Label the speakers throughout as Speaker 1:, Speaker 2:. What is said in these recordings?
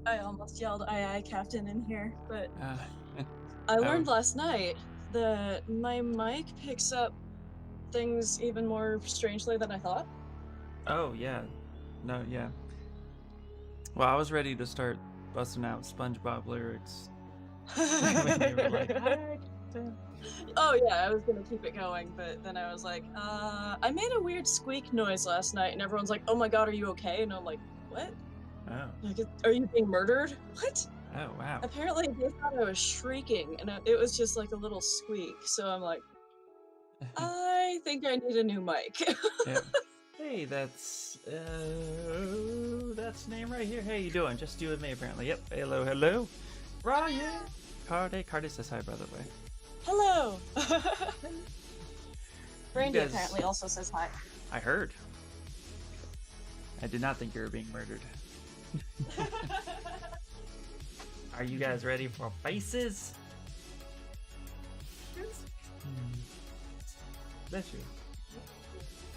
Speaker 1: I almost yelled "Aye, aye, Captain" in here, but
Speaker 2: Uh,
Speaker 1: I
Speaker 2: oh,
Speaker 1: learned last night that my mic picks up things even more strangely than I thought.
Speaker 2: oh yeah, no, yeah. Well, I was ready to start busting out SpongeBob lyrics when you were like, "Hi, Captain."
Speaker 1: Oh yeah, I was gonna keep it going, but then I was like, I made a weird squeak noise last night, and everyone's like, "Oh my god, are you okay?" And I'm like, "What?
Speaker 2: Oh,
Speaker 1: Like, are you being murdered? What?"
Speaker 2: oh wow.
Speaker 1: Apparently, they thought I was shrieking, and it was just like a little squeak. So I'm like, I think I need a new mic.
Speaker 2: Yeah. Hey, that's name right here. How you doing? Just you and me, apparently. Yep. Hello, hello. Ryan. Cardi says hi, by the way.
Speaker 1: Hello.
Speaker 2: You
Speaker 1: Brandy
Speaker 2: guys,
Speaker 1: apparently also says hi.
Speaker 2: I heard. I did not think you were being murdered. Are you guys ready for faces? Bless you.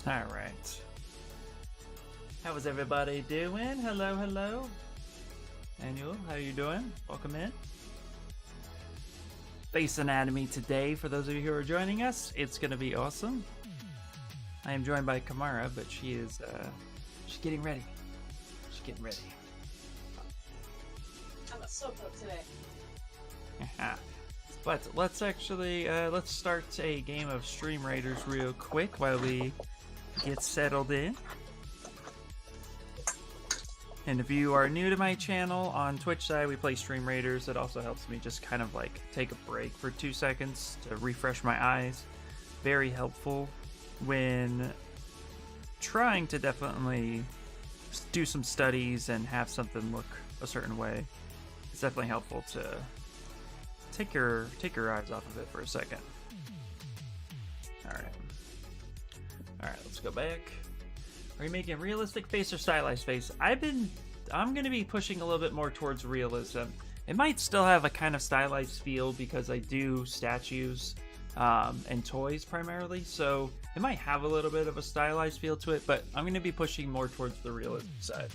Speaker 2: All right. How is everybody doing? Hello, hello. Annual, how you doing? Welcome in. Face Anatomy today, for those of you who are joining us. It's going to be awesome. I am joined by Kamara, but she's getting ready. She's getting ready.
Speaker 1: I'm a soak up today.
Speaker 2: But let's actually let's start a game of Stream Raiders real quick while we get settled in. And if you are new to my channel on Twitch side, we play Stream Raiders. It also helps me just kind of like take a break for 2 seconds to refresh my eyes. Very helpful when trying to definitely do some studies and have something look a certain way. It's definitely helpful to take your eyes off of it for a second. All right, let's go back. Are you making realistic face or stylized face? I'm gonna be pushing a little bit more towards realism. It might still have a kind of stylized feel because I do statues and toys primarily, so it might have a little bit of a stylized feel to it, but I'm gonna be pushing more towards the realism side.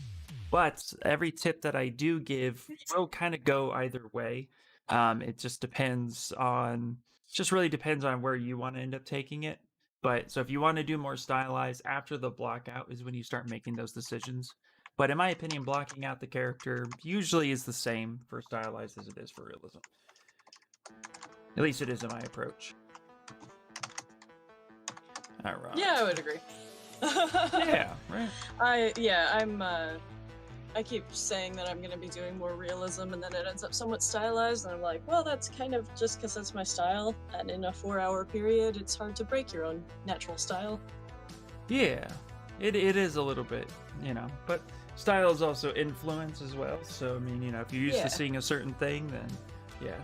Speaker 2: But every tip that I do give will kind of go either way. It just really depends on where you want to end up taking it. But so if you want to do more stylized, after the block out is when you start making those decisions. But in my opinion, blocking out the character usually is the same for stylized as it is for realism. At least it is in my approach. All right.
Speaker 1: Yeah, I would agree.
Speaker 2: Yeah, right.
Speaker 1: I keep saying that I'm going to be doing more realism, and then it ends up somewhat stylized, and I'm like, well, that's kind of just because that's my style, and in a 4-hour period, it's hard to break your own natural style.
Speaker 2: Yeah, it is a little bit, but style is also influence as well. So, I mean, if you're used to seeing a certain thing, then yeah.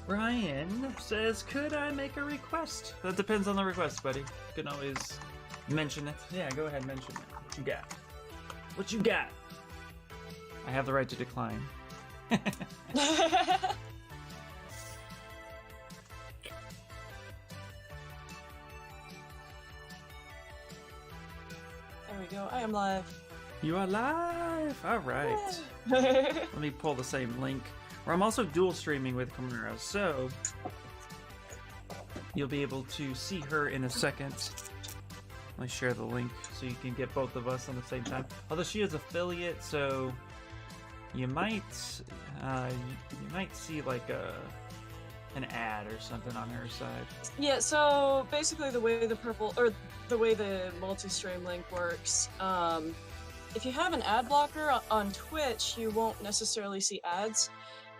Speaker 2: Ryan says, could I make a request? That depends on the request, buddy. You can always mention it. Yeah, go ahead, mention it. What you got? What you got? I have the right to decline.
Speaker 1: There we go. I am live.
Speaker 2: You are live! Alright. Let me pull the same link. Or I'm also dual streaming with Kamura, so you'll be able to see her in a second. Let me share the link so you can get both of us on the same time. Although she is affiliate, so you might see like an ad or something on her side.
Speaker 1: Yeah, so basically the way the multi-stream link works, if you have an ad blocker on Twitch, you won't necessarily see ads,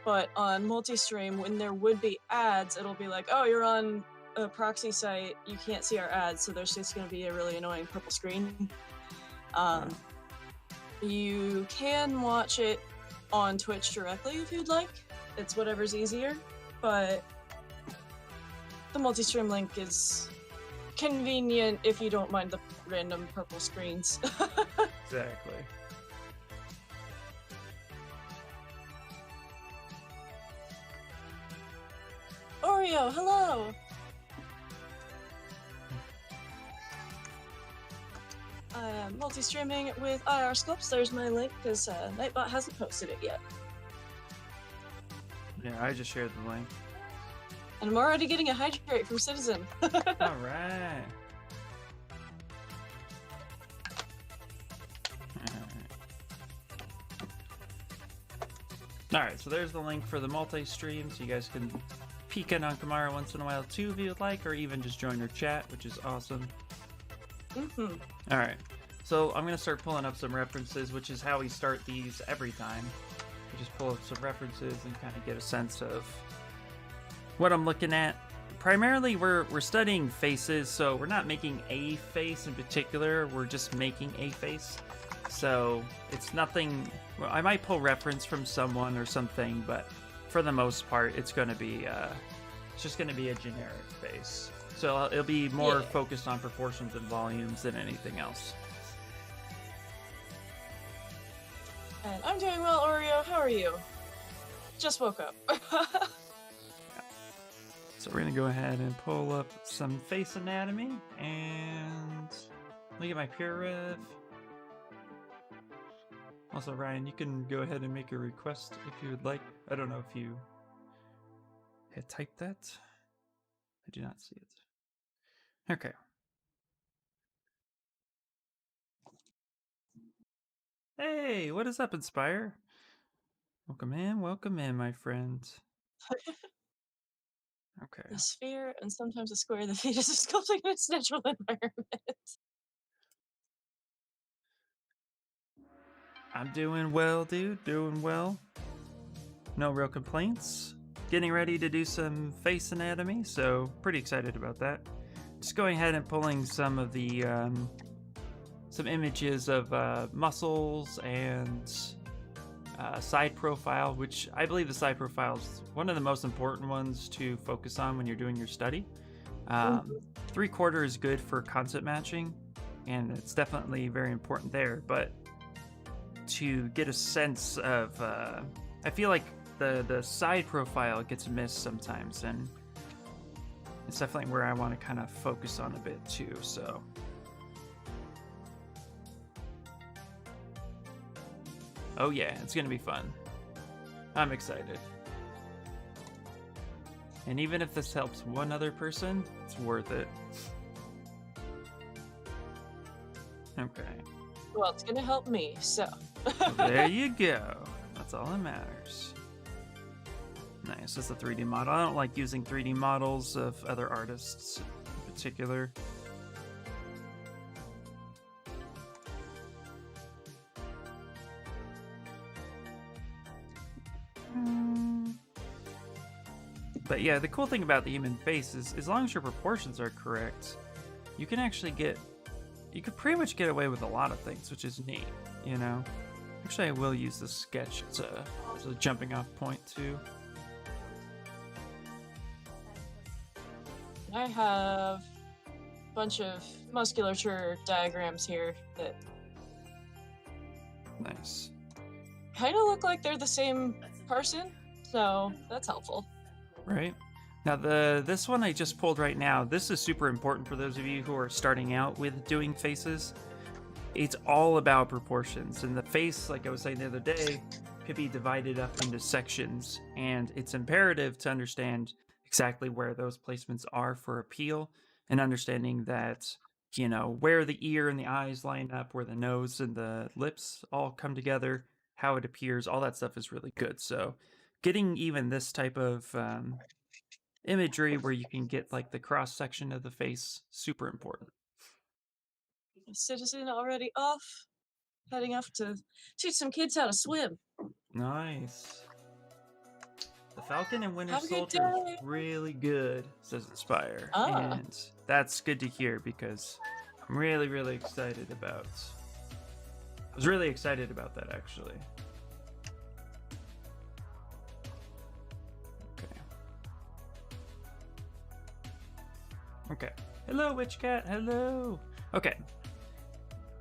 Speaker 1: but on multi-stream, when there would be ads, it'll be like, oh, you're on a proxy site, you can't see our ads, so there's just going to be a really annoying purple screen. You can watch it on Twitch directly if you'd like. It's whatever's easier, but the multi-stream link is convenient if you don't mind the random purple screens.
Speaker 2: Exactly.
Speaker 1: Oreo, hello! I am multi-streaming with IR Sculpts. There's my link because Nightbot hasn't posted it yet.
Speaker 2: Yeah, I just shared the link.
Speaker 1: And I'm already getting a hydrate from Citizen.
Speaker 2: All right. Alright, so there's the link for the multi-stream, so you guys can peek in on Kamara once in a while too if you would like, or even just join her chat, which is awesome. Alright, so I'm going to start pulling up some references, which is how we start these every time. We just pull up some references and kind of get a sense of what I'm looking at. Primarily, we're studying faces, so we're not making a face in particular, we're just making a face. So it's nothing. Well, I might pull reference from someone or something, but for the most part, it's going to be it's just going to be a generic face. So it'll be more focused on proportions and volumes than anything else.
Speaker 1: And I'm doing well, Oreo. How are you? Just woke up.
Speaker 2: So we're going to go ahead and pull up some face anatomy and look at my pure rev. Also, Ryan, you can go ahead and make a request if you would like. I don't know if you had typed that. I do not see it. Okay. Hey, what is up, Inspire? Welcome in, my friend. Okay.
Speaker 1: A sphere and sometimes a square, the fetus is sculpting in its natural environment.
Speaker 2: I'm doing well, dude. Doing well. No real complaints. Getting ready to do some face anatomy, so pretty excited about that. Just going ahead and pulling some of the some images of muscles and side profile, which I believe the side profile is one of the most important ones to focus on when you're doing your study. 3/4 is good for concept matching, and it's definitely very important there, but to get a sense of I feel like the side profile gets missed sometimes, and it's definitely where I want to kind of focus on a bit too. So oh yeah, it's gonna be fun. I'm excited. And even if this helps one other person, it's worth it. Okay.
Speaker 1: Well, it's gonna help me, so.
Speaker 2: There you go. That's all that matters. Nice, that's a 3D model. I don't like using 3D models of other artists in particular. But yeah, the cool thing about the human face is as long as your proportions are correct, you can actually you could pretty much get away with a lot of things, which is neat, you know? Actually, I will use this sketch as a jumping off point too.
Speaker 1: I have a bunch of musculature diagrams here that
Speaker 2: Nice.
Speaker 1: kind of look like they're the same person, so that's helpful.
Speaker 2: Right. Now this one I just pulled right now, this is super important for those of you who are starting out with doing faces. It's all about proportions, and the face, like I was saying the other day, could be divided up into sections, and it's imperative to understand exactly where those placements are for appeal, and understanding that, you know, where the ear and the eyes line up, where the nose and the lips all come together, how it appears, all that stuff is really good. So getting even this type of imagery where you can get like the cross section of the face, super important.
Speaker 1: Citizen already off, heading off to teach some kids how to swim.
Speaker 2: Nice. The Falcon and Winter
Speaker 1: Have a good
Speaker 2: Soldier
Speaker 1: day.
Speaker 2: is really good, says Inspire.
Speaker 1: Ah.
Speaker 2: And that's good to hear because I'm really, really excited about. I was really excited about that actually. Okay. Hello, Witch Cat. Hello. Okay.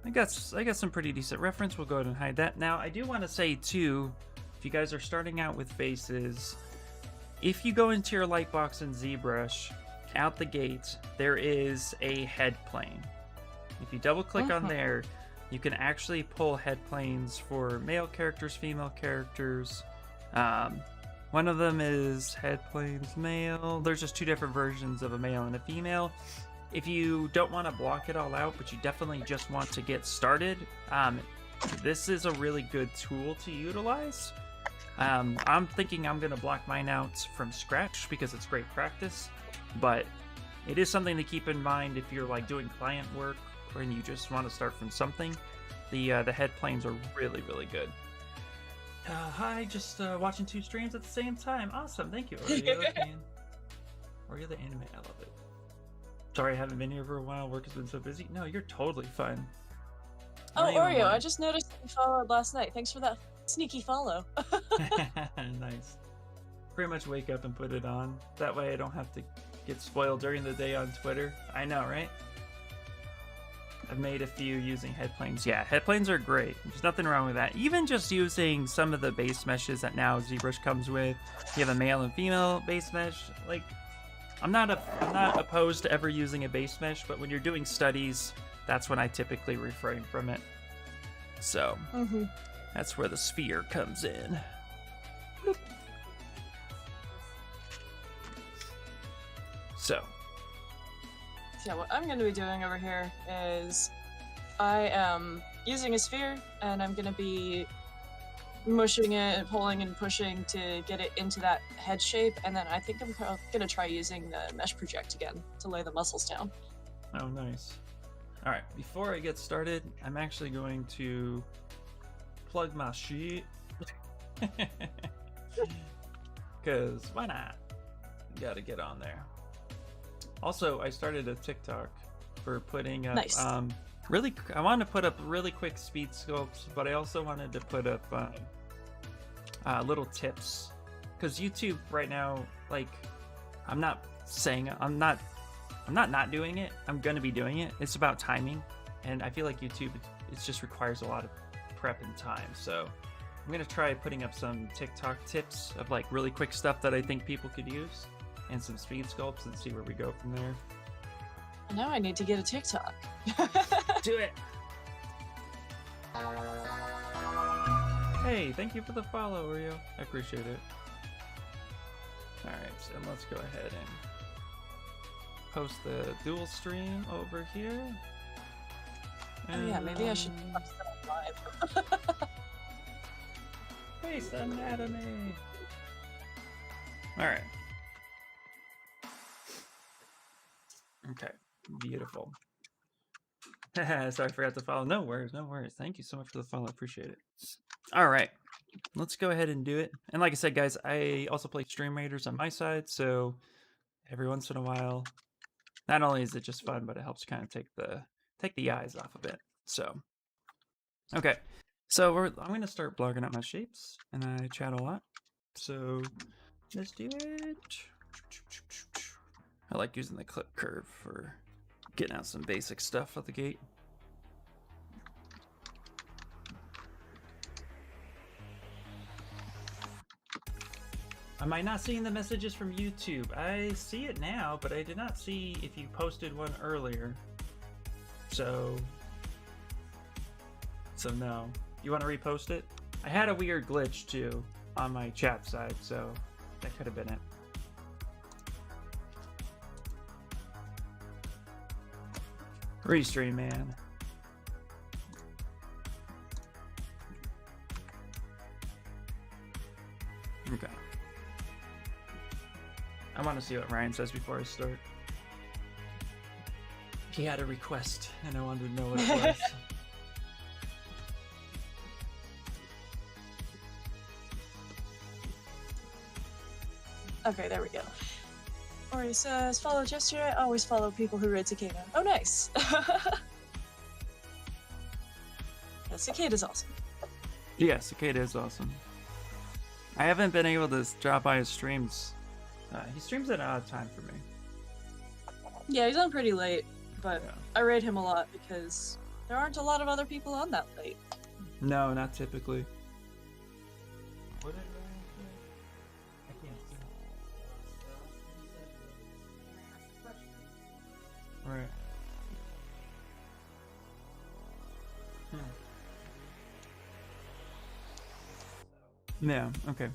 Speaker 2: I got some pretty decent reference. We'll go ahead and hide that. Now, I do want to say too, if you guys are starting out with faces, if you go into your Lightbox and ZBrush, out the gate, there is a head plane. If you double click on there, you can actually pull head planes for male characters, female characters. One of them is head planes male. There's just two different versions of a male and a female. If you don't want to block it all out, but you definitely just want to get started, this is a really good tool to utilize. I'm thinking I'm going to block mine out from scratch because it's great practice, but it is something to keep in mind if you're like doing client work or and you just want to start from something. The head planes are really, really good. Hi, just watching 2 streams at the same time. Awesome, thank you, Oreo. Oreo the anime, I love it. Sorry I haven't been here for a while, work has been so busy. No, you're totally fine.
Speaker 1: Oh, Oreo, I just noticed that you followed last night. Thanks for that sneaky follow.
Speaker 2: Nice. Pretty much wake up and put it on. That way I don't have to get spoiled during the day on Twitter. I know, right? I've made a few using head planes. Yeah, head planes are great. There's nothing wrong with that. Even just using some of the base meshes that now ZBrush comes with. You have a male and female base mesh. Like, I'm not opposed to ever using a base mesh, but when you're doing studies, that's when I typically refrain from it. So, that's where the sphere comes in. Bloop. So.
Speaker 1: Yeah, what I'm going to be doing over here is I am using a sphere and I'm going to be mushing it and pulling and pushing to get it into that head shape, and then I think I'm going to try using the mesh project again to lay the muscles down.
Speaker 2: Oh, nice. Alright, before I get started, I'm actually going to plug my shit. Because why not? Gotta get on there. Also, I started a TikTok for putting up
Speaker 1: Nice.
Speaker 2: I wanted to put up really quick speed sculpts, but I also wanted to put up little tips, because YouTube right now, like, I'm not doing it. I'm gonna be doing it. It's about timing, and I feel like YouTube, it just requires a lot of prep and time. So I'm gonna try putting up some TikTok tips of like really quick stuff that I think people could use, and some speed sculpts, and see where we go from there.
Speaker 1: Now I need to get a TikTok.
Speaker 2: Do it. Hey, thank you for the follow, Oreo. I appreciate it. Alright, so let's go ahead and post the dual stream over here.
Speaker 1: Oh yeah, maybe I should watch that live.
Speaker 2: Face anatomy. Alright. Okay, beautiful. Sorry, I forgot to follow. No worries, no worries. Thank you so much for the follow. Appreciate it. All right, let's go ahead and do it. And like I said, guys, I also play Stream Raiders on my side, so every once in a while, not only is it just fun, but it helps kind of take the eyes off a bit. So, okay, so I'm gonna start blogging out my shapes, and I chat a lot. So let's do it. I like using the clip curve for getting out some basic stuff out the gate. Am I not seeing the messages from YouTube? I see it now, but I did not see if you posted one earlier. So no. You want to repost it? I had a weird glitch too on my chat side, so that could have been it. Restream, man. Okay. I want to see what Ryan says before I start. He had a request, and I wanted to know what it was.
Speaker 1: Okay, there we go. Ori says, follow gesture. I always follow people who read Cicada. Oh, nice. Yeah, Cicada is awesome.
Speaker 2: Yeah, Cicada is awesome. I haven't been able to drop by his streams. He streams at an odd time for me.
Speaker 1: Yeah, he's on pretty late, but
Speaker 2: Yeah.
Speaker 1: I rate him a lot because there aren't a lot of other people on that late.
Speaker 2: No, not typically. What did Ryan say? I can't see. Right. Yeah, okay.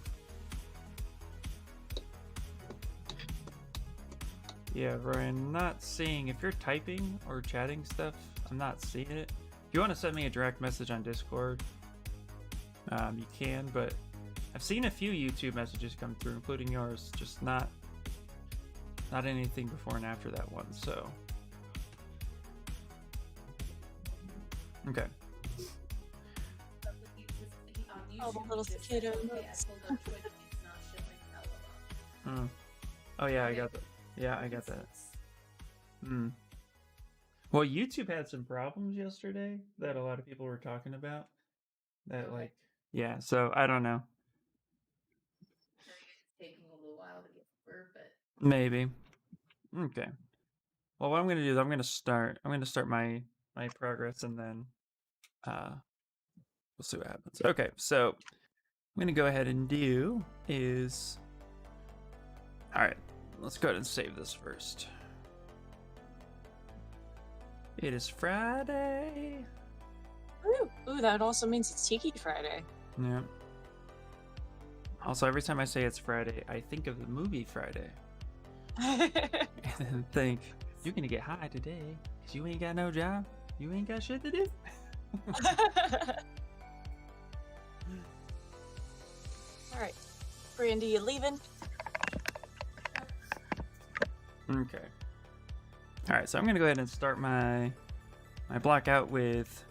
Speaker 2: Yeah, Ryan, not seeing, if you're typing or chatting stuff, I'm not seeing it. If you want to send me a direct message on Discord, you can, but I've seen a few YouTube messages come through, including yours, just not anything before and after that one, so. Okay.
Speaker 1: Oh, the little cicada.
Speaker 2: Oh yeah, I got that. Yeah, I got that. Well, YouTube had some problems yesterday that a lot of people were talking about. That like, yeah. So I don't know.
Speaker 3: It's taking a little while to get over, but
Speaker 2: maybe. Okay. Well, what I'm gonna do is I'm gonna start my progress, and then we'll see what happens. Okay, so I'm gonna go ahead and do is. All right, let's go ahead and save this first. It is Friday.
Speaker 1: Ooh, that also means it's Tiki Friday.
Speaker 2: Yeah. Also, every time I say it's Friday, I think of the movie Friday. And then think, you're gonna get high today because you ain't got no job. You ain't got shit to do.
Speaker 1: Alright. Brandy, you leaving?
Speaker 2: Okay. Alright, so I'm gonna go ahead and start my block out with,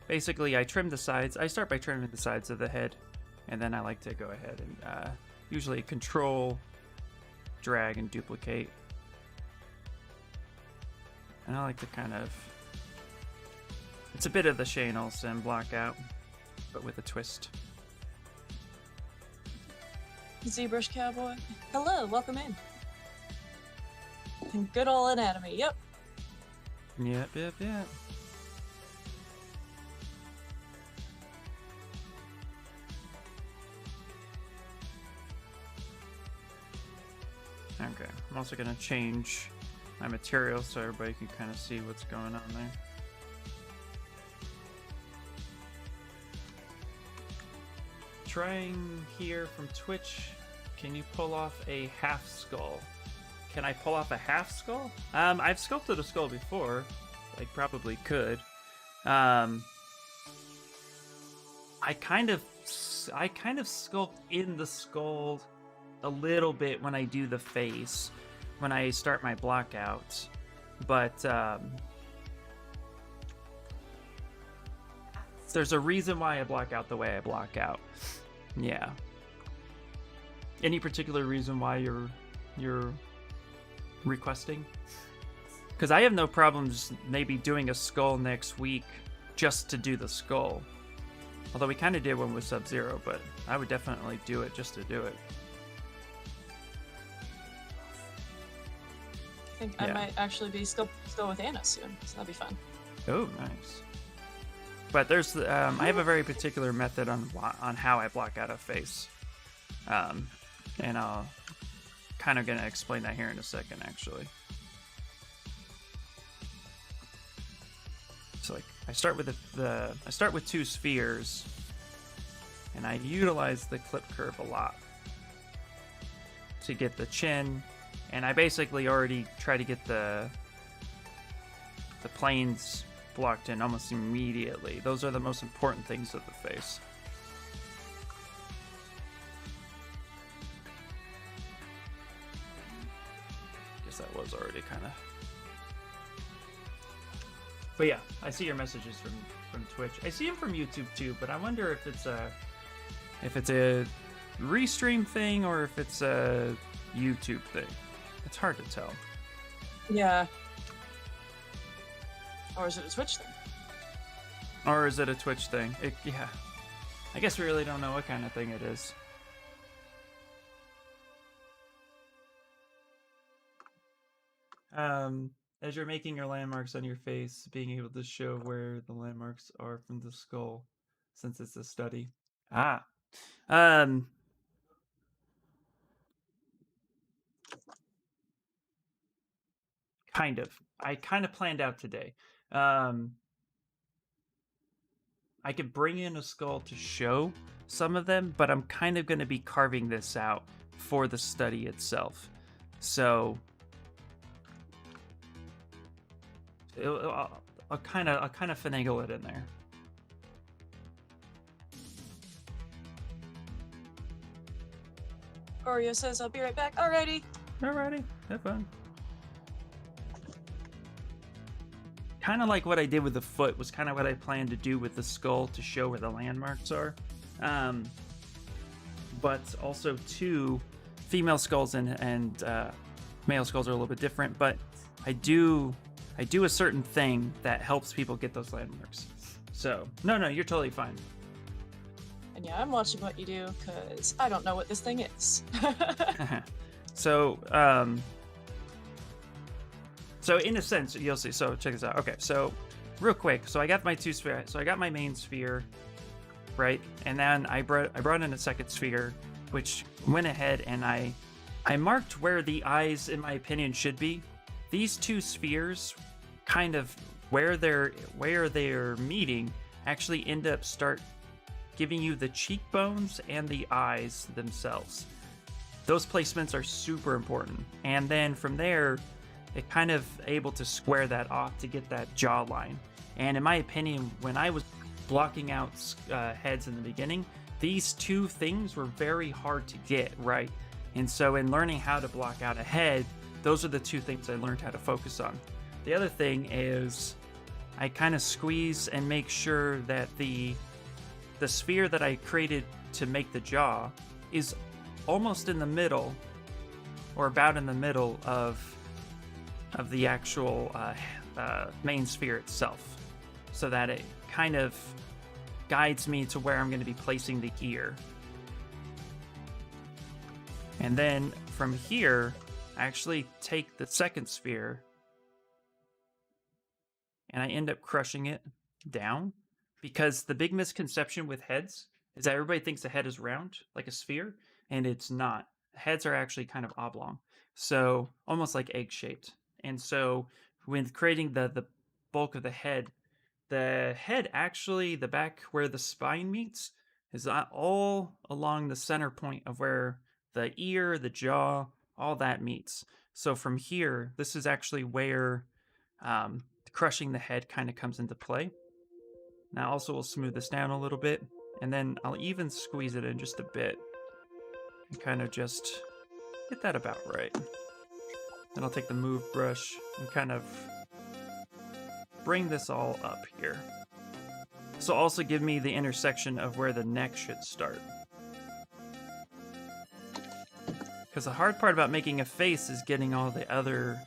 Speaker 2: basically I trim the sides. I start by trimming the sides of the head, and then I like to go ahead and usually control, drag, and duplicate. And I like to kind of, it's a bit of the Shane Olsen block out, but with a twist.
Speaker 1: ZBrush Cowboy. Hello, welcome in. Good old anatomy, yep.
Speaker 2: Yep. Okay, I'm also gonna change my material so everybody can kind of see what's going on there. Trying here from Twitch, can you pull off a half skull? Can I pull off a half skull? I've sculpted a skull before. I probably could. I kind of sculpt in the skull a little bit when I do the face, when I start my block out, but there's a reason why I block out the way I block out. Yeah. Any particular reason why you're requesting? Because I have no problems maybe doing a skull next week just to do the skull. Although we kind of did one with Sub-Zero, but I would definitely do it just to do it.
Speaker 1: I think I might actually be still with Anna soon, so that'd be fun.
Speaker 2: Oh, nice. But there's I have a very particular method on how I block out a face, and I'll kind of gonna explain that here in a second, actually. So like I start with I start with two spheres, and I utilize the clip curve a lot to get the chin, and I basically already try to get the planes blocked in almost immediately. Those are the most important things of the face. Guess that was already kind of. But yeah, I see your messages from Twitch. I see them from YouTube too, but I wonder if it's a restream thing or if it's a YouTube thing. It's hard to tell.
Speaker 1: Yeah. Or is it a Twitch thing?
Speaker 2: Or is it a Twitch thing? Yeah. I guess we really don't know what kind of thing it is. As you're making your landmarks on your face, being able to show where the landmarks are from the skull, since it's a study. Kind of. I kind of planned out today. I could bring in a skull to show. some of them, but I'm kind of going to be carving this out for the study itself. So I'll kind of finagle it in there.
Speaker 1: Oreo says, I'll be right back. Alrighty.
Speaker 2: Alrighty, have fun. Kind of like what I did with the foot was kind of what I planned to do with the skull to show where the landmarks are. But also too, female skulls and male skulls are a little bit different, but I do a certain thing that helps people get those landmarks. So, no, you're totally fine.
Speaker 1: And yeah, I'm watching what you do because I don't know what this thing is.
Speaker 2: So in a sense, you'll see. So check this out. Okay, so real quick. So I got my two sphere. So I got my main sphere, right? And then I brought in a second sphere, which went ahead and I marked where the eyes, in my opinion, should be. These two spheres, kind of where they're meeting, actually end up start giving you the cheekbones and the eyes themselves. Those placements are super important. And then from there, it kind of able to square that off to get that jawline. And in my opinion, when I was blocking out heads in the beginning, these two things were very hard to get right. And so in learning how to block out a head, those are the two things I learned how to focus on. The other thing is I kind of squeeze and make sure that the sphere that I created to make the jaw is almost in the middle, or about in the middle of the actual main sphere itself, so that it kind of guides me to where I'm going to be placing the ear. And then from here, I actually take the second sphere and I end up crushing it down, because the big misconception with heads is that everybody thinks the head is round, like a sphere, and it's not. Heads are actually kind of oblong, so almost like egg-shaped. And so when creating the bulk of the head actually, the back where the spine meets, is all along the center point of where the ear, the jaw, all that meets. So from here, this is actually where crushing the head kind of comes into play. Now also we'll smooth this down a little bit, and then I'll even squeeze it in just a bit and kind of just get that about right. Then I'll take the move brush and kind of bring this all up here. This will also give me the intersection of where the neck should start. Because the hard part about making a face is getting all the other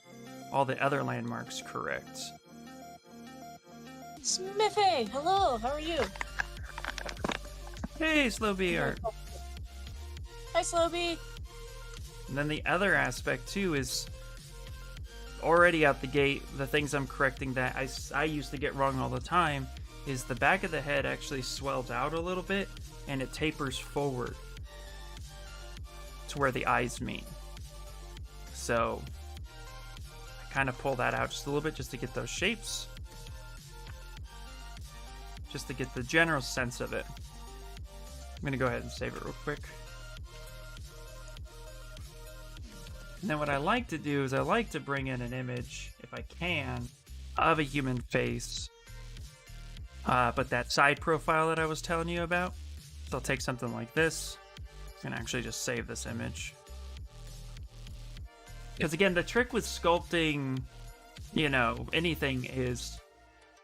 Speaker 2: landmarks correct.
Speaker 1: Smithy, hello, how are you?
Speaker 2: Hey, Slowbee Art.
Speaker 1: Hi, Slowbee.
Speaker 2: And then the other aspect too is already out the gate, the things I'm correcting that I used to get wrong all the time is the back of the head actually swells out a little bit and it tapers forward to where the eyes meet. So I kind of pull that out just a little bit just to get those shapes, just to get the general sense of it. I'm gonna go ahead and save it real quick. And then what I like to do is I like to bring in an image, if I can, of a human face. But that side profile that I was telling you about, so I'll take something like this and actually just save this image. Because again, the trick with sculpting, you know, anything is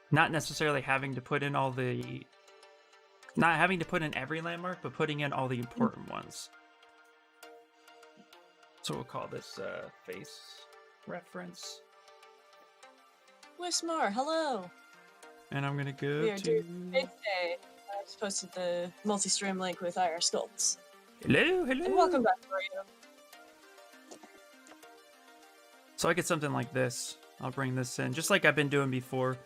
Speaker 2: not necessarily having to put in not having to put in every landmark, but putting in all the important ones. So we'll call this face reference.
Speaker 1: Wismar, hello.
Speaker 2: And I'm gonna go
Speaker 1: We are
Speaker 2: to...
Speaker 1: doing Big Day. I just posted the multi-stream link with IR Sculpts.
Speaker 2: Hello.
Speaker 1: And welcome back, Mario.
Speaker 2: So I get something like this. I'll bring this in, just like I've been doing before.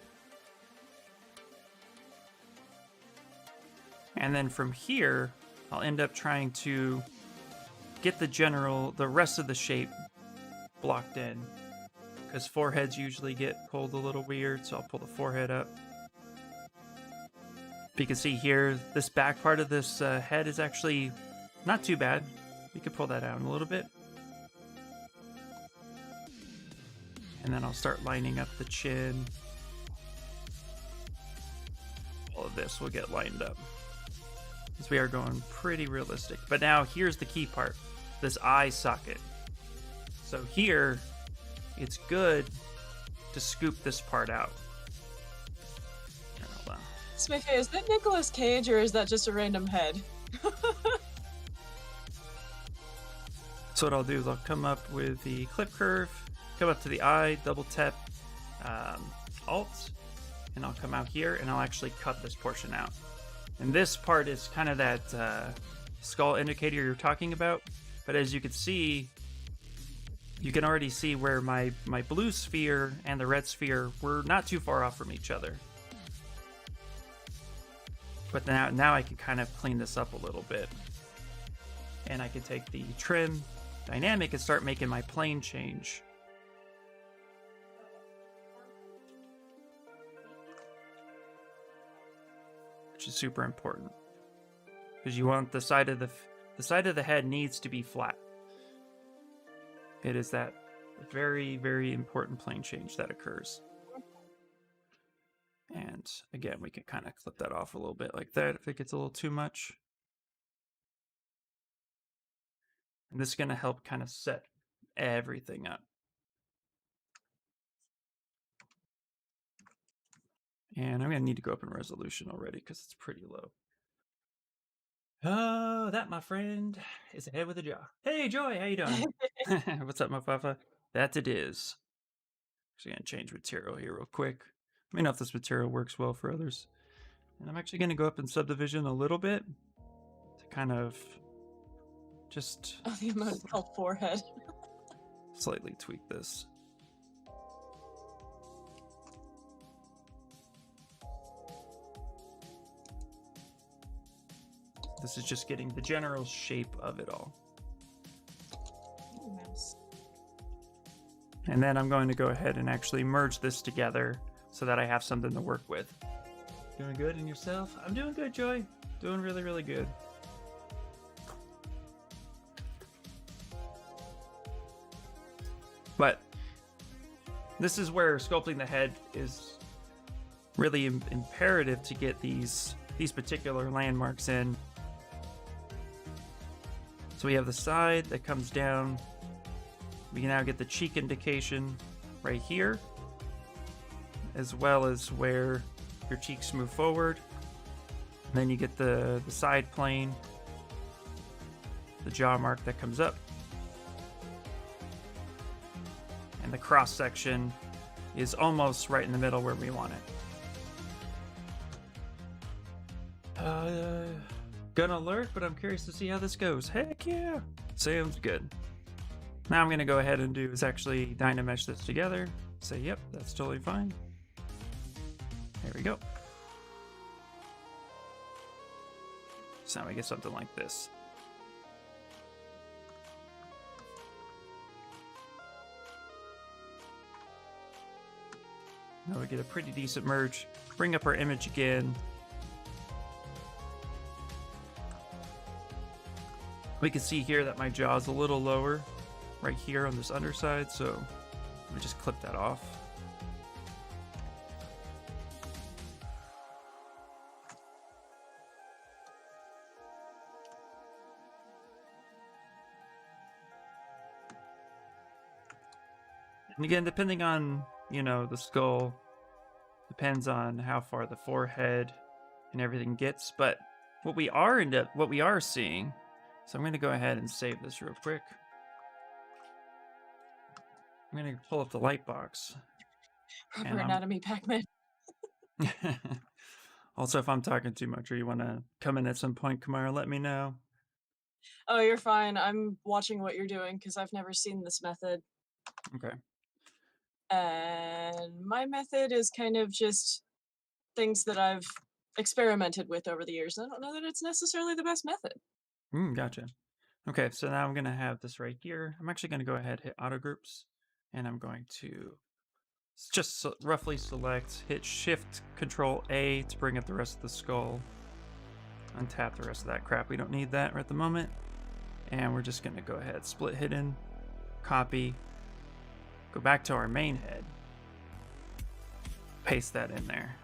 Speaker 2: And then from here, I'll end up trying to get the rest of the shape blocked in. Because foreheads usually get pulled a little weird, so I'll pull the forehead up. You can see here, this back part of this head is actually not too bad. We could pull that out a little bit. And then I'll start lining up the chin. All of this will get lined up. Because we are going pretty realistic. But now here's the key part, this eye socket. So here, it's good to scoop this part out. Hold on.
Speaker 1: Smithy, is that Nicolas Cage or is that just a random head?
Speaker 2: So what I'll do is I'll come up with the clip curve, come up to the eye, double tap Alt, and I'll come out here and I'll actually cut this portion out. And this part is kind of that skull indicator you're talking about, but as you can see, you can already see where my blue sphere and the red sphere were not too far off from each other. But now I can kind of clean this up a little bit. And I can take the trim dynamic and start making my plane change. Which is super important. Because you want the side of the head needs to be flat. It is that very, very important plane change that occurs. And again, we can kind of clip that off a little bit like that if it gets a little too much. And this is going to help kind of set everything up. And I'm going to need to go up in resolution already because it's pretty low. Oh, that, my friend, is a head with a jaw. Hey, Joy, how you doing? What's up, my papa? That it is. Actually going to change material here real quick. Let me know if this material works well for others. And I'm actually going to go up in subdivision a little bit to kind of just...
Speaker 1: Oh, the emote is called forehead.
Speaker 2: Slightly tweak this. This is just getting the general shape of it all.
Speaker 1: Oh, mouse.
Speaker 2: And then I'm going to go ahead and actually merge this together so that I have something to work with. Doing good in yourself? I'm doing good, Joy. Doing really, really good. But this is where sculpting the head is really imperative to get these particular landmarks in. So we have the side that comes down. We can now get the cheek indication right here, as well as where your cheeks move forward. And then you get the side plane, the jaw mark that comes up. And the cross section is almost right in the middle where we want it. Gonna lurk, but I'm curious to see how this goes. Heck yeah! Sounds good. Now I'm gonna go ahead and do is actually Dynamesh this together. Say, yep, that's totally fine. There we go. So now we get something like this. Now we get a pretty decent merge. Bring up our image again. We can see here that my jaw is a little lower right here on this underside, so let me just clip that off. And again, depending on, the skull, depends on how far the forehead and everything gets, but what we are seeing, so I'm going to go ahead and save this real quick. I'm going to pull up the light box.
Speaker 1: Proper anatomy, Pac-Man.
Speaker 2: Also, if I'm talking too much or you want to come in at some point, Kamara, let me know.
Speaker 1: Oh, you're fine. I'm watching what you're doing because I've never seen this method.
Speaker 2: Okay.
Speaker 1: And my method is kind of just things that I've experimented with over the years. I don't know that it's necessarily the best method.
Speaker 2: Gotcha. Okay, so now I'm going to have this right here. I'm actually going to go ahead, hit auto groups, and I'm going to just roughly select, hit Shift Control A to bring up the rest of the skull. Untap the rest of that crap. We don't need that right at the moment. And we're just going to go ahead, split hidden, copy, go back to our main head, paste that in there.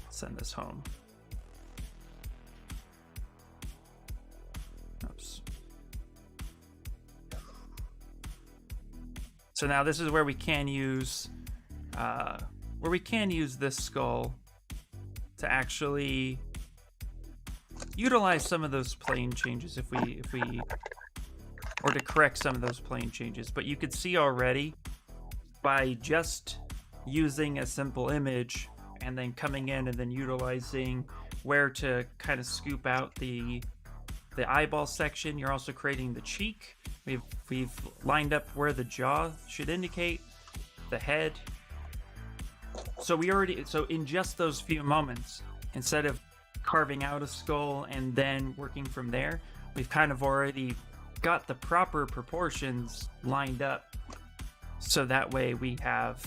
Speaker 2: Send this home. Oops. So now this is where we can use this skull to actually utilize some of those plane changes if we or to correct some of those plane changes. But you could see already by just using a simple image and then coming in and then utilizing where to kind of scoop out the eyeball section, you're also creating the cheek. We've lined up where the jaw should indicate, the head. So in just those few moments, instead of carving out a skull and then working from there, we've kind of already got the proper proportions lined up. So that way we don't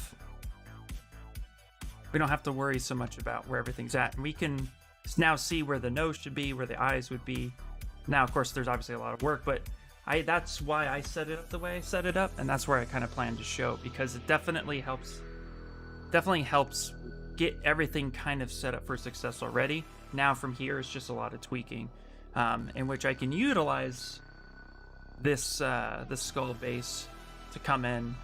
Speaker 2: have to worry so much about where everything's at. And we can now see where the nose should be, where the eyes would be. Now, of course, there's obviously a lot of work, but that's why I set it up the way I set it up, and that's where I kind of plan to show, because it definitely helps get everything kind of set up for success already. Now from here, it's just a lot of tweaking, in which I can utilize this skull base to come in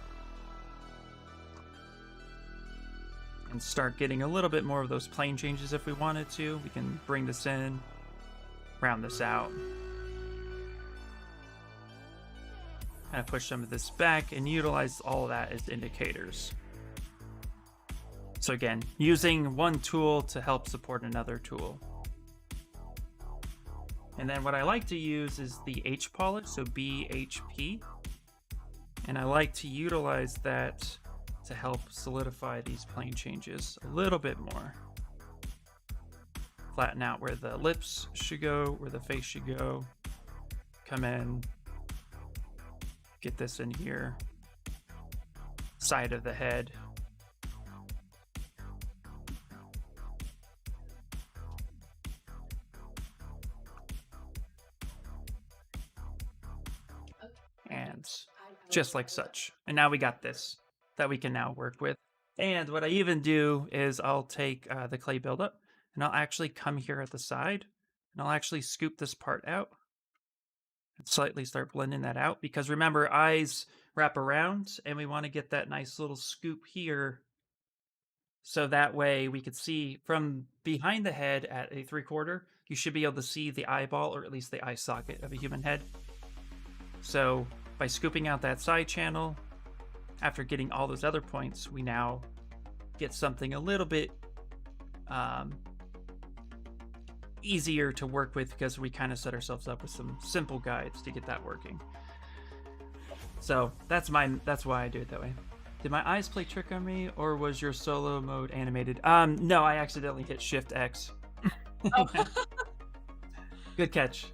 Speaker 2: and start getting a little bit more of those plane changes if we wanted to. We can bring this in, round this out, kind of push some of this back and utilize all of that as indicators. So again, using one tool to help support another tool. And then what I like to use is the H polish, so BHP. And I like to utilize that to help solidify these plane changes a little bit more. Flatten out where the lips should go, where the face should go. Come in, get this in here. Side of the head. And just like such. And now we got this that we can now work with. And what I even do is I'll take the clay buildup and I'll actually come here at the side and I'll actually scoop this part out and slightly start blending that out, because remember, eyes wrap around and we want to get that nice little scoop here. So that way we could see from behind the head at a 3/4, you should be able to see the eyeball, or at least the eye socket of a human head. So by scooping out that side channel, after getting all those other points, we now get something a little bit easier to work with, because we kind of set ourselves up with some simple guides to get that working. So that's why I do it that way. Did my eyes play trick on me, or was your solo mode animated? No, I accidentally hit Shift X.
Speaker 1: Oh.
Speaker 2: Good catch.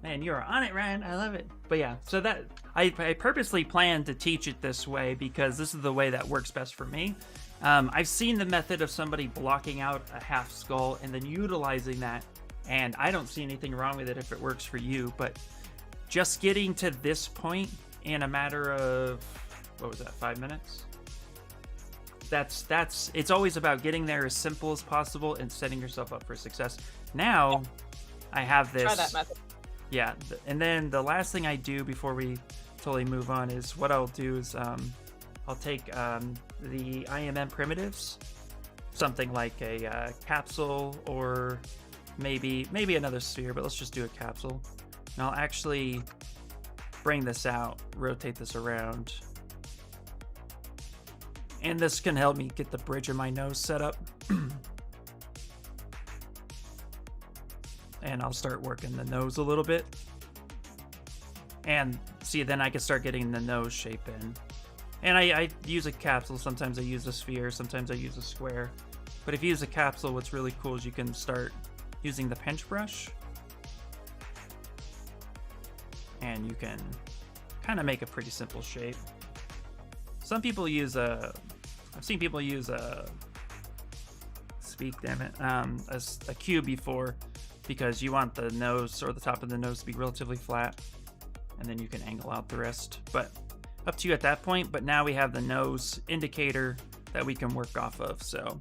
Speaker 2: Man, you're on it, Ryan. I love it. But yeah, so that I purposely planned to teach it this way because this is the way that works best for me. I've seen the method of somebody blocking out a half skull and then utilizing that, and I don't see anything wrong with it if it works for you. But just getting to this point in a matter of, what was that, 5 minutes? It's always about getting there as simple as possible and setting yourself up for success. Now, I have this.
Speaker 1: Try that method.
Speaker 2: Yeah, and then the last thing I do before we totally move on is what I'll do is I'll take the IMM primitives, something like a capsule, or maybe another sphere, but let's just do a capsule. And I'll actually bring this out, rotate this around, and this can help me get the bridge of my nose set up. And I'll start working the nose a little bit. And see, then I can start getting the nose shape in. And I use a capsule. Sometimes I use a sphere. Sometimes I use a square. But if you use a capsule, what's really cool is you can start using the pinch brush. And you can kind of make a pretty simple shape. Some people use a. I've seen people use a. Speak, damn it. A cube before, because you want the nose or the top of the nose to be relatively flat, and then you can angle out the rest. But up to you at that point. But now we have the nose indicator that we can work off of. So.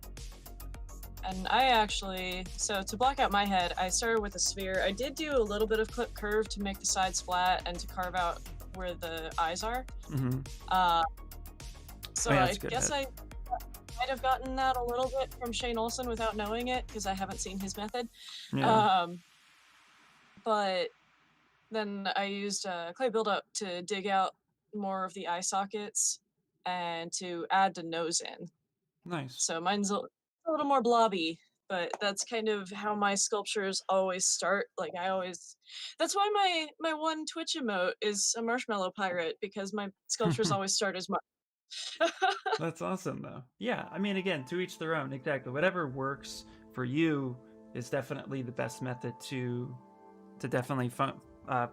Speaker 1: And I actually, so to block out my head, I started with a sphere. I did do a little bit of clip curve to make the sides flat and to carve out where the eyes are.
Speaker 2: Mm-hmm.
Speaker 1: So
Speaker 2: Oh, yeah,
Speaker 1: I
Speaker 2: that's a good
Speaker 1: guess
Speaker 2: head.
Speaker 1: I might have gotten that a little bit from Shane Olson without knowing it, because I haven't seen his method.
Speaker 2: Yeah.
Speaker 1: But then I used clay buildup to dig out more of the eye sockets and to add the nose in.
Speaker 2: Nice.
Speaker 1: So mine's a little more blobby, but that's kind of how my sculptures always start. Like that's why my one Twitch emote is a marshmallow pirate, because my sculptures always start as
Speaker 2: That's awesome, though. Yeah, I mean, again, to each their own. Exactly. Whatever works for you is definitely the best method to definitely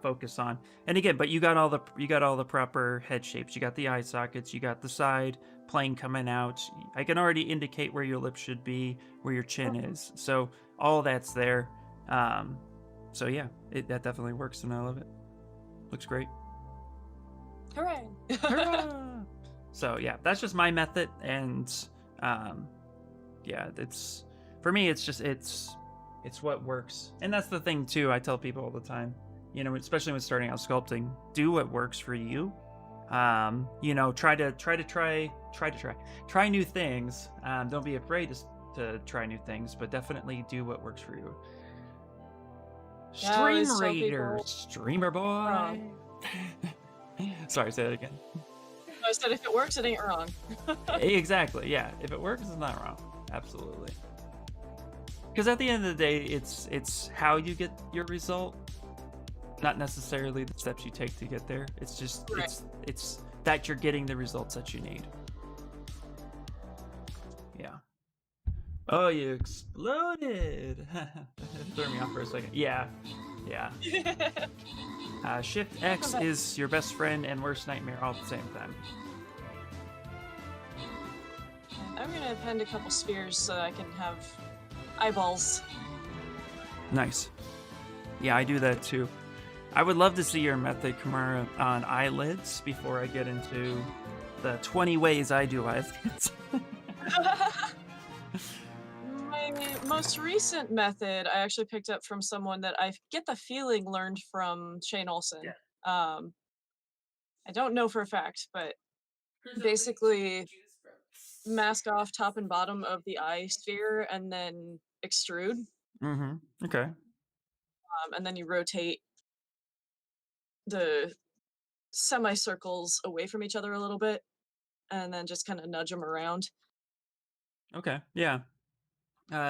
Speaker 2: focus on. And again, but you got all the proper head shapes. You got the eye sockets. You got the side plane coming out. I can already indicate where your lips should be, where your chin is. So all that's there. So yeah, that definitely works, and I love it. Looks great.
Speaker 1: Hooray!
Speaker 2: Hurrah! So yeah, that's just my method, and yeah, it's for me. It's just it's what works, and that's the thing too. I tell people all the time, you know, especially when starting out sculpting, do what works for you. You know, try new things. Don't be afraid to try new things, but definitely do what works for you.
Speaker 1: Yeah, I always
Speaker 2: Stream
Speaker 1: tell
Speaker 2: Raider,
Speaker 1: people-
Speaker 2: streamer boy.
Speaker 1: Wrong.
Speaker 2: Sorry, say that again.
Speaker 1: I said if it works, it ain't wrong.
Speaker 2: Exactly, yeah. If it works, it's not wrong. Absolutely. Because at the end of the day, it's how you get your result, not necessarily the steps you take to get there. It's just
Speaker 1: Right.
Speaker 2: it's that you're getting the results that you need. Yeah. Oh, you exploded! Threw me off for a second. Yeah. Shift X is your best friend and worst nightmare all at the same time.
Speaker 1: I'm gonna append a couple spheres so I can have eyeballs.
Speaker 2: Nice. Yeah, I do that too. I would love to see your method, Kamara, on eyelids before I get into the 20 ways I do eyelids.
Speaker 1: My most recent method I actually picked up from someone that I get the feeling learned from Shane Olson.
Speaker 3: Yeah.
Speaker 1: I don't know for a fact, but basically mask off top and bottom of the eye sphere and then extrude,
Speaker 2: Mm-hmm. Okay.
Speaker 1: and then you rotate the semicircles away from each other a little bit, and then just kind of nudge them around.
Speaker 2: Okay. Yeah.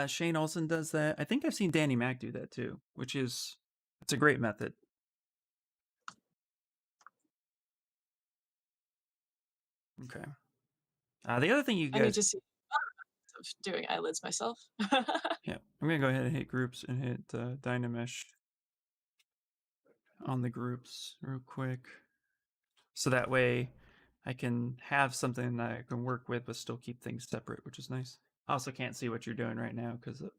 Speaker 2: Shane Olson does that. I think I've seen Danny Mac do that too, it's a great method. Okay. The other thing you
Speaker 1: I need
Speaker 2: guys,
Speaker 1: to see of doing eyelids myself.
Speaker 2: yeah, I'm gonna go ahead and hit groups and hit Dynamesh on the groups real quick, so that way I can have something that I can work with, but still keep things separate, which is nice. I also can't see what you're doing right now because of,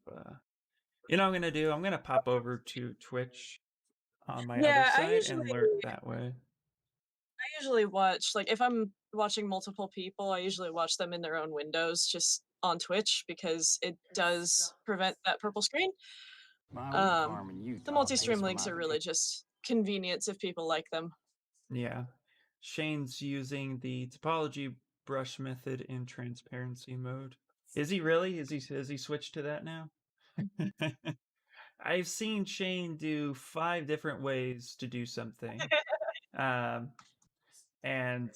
Speaker 2: you know what I'm gonna do? I'm gonna pop over to Twitch on my
Speaker 1: Yeah,
Speaker 2: other
Speaker 1: I
Speaker 2: side and
Speaker 1: usually
Speaker 2: lurk that way.
Speaker 1: I usually watch, like, if I'm watching multiple people, I usually watch them in their own windows just on Twitch because it does prevent that purple screen.
Speaker 4: My wheat
Speaker 1: Um,
Speaker 4: farm in Utah
Speaker 1: the multi-stream
Speaker 4: pays for
Speaker 1: links
Speaker 4: my
Speaker 1: are really just convenience if people like them.
Speaker 2: Yeah. Shane's using the topology brush method in transparency mode. Is he really? Has he switched to that now? I've seen Shane do 5 different ways to do something. And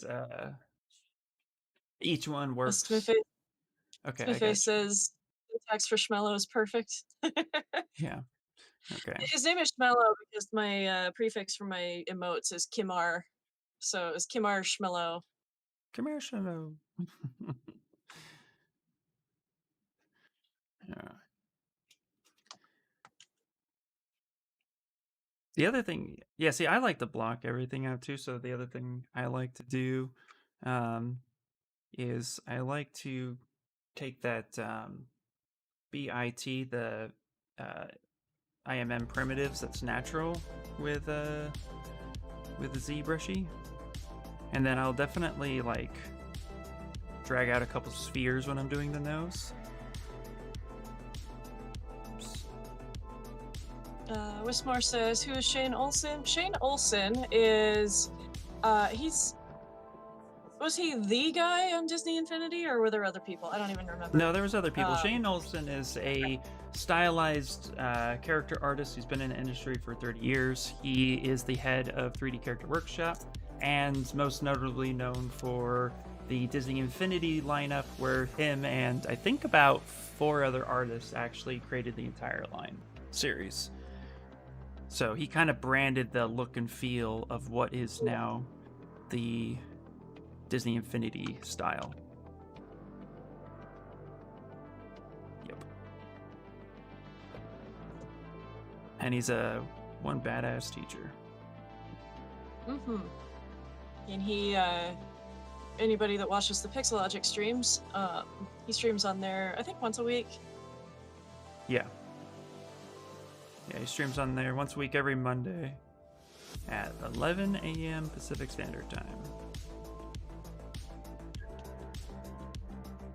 Speaker 2: each one works.
Speaker 1: Smithface
Speaker 2: Okay, I got you.
Speaker 1: says syntax for Schmello is perfect.
Speaker 2: Yeah. Okay.
Speaker 1: His name is Schmello because my prefix for my emotes is Kimar. So it's Kimar Schmello.
Speaker 2: Commercial. Yeah. The other thing, yeah, see, I like to block everything out too. So the other thing I like to do um, is I like to take that BIT, the uh, IMM primitives that's natural with the ZBrushie, and then I'll definitely like drag out a couple spheres when I'm doing the nose.
Speaker 1: Wismore says, who is Shane Olsen? Shane Olsen is, was he the guy on Disney Infinity, or were there other people? I don't even remember.
Speaker 2: No, there was other people. Shane Olsen is a stylized character artist. He's been in the industry for 30 years. He is the head of 3D Character Workshop, and most notably known for the Disney Infinity lineup, where him and I think about 4 other artists actually created the entire line series. So he kind of branded the look and feel of what is now the Disney Infinity style. Yep. And he's one badass teacher.
Speaker 1: Mm-hmm. And he, anybody that watches the Pixelogic streams, he streams on there, I think once a week.
Speaker 2: Yeah. Yeah, he streams on there once a week every Monday at 11 a.m. Pacific Standard Time.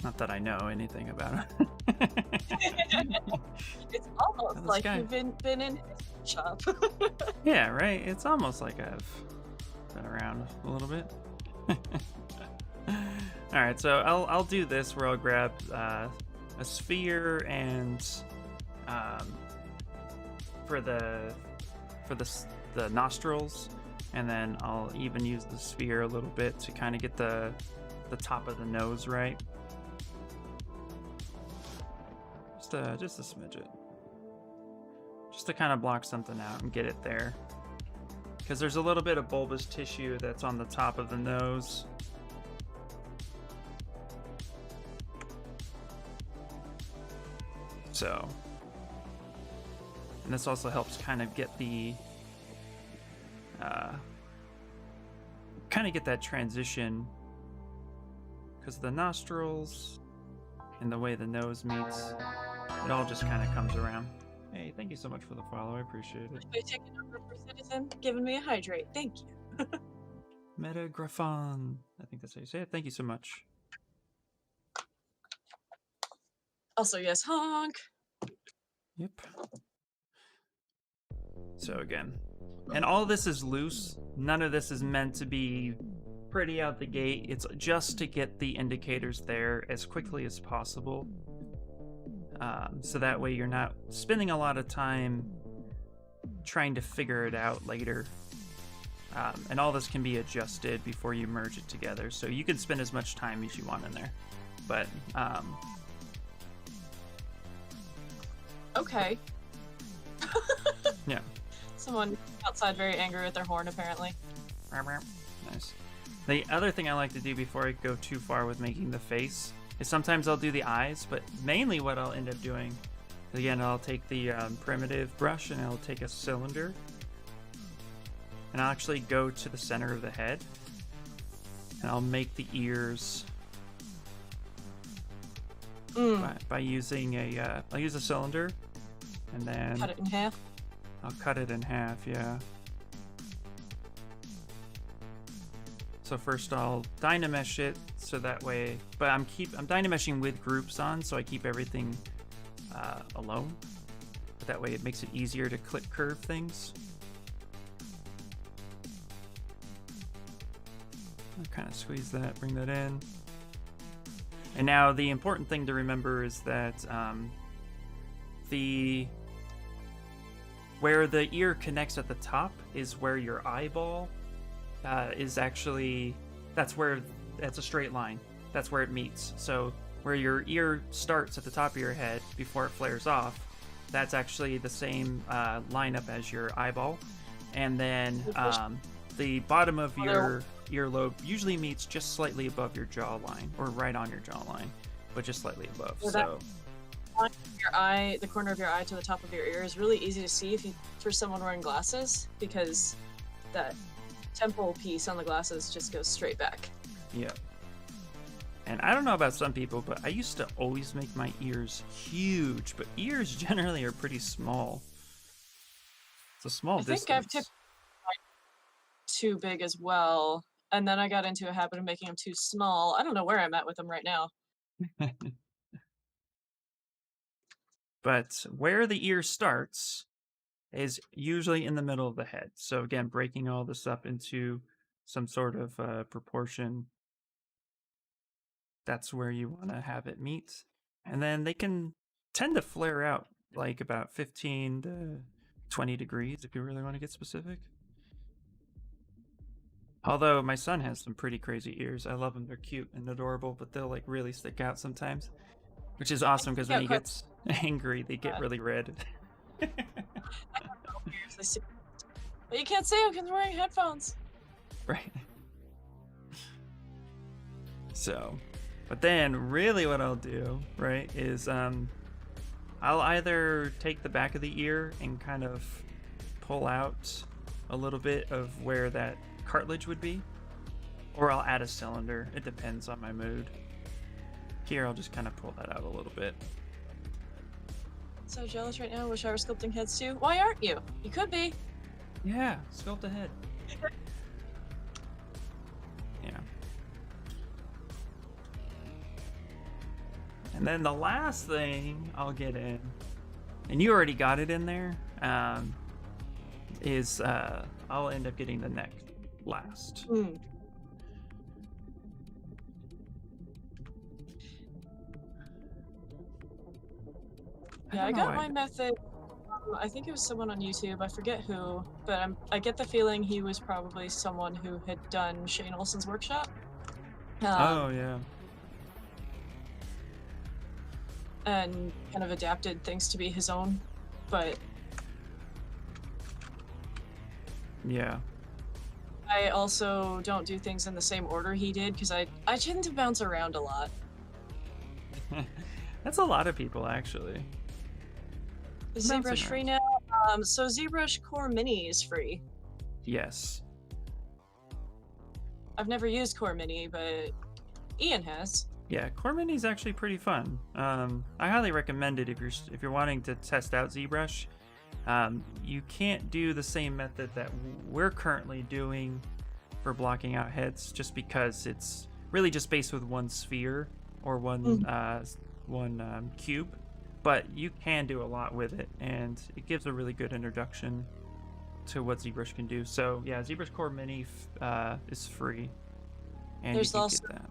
Speaker 2: Not that I know anything about it.
Speaker 1: It's almost like you've been in his shop.
Speaker 2: Yeah, right? It's almost like I've been around a little bit. Alright, so I'll do this where I'll grab a sphere and for the nostrils, and then I'll even use the sphere a little bit to kind of get the top of the nose right. Just a smidget, just to kind of block something out and get it there, because there's a little bit of bulbous tissue that's on the top of the nose. So, and this also helps kind of get the get that transition, because the nostrils and the way the nose meets, it all just kind of comes around. Hey, thank you so much for the follow. I appreciate it.
Speaker 1: By taking over for Citizen, giving me a hydrate. Thank you.
Speaker 2: Metagraphon. I think that's how you say it. Thank you so much.
Speaker 1: Also, yes, honk.
Speaker 2: Yep. So again, and all this is loose. None of this is meant to be pretty out the gate. It's just to get the indicators there as quickly as possible. So that way you're not spending a lot of time trying to figure it out later. And all this can be adjusted before you merge it together. So you can spend as much time as you want in there. But,
Speaker 1: okay.
Speaker 2: Yeah.
Speaker 1: Someone outside very angry with their horn, apparently.
Speaker 2: Nice. The other thing I like to do before I go too far with making the face is sometimes I'll do the eyes, but mainly what I'll end up doing, again, I'll take the primitive brush and I'll take a cylinder and I'll actually go to the center of the head and I'll make the ears by using I'll use a cylinder and then
Speaker 1: cut it in half.
Speaker 2: I'll cut it in half, yeah. So first I'll Dynamesh it so that way, but I'm Dynameshing with groups on, so I keep everything alone. But that way it makes it easier to click curve things. I'll kind of squeeze that, bring that in. And now the important thing to remember is that where the ear connects at the top is where your eyeball is actually, that's a straight line. That's where it meets. So where your ear starts at the top of your head before it flares off, that's actually the same lineup as your eyeball. And then the bottom of your earlobe usually meets just slightly above your jawline, or right on your jawline, but just slightly above. So
Speaker 1: your eye, the corner of your eye to the top of your ear is really easy to see for someone wearing glasses, because that temple piece on the glasses just goes straight back.
Speaker 2: Yeah. And I don't know about some people, but I used to always make my ears huge, but ears generally are pretty small. It's a small distance.
Speaker 1: I think I've tipped too big as well, and then I got into a habit of making them too small. I don't know where I'm at with them right now.
Speaker 2: But where the ear starts is usually in the middle of the head. So again, breaking all this up into some sort of proportion, that's where you want to have it meet. And then they can tend to flare out like about 15 to 20 degrees if you really want to get specific. Although my son has some pretty crazy ears. I love them. They're cute and adorable, but they'll like really stick out sometimes, which is awesome because when he gets angry, they get really red.
Speaker 1: But you can't see him because we're wearing headphones.
Speaker 2: Right. So, but then really what I'll do, right, is I'll either take the back of the ear and kind of pull out a little bit of where that cartilage would be, or I'll add a cylinder. It depends on my mood. Here, I'll just kind of pull that out a little bit.
Speaker 1: So jealous right now. Wish I were sculpting heads too. Why aren't you? You could be.
Speaker 2: Yeah, sculpt a head. Yeah. And then the last thing I'll get in, and you already got it in there, is I'll end up getting the neck last.
Speaker 1: Yeah, I got my method. I think it was someone on YouTube. I forget who, but I get the feeling he was probably someone who had done Shane Olson's workshop.
Speaker 2: Oh yeah.
Speaker 1: And kind of adapted things to be his own, but
Speaker 2: yeah.
Speaker 1: I also don't do things in the same order he did because I tend to bounce around a lot.
Speaker 2: That's a lot of people actually.
Speaker 1: Is ZBrush free now? So ZBrush Core Mini is free.
Speaker 2: Yes.
Speaker 1: I've never used Core Mini, but Ian has.
Speaker 2: Yeah, Core Mini is actually pretty fun. I highly recommend it if you're wanting to test out ZBrush. You can't do the same method that we're currently doing for blocking out heads, just because it's really just based with one sphere or one cube. But you can do a lot with it, and it gives a really good introduction to what ZBrush can do. So yeah, ZBrush Core Mini is free, and
Speaker 1: There's
Speaker 2: you can
Speaker 1: also
Speaker 2: get that.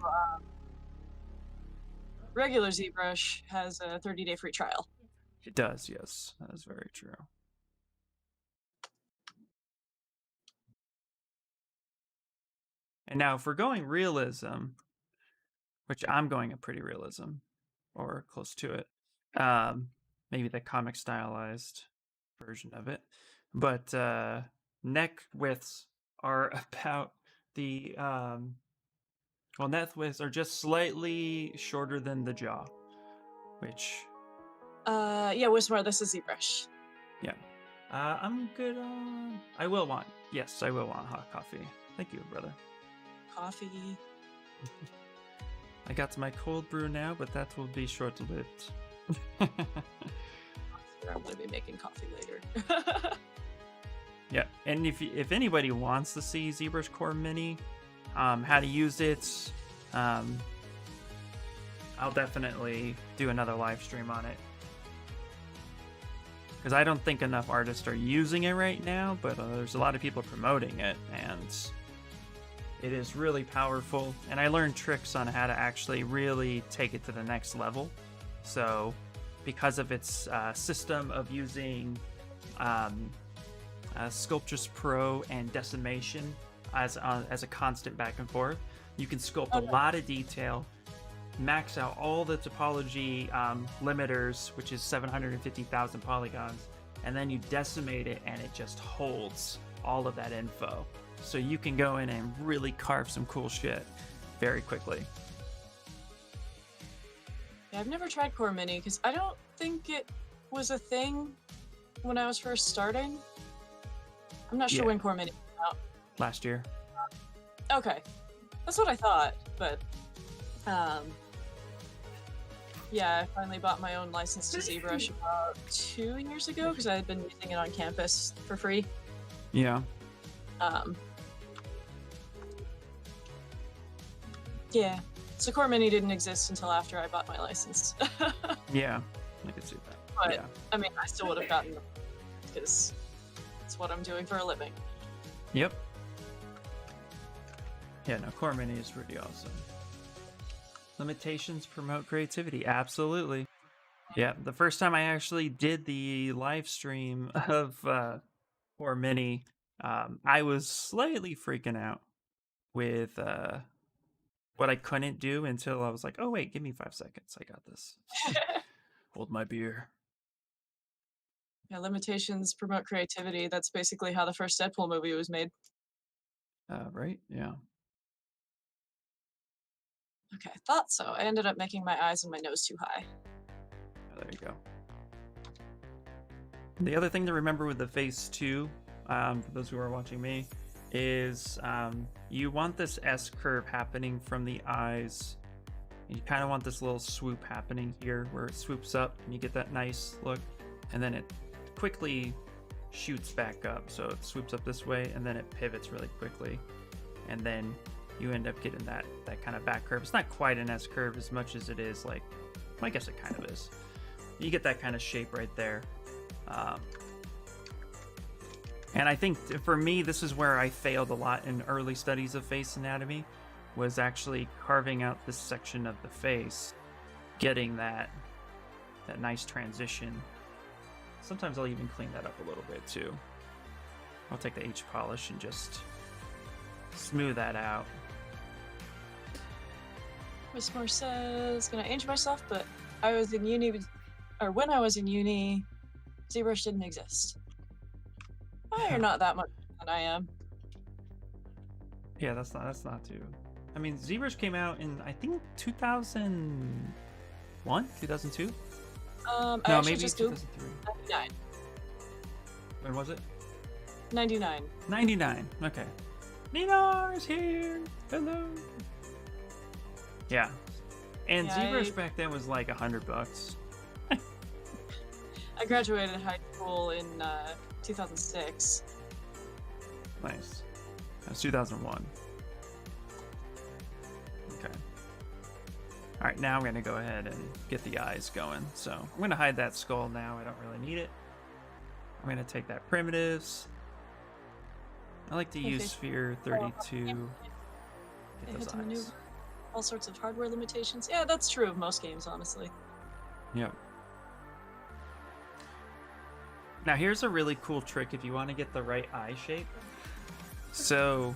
Speaker 1: Regular ZBrush has a 30-day free trial.
Speaker 2: It does, yes, that is very true. And now, if we're going realism, which I'm going a pretty realism, or close to it. Maybe the comic stylized version of it, but neck widths are about the neck widths are just slightly shorter than the jaw, which
Speaker 1: yeah, Wismar, this is ZBrush.
Speaker 2: Yeah. I'm good on... I will want hot coffee. Thank you, brother.
Speaker 1: Coffee.
Speaker 2: I got to my cold brew now, but that will be short-lived.
Speaker 1: I'm going to be making coffee later.
Speaker 2: Yeah, and if anybody wants to see ZBrush Core Mini, how to use it, I'll definitely do another live stream on it. Because I don't think enough artists are using it right now, but there's a lot of people promoting it, and it is really powerful. And I learned tricks on how to actually really take it to the next level. So, because of its system of using Sculptris Pro and Decimation as a constant back and forth, you can sculpt a lot of detail, max out all the topology limiters, which is 750,000 polygons, and then you decimate it, and it just holds all of that info. So you can go in and really carve some cool shit very quickly.
Speaker 1: Yeah, I've never tried Core Mini because I don't think it was a thing when I was first starting. I'm not sure
Speaker 2: Yeah.
Speaker 1: when Core Mini came out.
Speaker 2: Last year.
Speaker 1: Okay, that's what I thought, but yeah, I finally bought my own license to ZBrush about 2 years ago because I had been using it on campus for free.
Speaker 2: Yeah.
Speaker 1: Yeah, so Core Mini didn't exist until after I bought my license.
Speaker 2: Yeah. I could see that.
Speaker 1: But
Speaker 2: Yeah.
Speaker 1: I mean, I still would have gotten them because it's what I'm doing for a living.
Speaker 2: Yep. Yeah, no, Core Mini is pretty awesome. Limitations promote creativity. Absolutely. Yeah, the first time I actually did the live stream of Core Mini, I was slightly freaking out with what I couldn't do until I was like, oh, wait, give me 5 seconds. I got this. Hold my beer.
Speaker 1: Yeah, limitations promote creativity. That's basically how the first Deadpool movie was made.
Speaker 2: Right? Yeah.
Speaker 1: Okay, I thought so. I ended up making my eyes and my nose too high.
Speaker 2: Oh, there you go. The other thing to remember with the Phase 2, for those who are watching me, is you want this S curve happening from the eyes. You kind of want this little swoop happening here where it swoops up and you get that nice look, and then it quickly shoots back up. So it swoops up this way and then it pivots really quickly, and then you end up getting that kind of back curve. It's not quite an S curve as much as it is like, I guess it kind of is. You get that kind of shape right there. And I think for me, this is where I failed a lot in early studies of face anatomy, was actually carving out this section of the face, getting that nice transition. Sometimes I'll even clean that up a little bit too. I'll take the H polish and just smooth that out.
Speaker 1: Wismore says, gonna age myself, but I was in uni, or when I was in uni, ZBrush didn't exist. Oh, you're not that much than I am.
Speaker 2: Yeah, that's not too. I mean, ZBrush came out in, I think, 2001, 2002.
Speaker 1: I
Speaker 2: No,
Speaker 1: actually
Speaker 2: maybe
Speaker 1: just Googled
Speaker 2: 2003.
Speaker 1: 99.
Speaker 2: When was it?
Speaker 1: 99.
Speaker 2: 99. Okay. Ninar's here. Hello. Yeah. And
Speaker 1: Yeah,
Speaker 2: ZBrush back then was like $100.
Speaker 1: I graduated high school in 2006.
Speaker 2: Nice. That was 2001. Okay. All right, now I'm going to go ahead and get the eyes going. So I'm going to hide that skull now. I don't really need it. I'm going to take that primitives. I like to
Speaker 1: Okay.
Speaker 2: use Sphere 32.
Speaker 1: They
Speaker 2: Get
Speaker 1: had
Speaker 2: those
Speaker 1: to maneuver
Speaker 2: eyes.
Speaker 1: all sorts of hardware limitations. Yeah, that's true of most games, honestly.
Speaker 2: Yep. Now here's a really cool trick if you want to get the right eye shape. So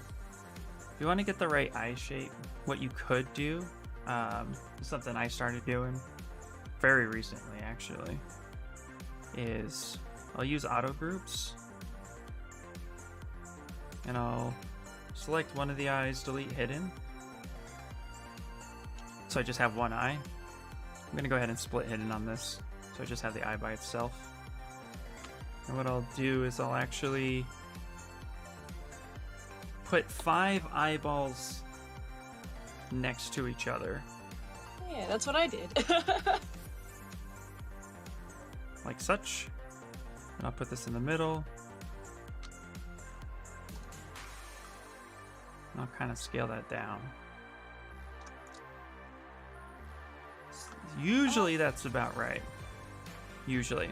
Speaker 2: if you want to get the right eye shape, what you could do, something I started doing very recently actually, is I'll use auto groups and I'll select one of the eyes, delete hidden. So I just have one eye. I'm going to go ahead and split hidden on this. So I just have the eye by itself. And what I'll do is I'll actually put 5 eyeballs next to each other.
Speaker 1: Yeah, that's what I did.
Speaker 2: Like such. And I'll put this in the middle. And I'll kind of scale that down. Usually that's about right. Usually.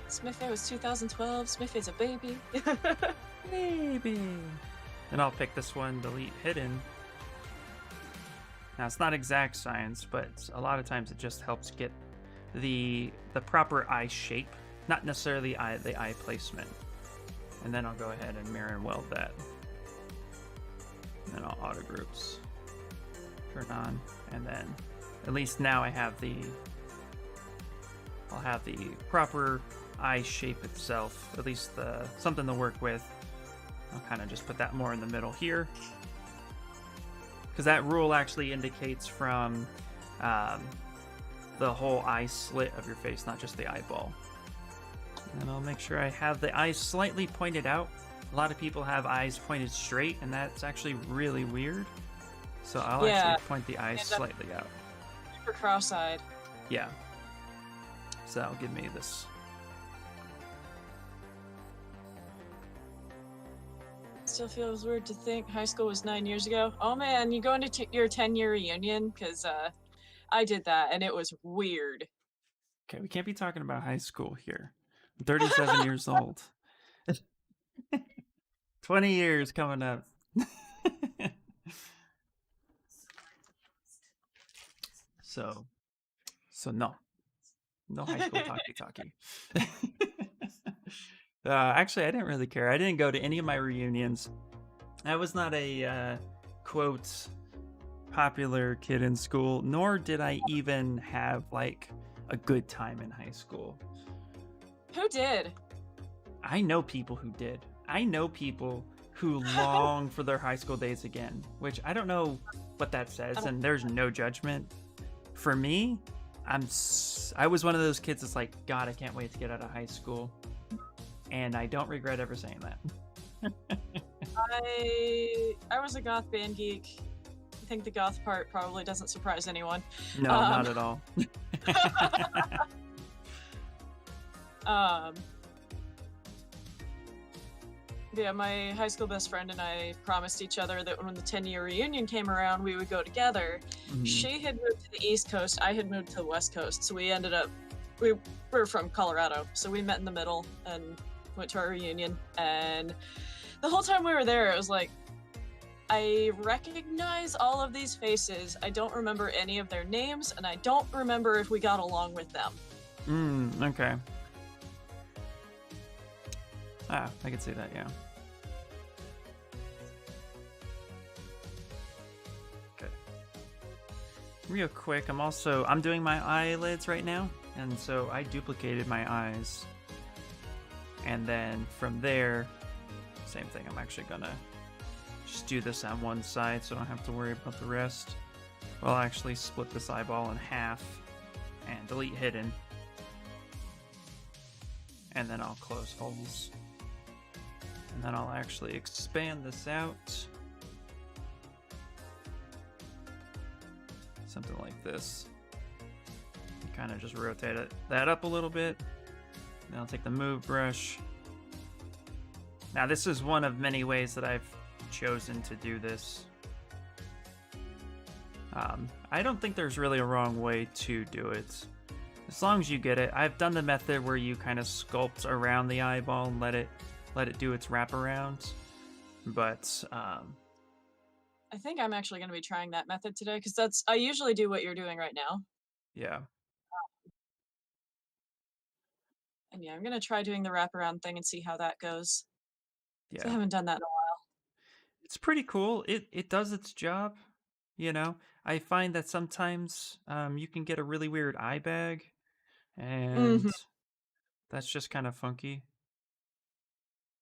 Speaker 1: Smith was 2012. Smith is a baby.
Speaker 2: Maybe. And I'll pick this one, delete hidden. Now it's not exact science, but a lot of times it just helps get the proper eye shape, not necessarily the eye placement. And then I'll go ahead and mirror and weld that. And then I'll auto groups turn on, and then at least now I'll have the proper eye shape itself, at least something to work with. I'll kind of just put that more in the middle here, because that rule actually indicates from the whole eye slit of your face, not just the eyeball. And I'll make sure I have the eyes slightly pointed out. A lot of people have eyes pointed straight, and that's actually really weird. So I'll actually point the eyes slightly out.
Speaker 1: Super cross-eyed.
Speaker 2: Yeah. So that'll give me this.
Speaker 1: Still feels weird to think high school was 9 years ago. Oh man, you going to your 10-year reunion? Because I did that, and it was weird.
Speaker 2: Okay, we can't be talking about high school here. I'm 37 years old. 20 years coming up. So no high school talkie. Actually, I didn't really care. I didn't go to any of my reunions. I was not a quote popular kid in school, nor did I even have like a good time in high school.
Speaker 1: Who did?
Speaker 2: I know people who did. I know people who long for their high school days again, which I don't know what that says, and there's no judgment. For me, I was one of those kids that's like, God, I can't wait to get out of high school. And I don't regret ever saying that.
Speaker 1: I was a goth band geek. I think the goth part probably doesn't surprise anyone.
Speaker 2: No, not at all.
Speaker 1: Yeah, my high school best friend and I promised each other that when the 10-year reunion came around, we would go together. Mm-hmm. She had moved to the East Coast, I had moved to the West Coast, so we ended up, we were from Colorado, so we met in the middle and went to our reunion. And the whole time we were there, it was like, I recognize all of these faces, I don't remember any of their names, and I don't remember if we got along with them.
Speaker 2: Okay. I could see that, yeah. Okay. Real quick, I'm doing my eyelids right now, and so I duplicated my eyes. And then from there, same thing, I'm actually gonna just do this on one side so I don't have to worry about the rest. I'll actually split this eyeball in half and delete hidden. And then I'll close holes. And then I'll actually expand this out. Something like this. Kind of just rotate that up a little bit. Then I'll take the move brush. Now this is one of many ways that I've chosen to do this. I don't think there's really a wrong way to do it. As long as you get it. I've done the method where you kind of sculpt around the eyeball and let it do its wraparound. But
Speaker 1: I think I'm actually going to be trying that method today, because I usually do what you're doing right now.
Speaker 2: Yeah.
Speaker 1: And yeah, I'm going to try doing the wraparound thing and see how that goes.
Speaker 2: Yeah.
Speaker 1: I haven't done that in a while.
Speaker 2: It's pretty cool. It does its job, you know. I find that sometimes you can get a really weird eye bag, and that's just kind of funky.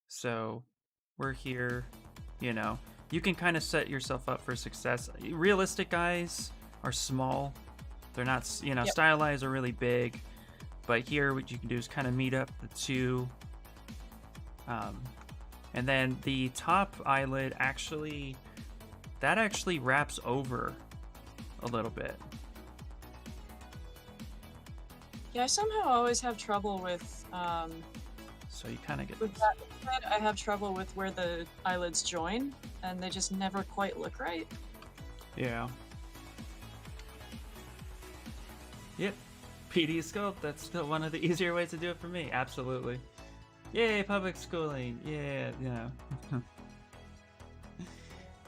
Speaker 2: So we're here, you know. You can kind of set yourself up for success. Realistic eyes are small. They're not, you know, stylized are really big. But here what you can do is kind of meet up the two. And then the top eyelid actually wraps over a little bit.
Speaker 1: Yeah, I somehow always have trouble with
Speaker 2: so you kind of get
Speaker 1: with
Speaker 2: this.
Speaker 1: that. I have trouble with where the eyelids join, and they just never quite look right.
Speaker 2: Yeah. Yep. PD Sculpt, that's still one of the easier ways to do it for me. Absolutely. Yay, public schooling. Yeah, you know.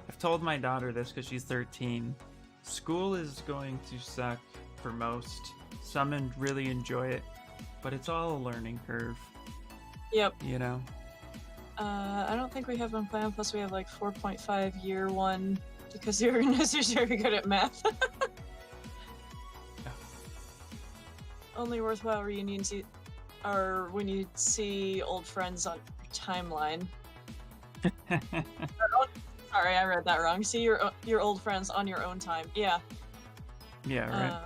Speaker 2: I've told my daughter this because she's 13. School is going to suck for most. Some really enjoy it, but it's all a learning curve.
Speaker 1: Yep.
Speaker 2: You know?
Speaker 1: I don't think we have one plan, plus we have like 4.5 year one because the organizer's very good at math. Only worthwhile reunions are when you see old friends on your timeline. Sorry, I read that wrong. See your old friends on your own time. Yeah.
Speaker 2: Yeah, right.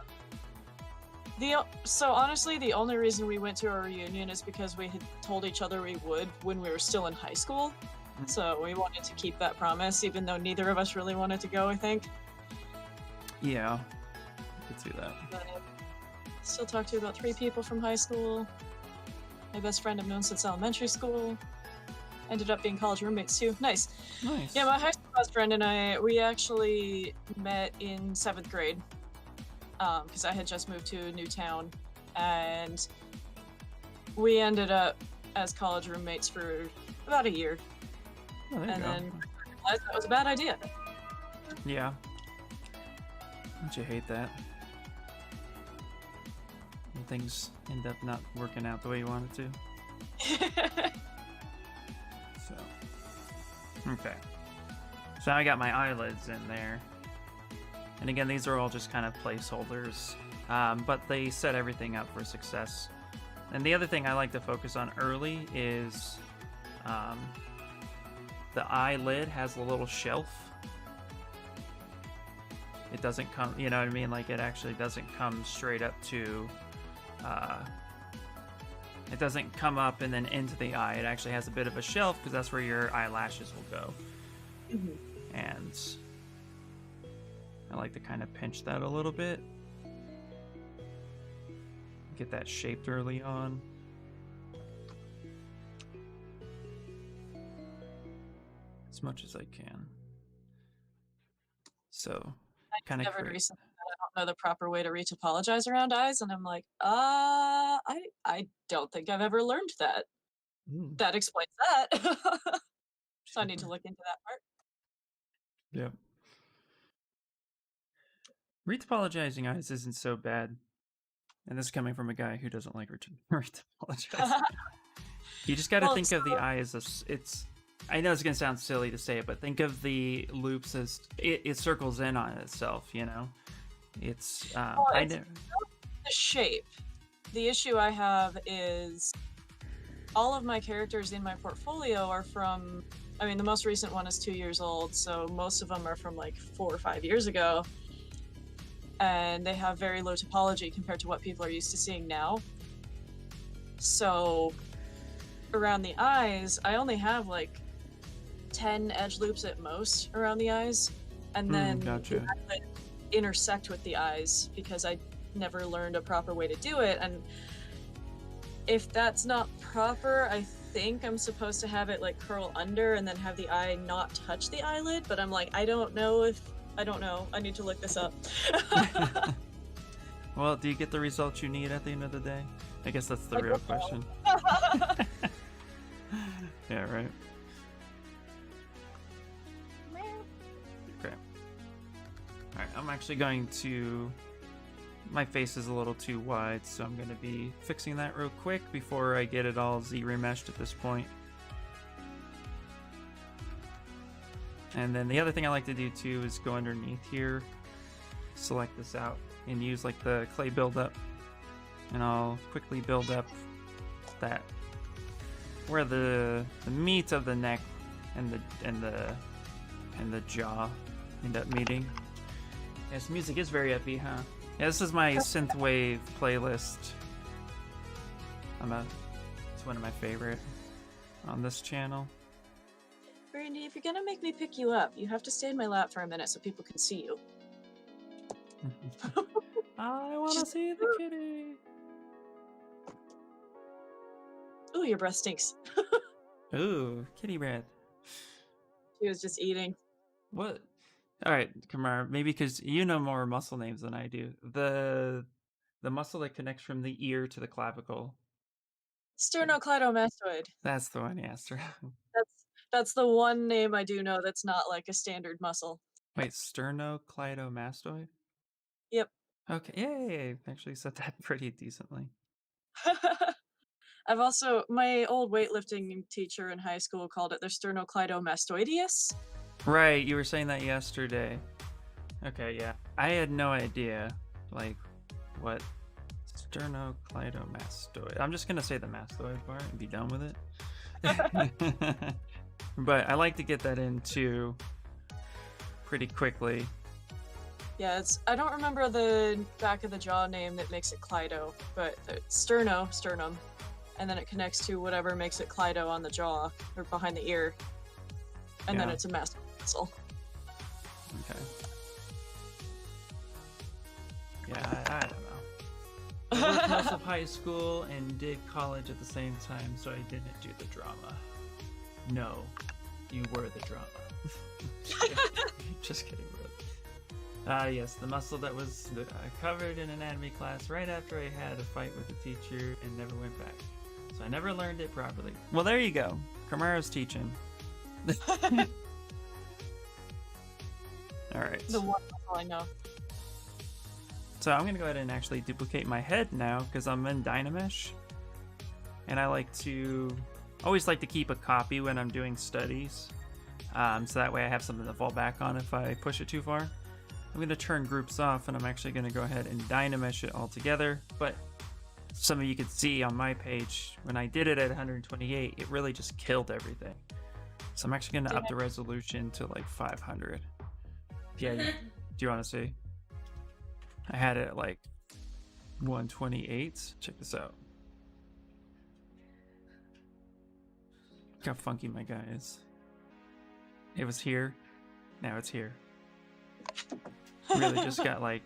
Speaker 1: So honestly, the only reason we went to a reunion is because we had told each other we would when we were still in high school.
Speaker 2: Mm.
Speaker 1: So we wanted to keep that promise, even though neither of us really wanted to go, I think.
Speaker 2: Yeah, I could see that.
Speaker 1: But still talk to about 3 people from high school. My best friend I've known since elementary school. Ended up being college roommates too. Nice.
Speaker 2: Nice.
Speaker 1: Yeah, my high school best friend and we actually met in 7th grade. Because I had just moved to a new town, and we ended up as college roommates for about a year.
Speaker 2: Oh, there you
Speaker 1: And
Speaker 2: go.
Speaker 1: then I realized that was a bad idea.
Speaker 2: Yeah. Don't you hate that? When things end up not working out the way you wanted to. So. Okay. So I got my eyelids in there. And again, these are all just kind of placeholders, but they set everything up for success. And the other thing I like to focus on early is the eyelid has a little shelf. It doesn't come, you know what I mean? Like, it actually doesn't come straight up to, it doesn't come up and then into the eye. It actually has a bit of a shelf because that's where your eyelashes will go.
Speaker 1: Mhm.
Speaker 2: And I like to kind of pinch that a little bit. Get that shaped early on. As much as I can. So, kind of
Speaker 1: Discovered recently that I don't know the proper way to retopologize around eyes, and I'm like, I don't think I've ever learned that. That explains that. So I need to look into that part.
Speaker 2: Yep. Retopologizing eyes isn't so bad. And this is coming from a guy who doesn't like retopologizing. You just got to
Speaker 1: Well,
Speaker 2: think of the eye as it's. I know it's gonna sound silly to say it, but think of the loops as it circles in on itself. You know, it's. I know.
Speaker 1: The shape. The issue I have is all of my characters in my portfolio are from. I mean, the most recent one is 2 years old, so most of them are from like 4 or 5 years ago. And they have very low topology compared to what people are used to seeing now. So around the eyes, I only have like 10 edge loops at most around the eyes, and then
Speaker 2: Gotcha.
Speaker 1: they intersect with the eyes because I never learned a proper way to do it. And if that's not proper, I think I'm supposed to have it like curl under and then have the eye not touch the eyelid, but I'm like, I don't know. I need to look this up.
Speaker 2: Well, do you get the results you need at the end of the day? I guess that's the
Speaker 1: I
Speaker 2: real
Speaker 1: don't know.
Speaker 2: question. Yeah, right. Okay. Alright, I'm actually going to... My face is a little too wide, so I'm going to be fixing that real quick before I get it all Z-remeshed at this point. And then the other thing I like to do too is go underneath here, select this out, and use like the clay buildup. And I'll quickly build up that where the meat of the neck and the jaw end up meeting. Yes, music is very upbeat, huh? Yeah, this is my synthwave playlist. It's one of my favorite on this channel.
Speaker 1: Brandy, if you're gonna make me pick you up, you have to stay in my lap for a minute so people can see you.
Speaker 2: I want to see the kitty.
Speaker 1: Ooh, your breath stinks.
Speaker 2: Ooh, kitty breath.
Speaker 1: She was just eating.
Speaker 2: What? All right, Kamar. Maybe because you know more muscle names than I do. The muscle that connects from the ear to the clavicle.
Speaker 1: Sternocleidomastoid.
Speaker 2: That's the one, yeah.
Speaker 1: That's the one name I do know that's not like a standard muscle.
Speaker 2: Wait, sternocleidomastoid?
Speaker 1: Yep.
Speaker 2: Okay, yay! Actually said that pretty decently.
Speaker 1: I've also, my old weightlifting teacher in high school called it the sternocleidomastoideus.
Speaker 2: Right, you were saying that yesterday. Okay, yeah. I had no idea, like, what sternocleidomastoid. I'm just gonna say the mastoid part and be done with it. But I like to get that into pretty quickly.
Speaker 1: Yeah, I don't remember the back of the jaw name that makes it Clydo, but it's sternum, and then it connects to whatever makes it Clydo on the jaw or behind the ear, and then
Speaker 2: Yeah.
Speaker 1: it's a massive muscle.
Speaker 2: Okay. Yeah, I don't know. I worked most of high school and did college at the same time, so I didn't do the drama. No, you were the drama. Just kidding, bro. Yes, the muscle that was covered in anatomy class right after I had a fight with the teacher and never went back. So I never learned it properly. Well, there you go. Kamaro's teaching. Alright.
Speaker 1: The one muscle I know.
Speaker 2: So I'm going to go ahead and actually duplicate my head now because I'm in Dynamesh. And I always like to keep a copy when I'm doing studies. So that way I have something to fall back on if I push it too far. I'm going to turn groups off and I'm actually going to go ahead and Dynamesh it all together. But some of you could see on my page, when I did it at 128, it really just killed everything. So I'm actually going to up the resolution to like 500. Yeah, do you want to see? I had it at like 128. Check this out. Look how funky my guy is. It was here. Now it's here. Really just got like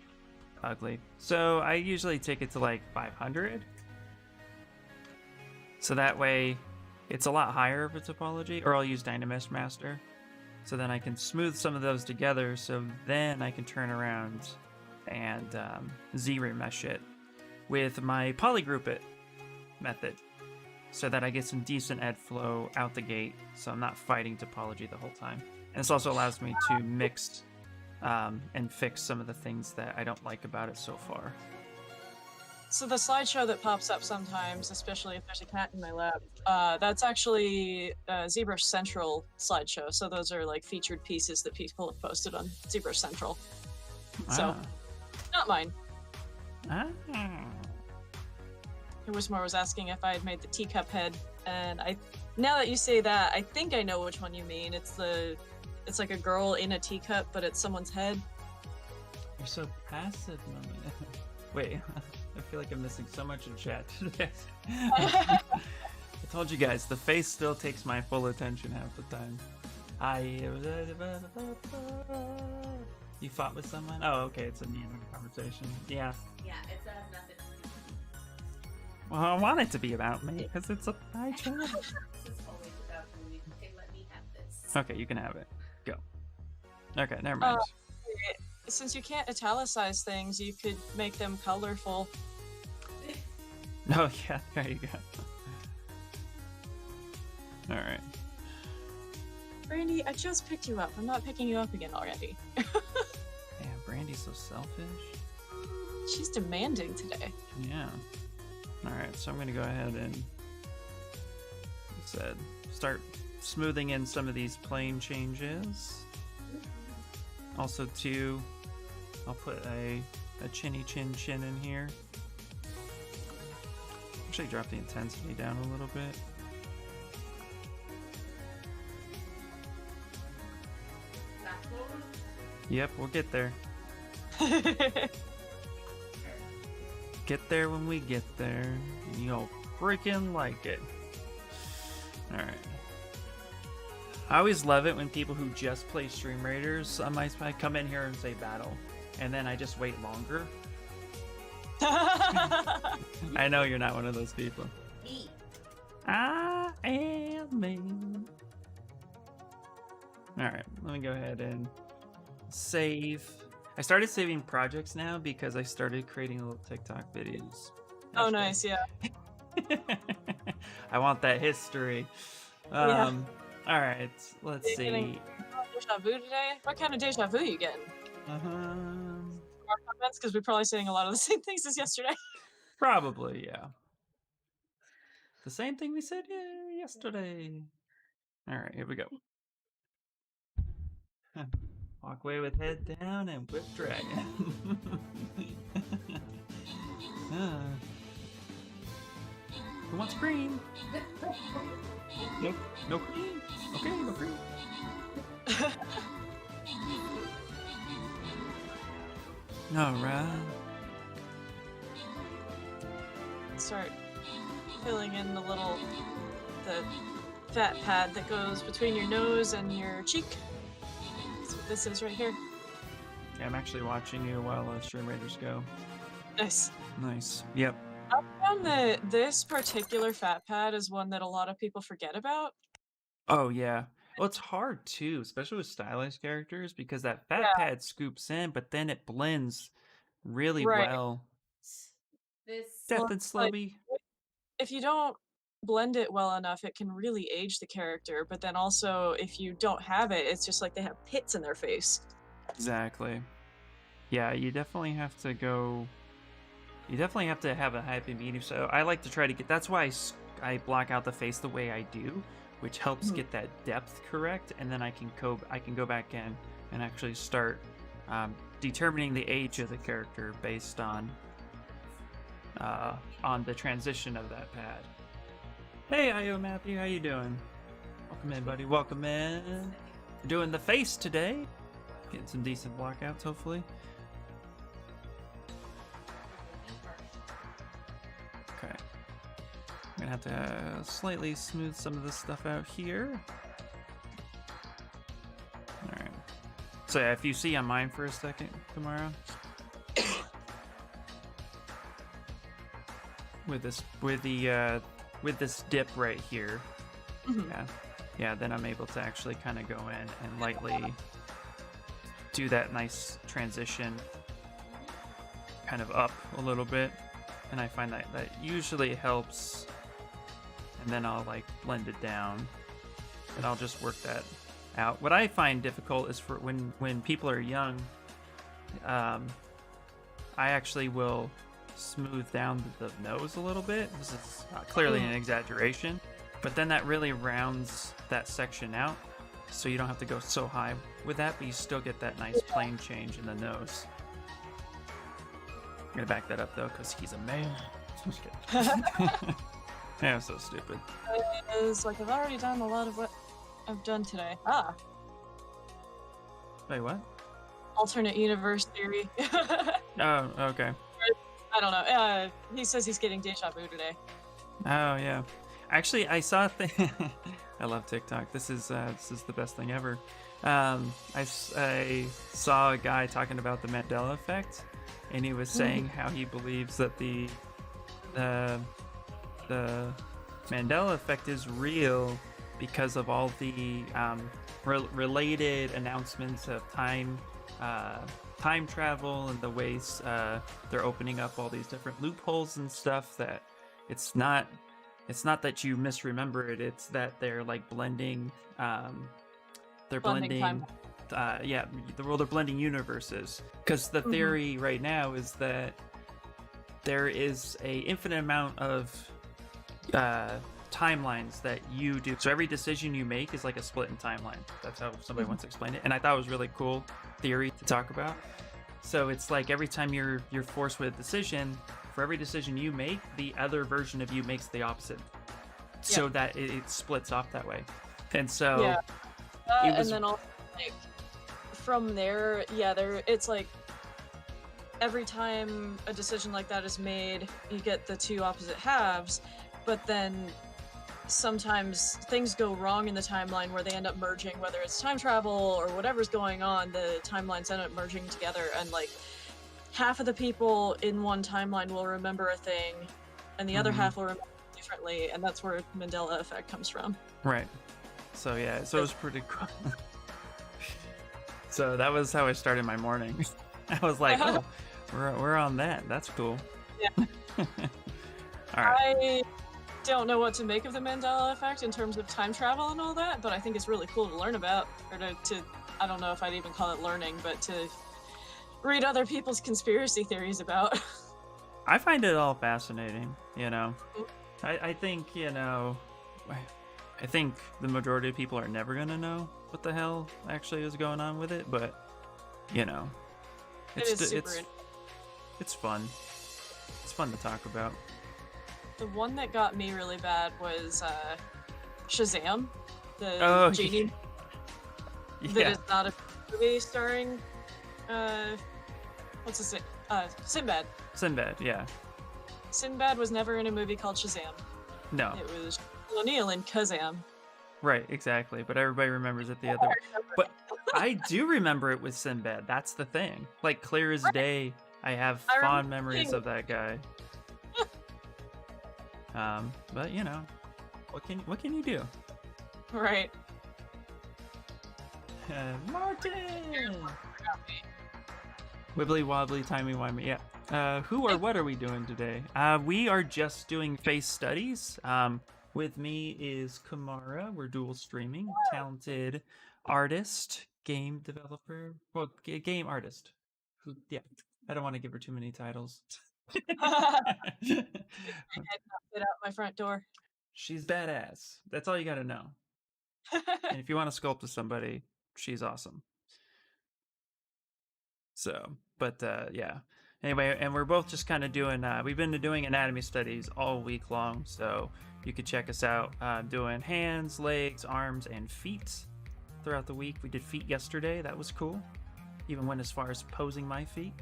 Speaker 2: ugly. So I usually take it to like 500. So that way it's a lot higher of a topology, or I'll use Dynamesh Master. So then I can smooth some of those together, so then I can turn around and Z-remesh it with my polygroup it method so that I get some decent ed flow out the gate, so I'm not fighting topology the whole time. And this also allows me to mix and fix some of the things that I don't like about it so far.
Speaker 1: So the slideshow that pops up sometimes, especially if there's a cat in my lap, that's actually ZBrush Central slideshow. So those are like featured pieces that people have posted on ZBrush Central. So, not mine. Wismore was asking if I had made the teacup head, and now that you say that, I think I know which one you mean. It's like a girl in a teacup, but it's someone's head.
Speaker 2: You're so passive, Mummy. Wait, I feel like I'm missing so much in chat today. I told you guys, the face still takes my full attention half the time. You fought with someone? Oh, okay, it's a new conversation. Yeah.
Speaker 3: Yeah, it has nothing to do.
Speaker 2: Well, I want it to be about me, because it's my channel.
Speaker 3: This is always about me. Okay, let me have this.
Speaker 2: Okay, you can have it. Go. Okay, never mind.
Speaker 1: Since you can't italicize things, you could make them colorful.
Speaker 2: Oh, yeah, there you go. Alright.
Speaker 1: Brandy, I just picked you up. I'm not picking you up again already.
Speaker 2: Yeah, Brandy's so selfish.
Speaker 1: She's demanding today.
Speaker 2: Yeah. Alright, so I'm going to go ahead and, like I said, start smoothing in some of these plane changes. Also, too, I'll put a chinny chin chin in here. Actually, drop the intensity down a little bit.
Speaker 3: Backbone?
Speaker 2: Yep, we'll get there. Get there when we get there. And you'll freaking like it. Alright. I always love it when people who just play Stream Raiders on my side come in here and say battle. And then I just wait longer. I know you're not one of those people.
Speaker 3: Me.
Speaker 2: I am me. Alright, let me go ahead and save. I started saving projects now because I started creating little TikTok videos.
Speaker 1: Oh, nice, yeah.
Speaker 2: I want that history.
Speaker 1: Yeah.
Speaker 2: Alright, let's
Speaker 1: You're getting
Speaker 2: see.
Speaker 1: Deja vu today? What kind of deja vu you getting? More comments? Because we're probably saying a lot of the same things as yesterday.
Speaker 2: Probably, yeah. The same thing we said yesterday. Alright, here we go. Walk away with head down and whip dragon. Who wants cream? Nope, no cream. Okay, no cream. All right.
Speaker 1: Start filling in the fat pad that goes between your nose and your cheek. That's what this is right here.
Speaker 2: Yeah, I'm actually watching you while Stream Raiders go.
Speaker 1: Nice.
Speaker 2: Nice. Yep.
Speaker 1: I found that this particular fat pad is one that a lot of people forget about.
Speaker 2: Oh yeah. Well, it's hard too, especially with stylized characters, because that fat
Speaker 1: Yeah,
Speaker 2: pad scoops in, but then it blends really
Speaker 1: right.
Speaker 2: well.
Speaker 3: This
Speaker 1: Well,
Speaker 2: Death and
Speaker 1: like
Speaker 2: Slubby.
Speaker 1: if you don't blend it well enough, it can really age the character. But then also, if you don't have it, it's just like they have pits in their face.
Speaker 2: Exactly. Yeah, you definitely have to go. You definitely have to have a happy medium. So I like to try to get. That's why I block out the face the way I do, which helps
Speaker 1: Mhm.
Speaker 2: get that depth correct, and then I can go back in and actually start determining the age of the character based on the transition of that pad. Hey, IO Matthew, how you doing? Welcome in, buddy. Welcome in. We're doing the face today. Getting some decent blockouts, hopefully. Okay. I'm gonna have to slightly smooth some of this stuff out here. Alright. So yeah, if you see on mine for a second, Kamara. with this dip right here.
Speaker 1: Mhm.
Speaker 2: Yeah, then I'm able to actually kind of go in and lightly do that nice transition kind of up a little bit, and I find that usually helps, and then I'll like blend it down and I'll just work that out. What I find difficult is for when people are young, I actually will smooth down the nose a little bit. This is clearly an exaggeration, but then that really rounds that section out, so you don't have to go so high with that, but you still get that nice plane change in the nose. I'm gonna back that up though, because he's a man. Just kidding. Yeah, I'm so stupid.
Speaker 1: It's like I've already done a lot of what I've done today.
Speaker 2: Wait, what?
Speaker 1: Alternate universe theory.
Speaker 2: Oh, okay.
Speaker 1: I don't know. He says he's getting deja vu today.
Speaker 2: Oh yeah. Actually, I saw a thing. I love TikTok. This is the best thing ever. I saw a guy talking about the Mandela effect, and he was saying how he believes that the Mandela effect is real because of all the related announcements of time travel and the ways they're opening up all these different loopholes and stuff. That it's not that you misremember it, it's that they're like blending they're blending
Speaker 1: time.
Speaker 2: they're blending universes, because the theory right now is that there is a infinite amount of timelines that you do. So every decision you make is like a split in timeline. That's how somebody once explained it, and I thought it was really cool theory to talk about. So it's like every time you're forced with a decision, for every decision you make, the other version of you makes the opposite, so that it splits off that way. And so
Speaker 1: and then also like from there, it's like every time a decision like that is made, you get the two opposite halves, but then sometimes things go wrong in the timeline where they end up merging, whether it's time travel or whatever's going on, the timelines end up merging together, and like half of the people in one timeline will remember a thing and the other half will remember it differently, and that's where Mandela effect comes from.
Speaker 2: Right. So yeah, so it was pretty cool. So that was how I started my morning. I was like, oh, we're on that. That's cool.
Speaker 1: Yeah.
Speaker 2: All right.
Speaker 1: I don't know what to make of the Mandela effect in terms of time travel and all that, but I think it's really cool to learn about, or to I don't know if I'd even call it learning, but to read other people's conspiracy theories about.
Speaker 2: I find it all fascinating, you know. I think, you know, I think the majority of people are never gonna know what the hell actually is going on with it, but you know, it's fun. It's fun to talk about.
Speaker 1: The one that got me really bad was Shazam,
Speaker 2: Oh,
Speaker 1: the genie that
Speaker 2: Yeah.
Speaker 1: is not a movie starring what's his name? Sinbad.
Speaker 2: Sinbad, yeah.
Speaker 1: Sinbad was never in a movie called Shazam.
Speaker 2: No,
Speaker 1: It was Shaquille O'Neal in Kazam.
Speaker 2: right, exactly. But everybody remembers it the other way. But I do remember it with Sinbad. That's the thing. Like clear as
Speaker 1: Right.
Speaker 2: day. I have
Speaker 1: I remember
Speaker 2: fond memories
Speaker 1: seeing
Speaker 2: of that guy. But you know, what can you do?
Speaker 1: Right.
Speaker 2: Martin. Wibbly wobbly, timey wimey. Yeah. Who or what are we doing today? We are just doing face studies. With me is Kamara. We're dual streaming. Talented artist, game developer, well, game artist. Yeah. I don't want to give her too many titles.
Speaker 1: Get out my front door.
Speaker 2: She's badass. That's all you got to know. And if you want to sculpt with somebody, she's awesome. So, but yeah. Anyway, and we're both just kind of doing. We've been doing anatomy studies all week long, so you could check us out doing hands, legs, arms, and feet throughout the week. We did feet yesterday. That was cool. Even went as far as posing my feet.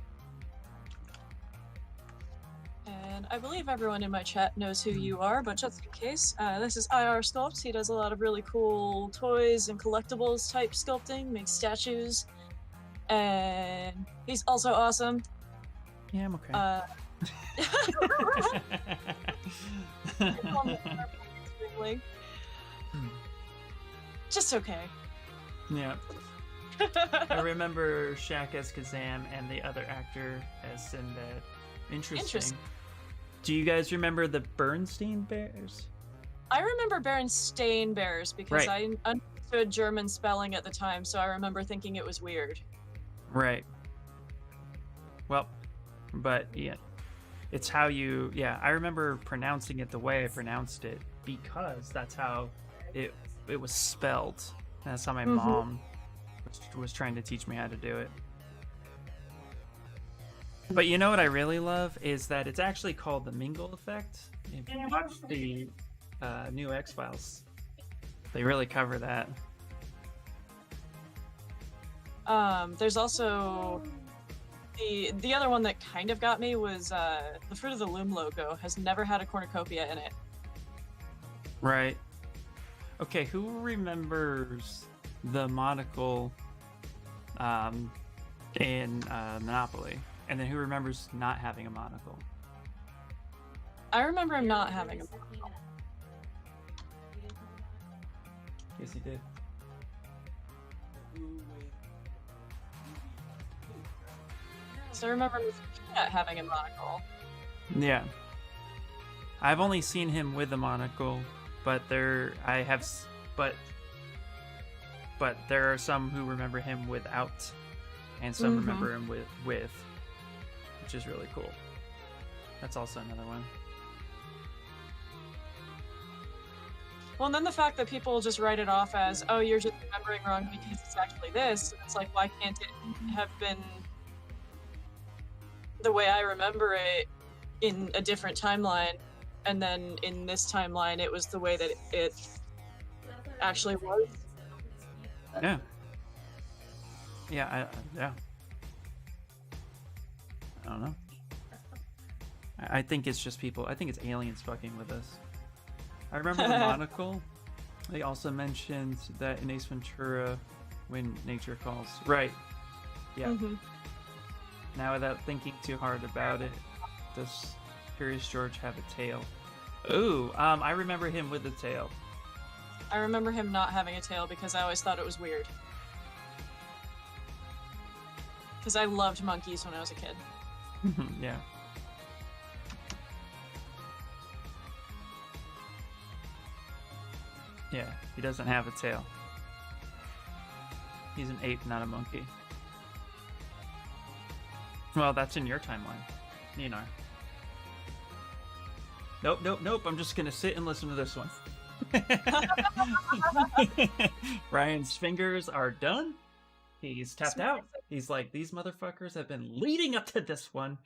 Speaker 1: And I believe everyone in my chat knows who you are, but just in case, this is IR Sculpts. He does a lot of really cool toys and collectibles type sculpting, makes statues, and he's also awesome.
Speaker 2: Yeah, I'm okay.
Speaker 1: Just okay.
Speaker 2: Yeah. I remember Shaq as Kazam and the other actor as Sinbad. Interesting. Do you guys remember the Bernstein Bears?
Speaker 1: I remember Berenstain Bears because
Speaker 2: Right.
Speaker 1: I understood German spelling at the time, so I remember thinking it was weird.
Speaker 2: Right. Well, but yeah, it's how you. Yeah, I remember pronouncing it the way I pronounced it because that's how it was spelled. That's how my mom was trying to teach me how to do it. But you know what I really love is that it's actually called the Mingle effect. If you watch the new X-Files, they really cover that.
Speaker 1: There's also the other one that kind of got me was the Fruit of the Loom logo has never had a cornucopia in it.
Speaker 2: Right. Okay, who remembers the monocle in Monopoly? And then who remembers not having a monocle?
Speaker 1: I remember him not having a monocle.
Speaker 2: Yes, he did.
Speaker 1: So I remember Mr. Peanut having a monocle.
Speaker 2: Yeah. I've only seen him with a monocle, but there are some who remember him without, and some remember him with, which is really cool. That's also another one.
Speaker 1: Well, and then the fact that people just write it off as, oh, you're just remembering wrong because it's actually this. It's like, why can't it have been the way I remember it in a different timeline? And then in this timeline, it was the way that it actually was.
Speaker 2: Yeah. Yeah, yeah. I don't know. I think it's just people. I think it's aliens fucking with us. I remember the monocle. They also mentioned that in Ace Ventura, when nature calls. Right. Yeah. Now, without thinking too hard about it, does Curious George have a tail? Ooh, I remember him with a tail.
Speaker 1: I remember him not having a tail because I always thought it was weird. Because I loved monkeys when I was a kid.
Speaker 2: Yeah. Yeah, he doesn't have a tail. He's an ape, not a monkey. Well, that's in your timeline, Ninar. Nope. I'm just gonna sit and listen to this one. Ryan's fingers are done. He's tapped out. He's like, these motherfuckers have been leading up to this one.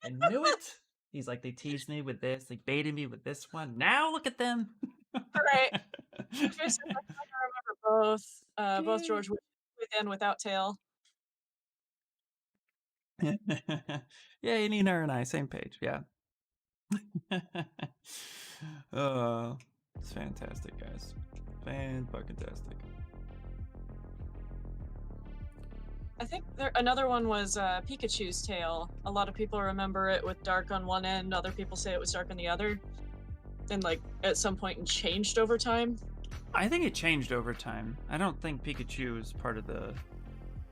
Speaker 2: I knew it. He's like, they teased me with this. They baited me with this one. Now look at them.
Speaker 1: Right. I remember both George with and without tail.
Speaker 2: Yeah, Nina and I, same page. Yeah. It's fantastic, guys. Fan-fucking-tastic.
Speaker 1: I think another one was Pikachu's tail. A lot of people remember it with dark on one end. Other people say it was dark on the other. And like at some point it changed over time.
Speaker 2: I think it changed over time. I don't think Pikachu is part of the...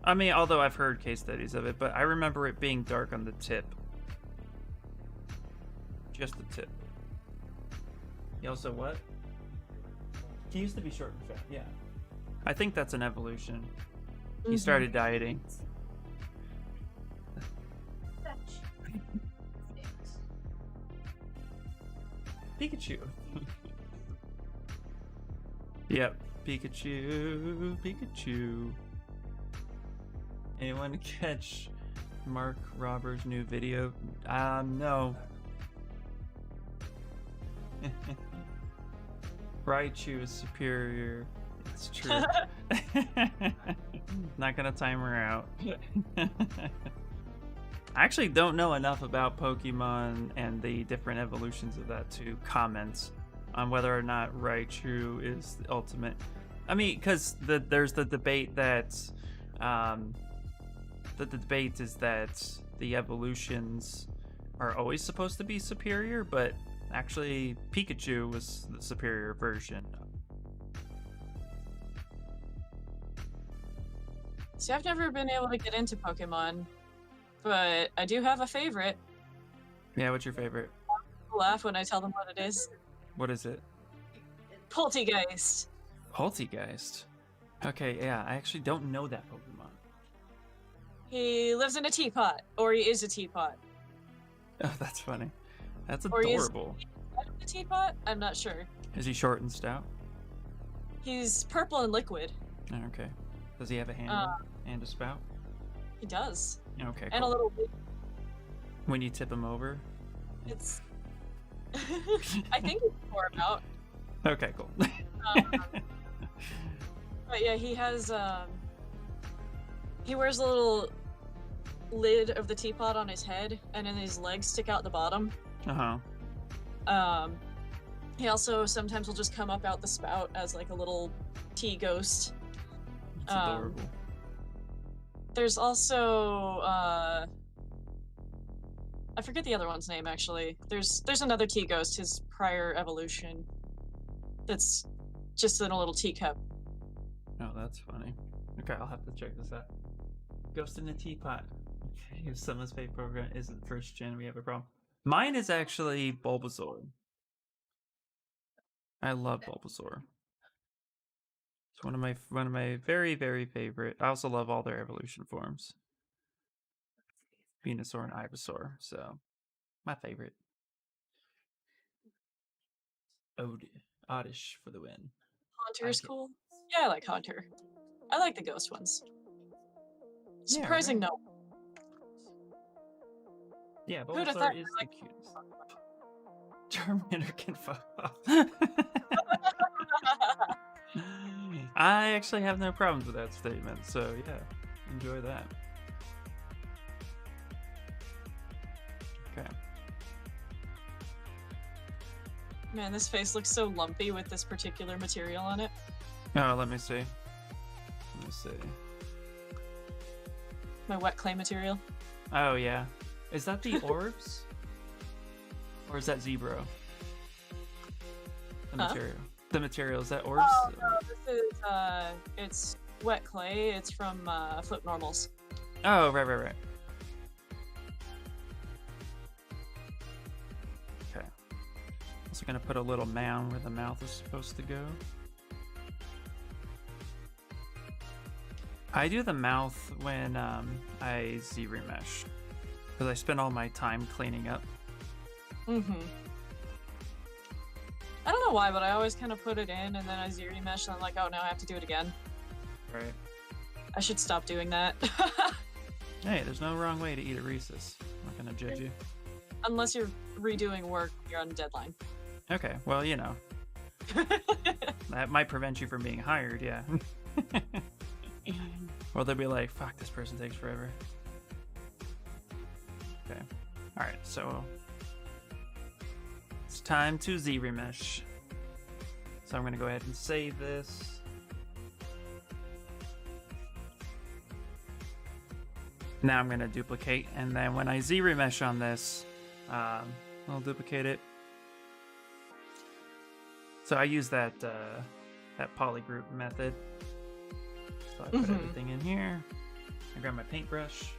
Speaker 2: I mean, although I've heard case studies of it, but I remember it being dark on the tip. Just the tip. He also what? He used to be short and fat, yeah. I think that's an evolution. He started dieting. Pikachu. Yep, Pikachu. Anyone catch Mark Roberts' new video? No. Raichu is superior. It's true. Not gonna time her out. I actually don't know enough about Pokemon and the different evolutions of that to comment on whether or not Raichu is the ultimate. I mean, because there's the debate that the debate is that the evolutions are always supposed to be superior, but actually Pikachu was the superior version.
Speaker 1: See, I've never been able to get into Pokemon, but I do have a favorite.
Speaker 2: Yeah, what's your favorite?
Speaker 1: People laugh when I tell them what it is.
Speaker 2: What is it?
Speaker 1: Poltegeist.
Speaker 2: Poltegeist. Okay, yeah, I actually don't know that Pokemon.
Speaker 1: He lives in a teapot, or he is a teapot.
Speaker 2: Oh, that's funny. That's
Speaker 1: Or he is-
Speaker 2: adorable.
Speaker 1: A teapot? I'm not sure.
Speaker 2: Is he short and stout?
Speaker 1: He's purple and liquid.
Speaker 2: Oh, okay. Does he have a handle and a spout?
Speaker 1: He does.
Speaker 2: Okay,
Speaker 1: And a
Speaker 2: cool.
Speaker 1: little.
Speaker 2: When you tip him over?
Speaker 1: It's. I think it's more about.
Speaker 2: Okay, cool.
Speaker 1: But yeah, he has. He wears a little lid of the teapot on his head, and then his legs stick out the bottom.
Speaker 2: Uh-huh.
Speaker 1: He also sometimes will just come up out the spout as like a little tea ghost.
Speaker 2: It's adorable.
Speaker 1: There's also I forget the other one's name actually. There's another tea ghost, his prior evolution. That's just in a little teacup.
Speaker 2: Oh, that's funny. Okay, I'll have to check this out. Ghost in a Teapot. Okay, if someone's favorite program isn't first gen, we have a problem. Mine is actually Bulbasaur. I love Bulbasaur. It's one of my very, very favorite. I also love all their evolution forms. Venusaur and Ivysaur, so my favorite. Oddish for the win.
Speaker 1: Haunter's
Speaker 2: Okay.
Speaker 1: cool. Yeah, I like Haunter. I like the ghost ones.
Speaker 2: Yeah,
Speaker 1: Surprising
Speaker 2: right.
Speaker 1: no.
Speaker 2: Yeah,
Speaker 1: Who'da
Speaker 2: Bulbasaur
Speaker 1: thought
Speaker 2: is
Speaker 1: you
Speaker 2: the
Speaker 1: liked
Speaker 2: cutest. Charmander can fuck off. I actually have no problems with that statement, so yeah, enjoy that. Okay.
Speaker 1: Man, this face looks so lumpy with this particular material on it.
Speaker 2: Oh, let me see. Let me see.
Speaker 1: My wet clay material.
Speaker 2: Oh yeah, is that the orbs, or is that Zebro? The
Speaker 1: Huh?
Speaker 2: material. The material is that orbs?
Speaker 1: Oh no, this is it's wet clay. It's from Flip Normals.
Speaker 2: Oh, right. Okay. Also gonna put a little mound where the mouth is supposed to go. I do the mouth when I Z-remesh, because I spend all my time cleaning up.
Speaker 1: Mm-hmm. I don't know why, but I always kind of put it in and then I zero mesh and I'm like, oh, now I have to do it again.
Speaker 2: Right.
Speaker 1: I should stop doing that.
Speaker 2: Hey, there's no wrong way to eat a Reese's. I'm not gonna judge you.
Speaker 1: Unless you're redoing work, you're on deadline.
Speaker 2: Okay, well, you know, that might prevent you from being hired, yeah. Or they'll be like, fuck, this person takes forever. Alright, so it's time to Z-remesh. So I'm going to go ahead and save this. Now I'm going to duplicate, and then when I Z-remesh on this, I'll duplicate it. So I use that polygroup method. So I put everything in here. I grab my paintbrush,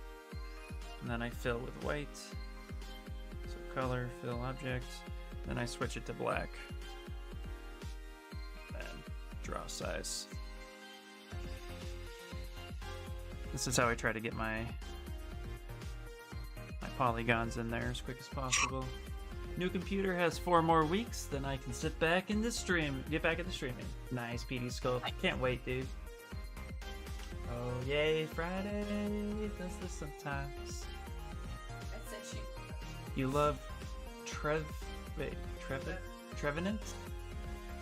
Speaker 2: and then I fill with white. So color, fill object. Then I switch it to black. And draw size. This is how I try to get my polygons in there as quick as possible. New computer has 4 more weeks, then I can sit back in the stream. Get back into streaming. Nice, PD Skull. I can't wait, dude. Oh, yay, Friday. It does this sometimes.
Speaker 3: That's it,
Speaker 2: You love Trevenant?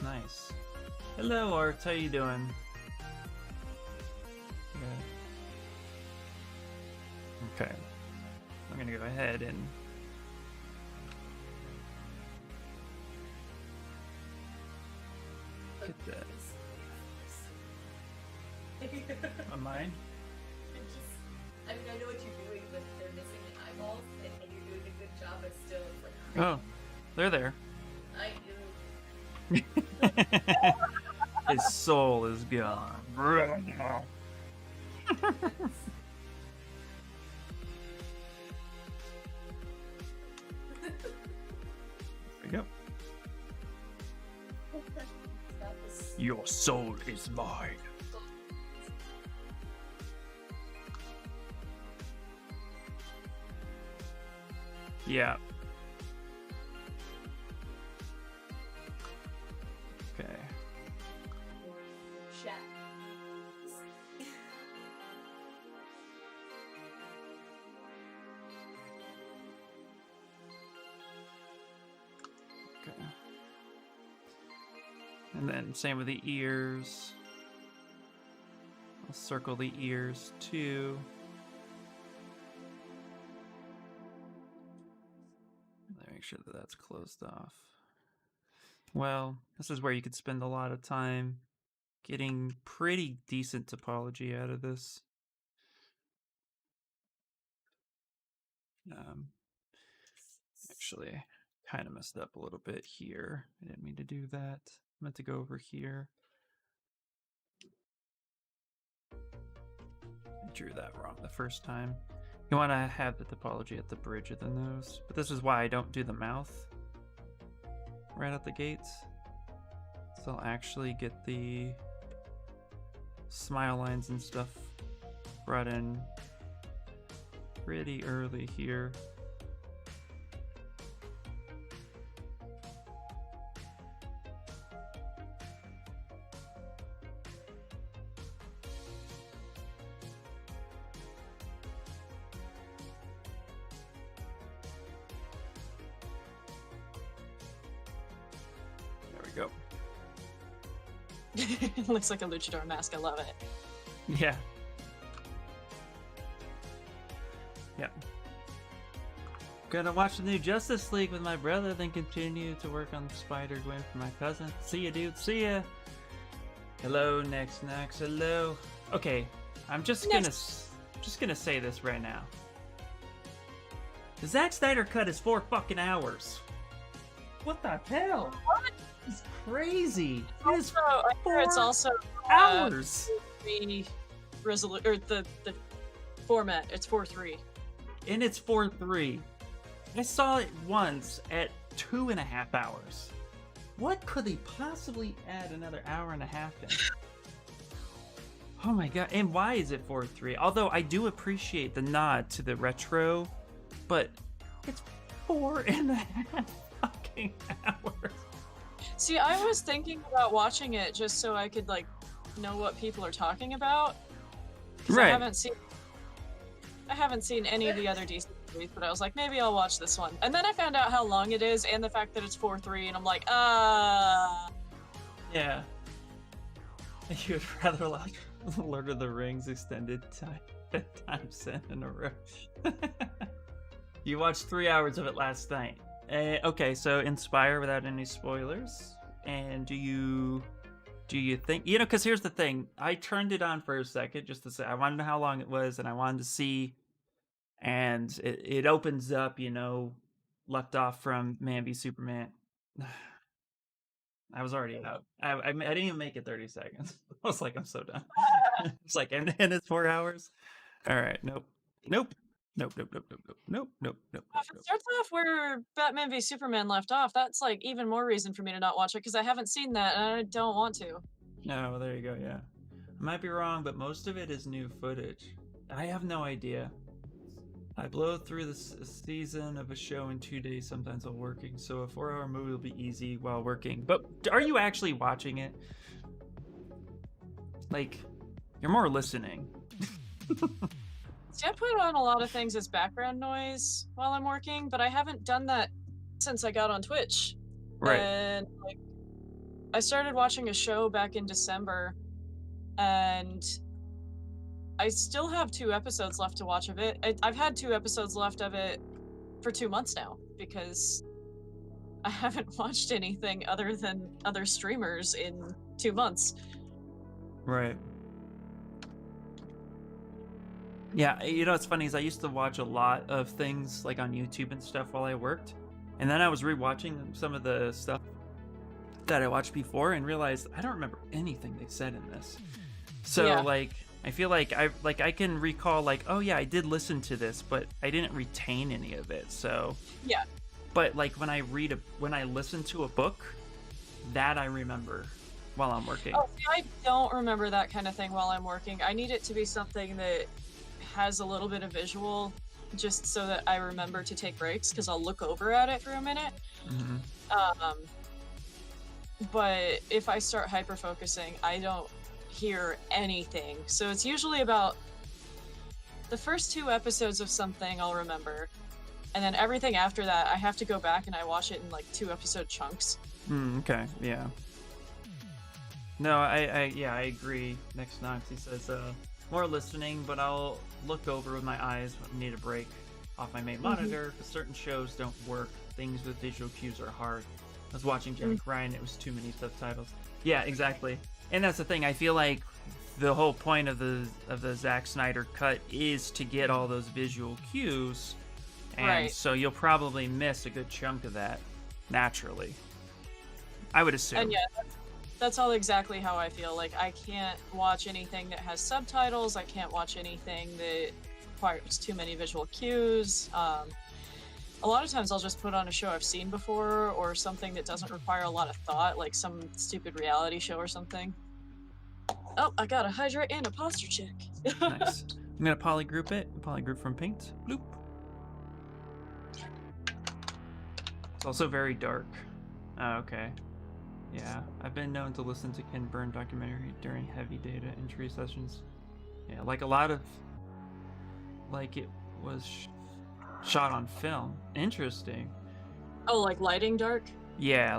Speaker 2: Nice. Hello, Art. How you doing? Okay. I'm gonna go ahead and get that on mine.
Speaker 3: I mean, I know what you're doing, but they're missing eyeballs, and you're doing a good job, but still, it's like...
Speaker 2: Oh, they're there.
Speaker 3: I do.
Speaker 2: His soul is gone. There we go. Your soul is mine. Yeah. Okay.
Speaker 3: Chat.
Speaker 2: Okay. And then same with the ears. I'll circle the ears too. Make sure that that's closed off. Well, this is where you could spend a lot of time getting pretty decent topology out of this. Actually, kind of messed up a little bit here. I didn't mean to do that. I meant to go over here. I drew that wrong the first time. You want to have the topology at the bridge of the nose, but this is why I don't do the mouth right out the gates. So I'll actually get the smile lines and stuff brought in pretty early here. Go.
Speaker 1: It looks like a luchador mask. I love it.
Speaker 2: Yeah. Yep. Gonna watch the new Justice League with my brother, then continue to work on Spider-Gwen for my cousin. See ya, dude. See ya. Hello, next. Hello. Okay, I'm just gonna say this right now. The Zack Snyder cut is 4 fucking hours. What the hell?
Speaker 1: What?
Speaker 2: It's crazy.
Speaker 1: Also, I hear it's also
Speaker 2: hours.
Speaker 1: The or the format. It's 4:3.
Speaker 2: And it's 4:3. I saw it once at 2.5 hours. What could they possibly add another hour and a half in? Oh my god! And why is it 4:3? Although I do appreciate the nod to the retro, but it's 4.5 fucking hours.
Speaker 1: See, I was thinking about watching it just so I could like know what people are talking about.
Speaker 2: Right.
Speaker 1: I haven't seen any of the other DC movies, but I was like, maybe I'll watch this one. And then I found out how long it is and the fact that it's 4:3, and I'm like,
Speaker 2: Yeah. You'd rather watch Lord of the Rings extended time 10 times in a row. You watched 3 hours of it last night. Okay, so Inspire without any spoilers. And do you think, because here's the thing, I turned it on for a second just to say I wanted to know how long it was, and I wanted to see, and it opens up, left off from Man v Superman. I was already out. I didn't even make it 30 seconds. I was like, I'm so done. It's like, and it's 4 hours. All right, nope. If
Speaker 1: it starts off where Batman v Superman left off, that's like even more reason for me to not watch it, because I haven't seen that and I don't want to.
Speaker 2: No, there you go, yeah. I might be wrong, but most of it is new footage. I have no idea. I blow through the season of a show in 2 days, sometimes while working, so a 4-hour movie will be easy while working. But are you actually watching it? Like, you're more listening.
Speaker 1: See, I put on a lot of things as background noise while I'm working, but I haven't done that since I got on Twitch.
Speaker 2: Right.
Speaker 1: And like, I started watching a show back in December, and I still have 2 episodes left to watch of it. I've had 2 episodes left of it for 2 months now, because I haven't watched anything other than other streamers in 2 months.
Speaker 2: Right. Yeah, what's funny is I used to watch a lot of things like on YouTube and stuff while I worked, and then I was rewatching some of the stuff that I watched before and realized I don't remember anything they said in this. So
Speaker 1: Yeah.
Speaker 2: like, I feel like I can recall like, oh yeah, I did listen to this, but I didn't retain any of it. So
Speaker 1: Yeah.
Speaker 2: But like when I listen to a book, that I remember while I'm working.
Speaker 1: Oh, see, I don't remember that kind of thing while I'm working. I need it to be something that has a little bit of visual, just so that I remember to take breaks, because I'll look over at it for a minute.
Speaker 2: Mm-hmm.
Speaker 1: But if I start hyper focusing, I don't hear anything. So it's usually about the first 2 episodes of something I'll remember, and then everything after that I have to go back and I watch it in like 2 episode chunks.
Speaker 2: Okay, yeah. No, I agree. Next Knox, he says, more listening, but I'll look over with my eyes when I need a break off my main monitor, because certain shows don't work. Things with visual cues are hard. I was watching Jack Ryan, it was too many subtitles. Yeah, exactly. And that's the thing, I feel like the whole point of the Zack Snyder cut is to get all those visual cues, and
Speaker 1: Right.
Speaker 2: so you'll probably miss a good chunk of that naturally, I would assume.
Speaker 1: And yeah, that's all exactly how I feel. Like, I can't watch anything that has subtitles. I can't watch anything that requires too many visual cues. A lot of times I'll just put on a show I've seen before, or something that doesn't require a lot of thought, like some stupid reality show or something. Oh, I got a hydrate and a posture check.
Speaker 2: Nice. I'm gonna polygroup it. Polygroup from paint. Bloop. It's also very dark. Oh, okay. Yeah, I've been known to listen to Ken Burn documentary during heavy data entry sessions. Yeah, like a lot of, like it was shot on film. Interesting.
Speaker 1: Oh, like lighting dark?
Speaker 2: Yeah,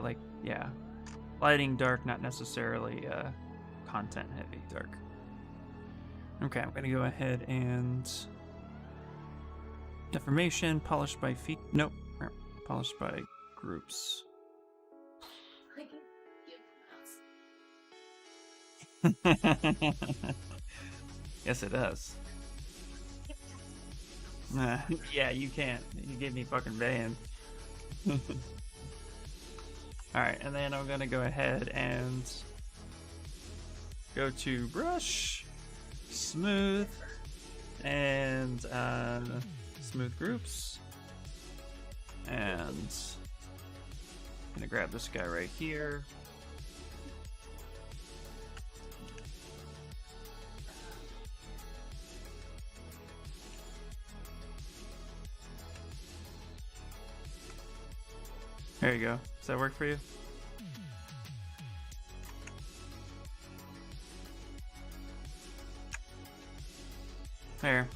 Speaker 2: lighting dark, not necessarily content heavy dark. Okay, I'm gonna go ahead and deformation, polished by feet. Nope, polished by groups. Yes, it does. Yeah, you can't. You gave me fucking banned. Alright, and then I'm gonna go ahead and go to brush, smooth, and smooth groups. And I'm gonna grab this guy right here. There you go. Does that work for you? There.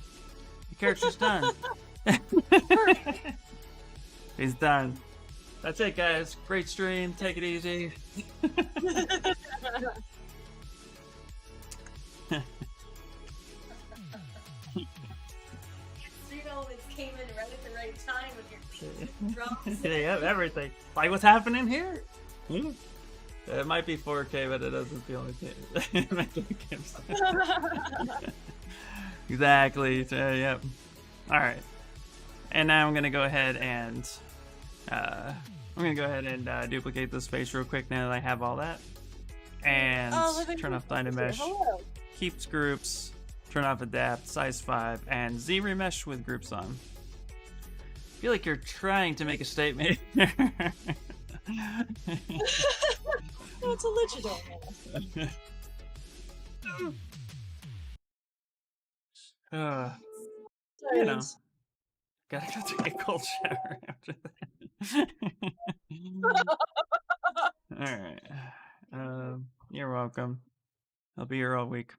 Speaker 2: The character's done. He's done. That's it, guys. Great stream. Take it easy.
Speaker 3: Stream elements came in right at the right time. Drums.
Speaker 2: They have everything. Like what's happening here? It might be 4K, but it doesn't feel like it. Exactly. So, yep. All right. And now I'm gonna go ahead and duplicate this face real quick now that I have all that, and turn off Dynamesh. Keeps groups. Turn off Adapt, size 5, and Z remesh with groups on. I feel like you're trying to make a statement.
Speaker 1: Well, it's a legendary.
Speaker 2: You know, gotta go take a cold shower after that. Alright. You're welcome. I'll be here all week.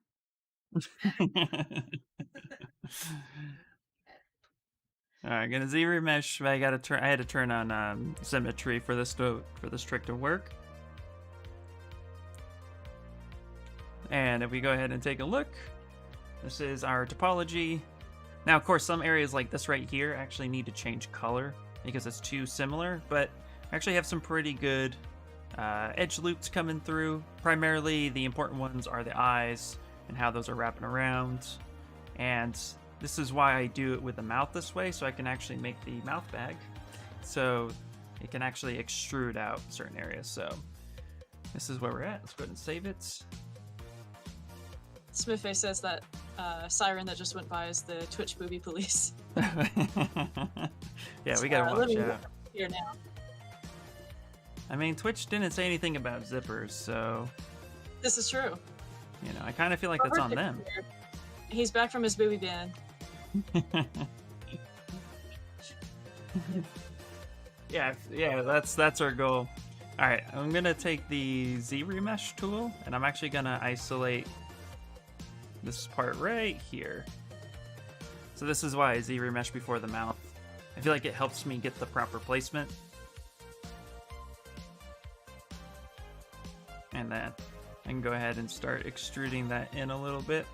Speaker 2: Alright, gonna Z remesh. I had to turn on symmetry for this trick to work. And if we go ahead and take a look, this is our topology. Now, of course, some areas like this right here actually need to change color because it's too similar, but I actually have some pretty good edge loops coming through. Primarily, the important ones are the eyes and how those are wrapping around. And this is why I do it with the mouth this way, so I can actually make the mouth bag. So it can actually extrude out certain areas. So this is where we're at. Let's go ahead and save it.
Speaker 1: Smithface says that siren that just went by is the Twitch booby police.
Speaker 2: Yeah, we gotta watch out.
Speaker 1: Here now.
Speaker 2: I mean, Twitch didn't say anything about zippers, so
Speaker 1: This is true.
Speaker 2: you know, I kind of feel like that's on them.
Speaker 1: He's back from his booby ban.
Speaker 2: Yeah, that's our goal. All right, I'm gonna take the Z remesh tool, and I'm actually gonna isolate this part right here. So this is why I Z remesh before the mouth. I feel like it helps me get the proper placement. And then I can go ahead and start extruding that in a little bit.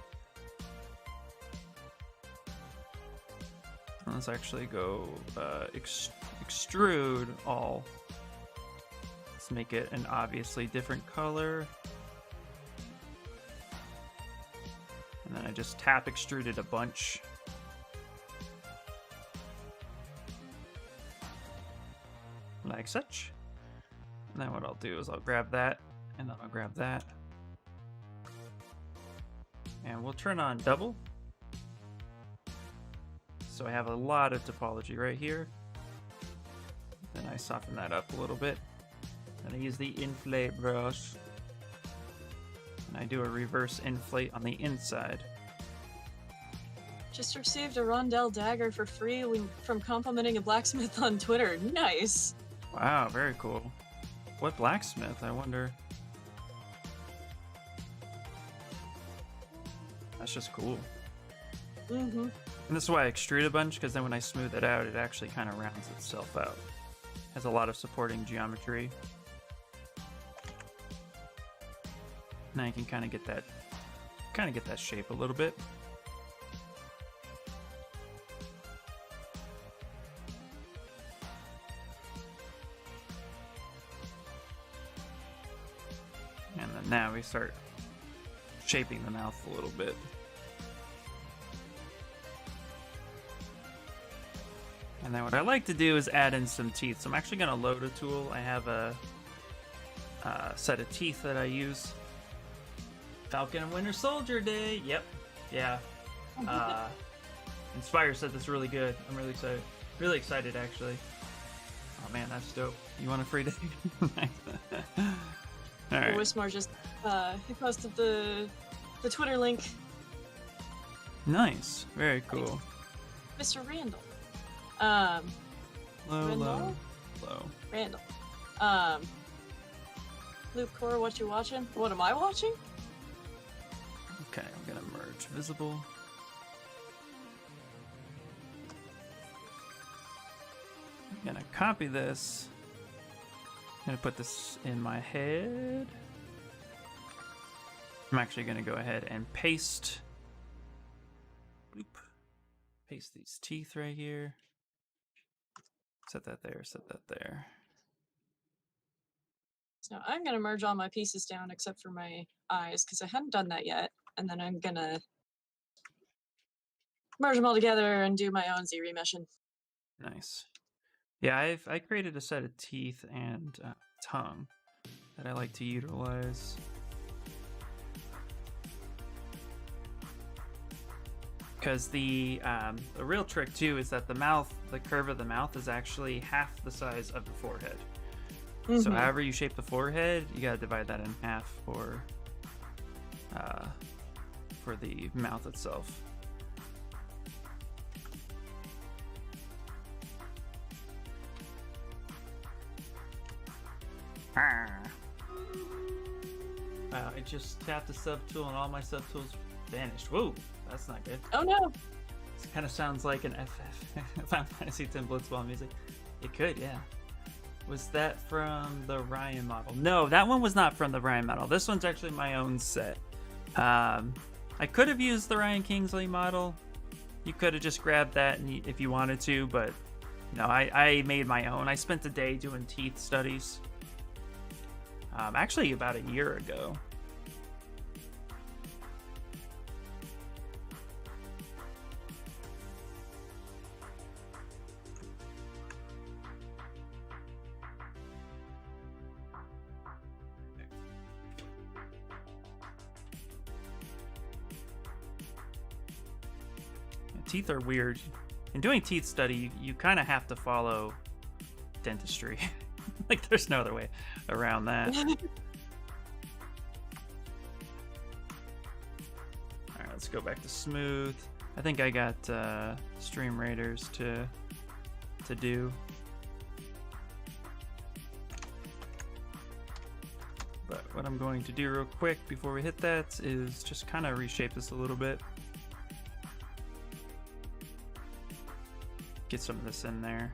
Speaker 2: Let's actually go extrude all. Let's make it an obviously different color. And then I just tap extruded a bunch. Like such. And then what I'll do is I'll grab that, and then I'll grab that. And we'll turn on double. So I have a lot of topology right here. Then I soften that up a little bit. Then I use the inflate brush. And I do a reverse inflate on the inside.
Speaker 1: Just received a Rondell dagger for free from complimenting a blacksmith on Twitter. Nice.
Speaker 2: Wow, very cool. What blacksmith, I wonder? That's just cool.
Speaker 1: Mm-hmm.
Speaker 2: And this is why I extrude a bunch, because then when I smooth it out, it actually kind of rounds itself out. Has a lot of supporting geometry. Now you can kind of get that shape a little bit. And then now we start shaping the mouth a little bit. And then what I like to do is add in some teeth. So I'm actually going to load a tool. I have a set of teeth that I use. Falcon and Winter Soldier Day. Yep. Yeah. Inspire said this really good. I'm really excited. Really excited, actually. Oh man, that's dope. You want a free day? All right.
Speaker 1: Wismar just he posted the Twitter link.
Speaker 2: Nice. Very cool.
Speaker 1: Mr. Randall.
Speaker 2: Low.
Speaker 1: Randall. Luke Core, what you watching? What am I watching?
Speaker 2: Okay, I'm gonna merge visible. I'm gonna copy this. I'm gonna put this in my head. I'm actually gonna go ahead and paste. Bloop. Paste these teeth right here. Set that there, set that there.
Speaker 1: So I'm gonna merge all my pieces down except for my eyes because I hadn't done that yet. And then I'm gonna merge them all together and do my own Z remeshing.
Speaker 2: Nice. Yeah, I created a set of teeth and tongue that I like to utilize. Because the real trick too is that the mouth, the curve of the mouth, is actually half the size of the forehead. So however you shape the forehead, you gotta divide that in half for the mouth itself. Wow, I just tapped the subtool and all my subtools vanished. Whoa, that's not good.
Speaker 1: Oh no!
Speaker 2: This kind of sounds like an FF Final Fantasy X Blitzball music. It could, yeah. Was that from the Ryan model? No, that one was not from the Ryan model. This one's actually my own set. I could have used the Ryan Kingsley model. You could have just grabbed that if you wanted to, but no, I made my own. I spent a day doing teeth studies. Actually, about a year ago. Teeth are weird. In doing teeth study, you kind of have to follow dentistry. Like, there's no other way around that. All right, let's go back to smooth. I think I got Stream Raiders to do. But what I'm going to do real quick before we hit that is just kind of reshape this a little bit. Get some of this in there.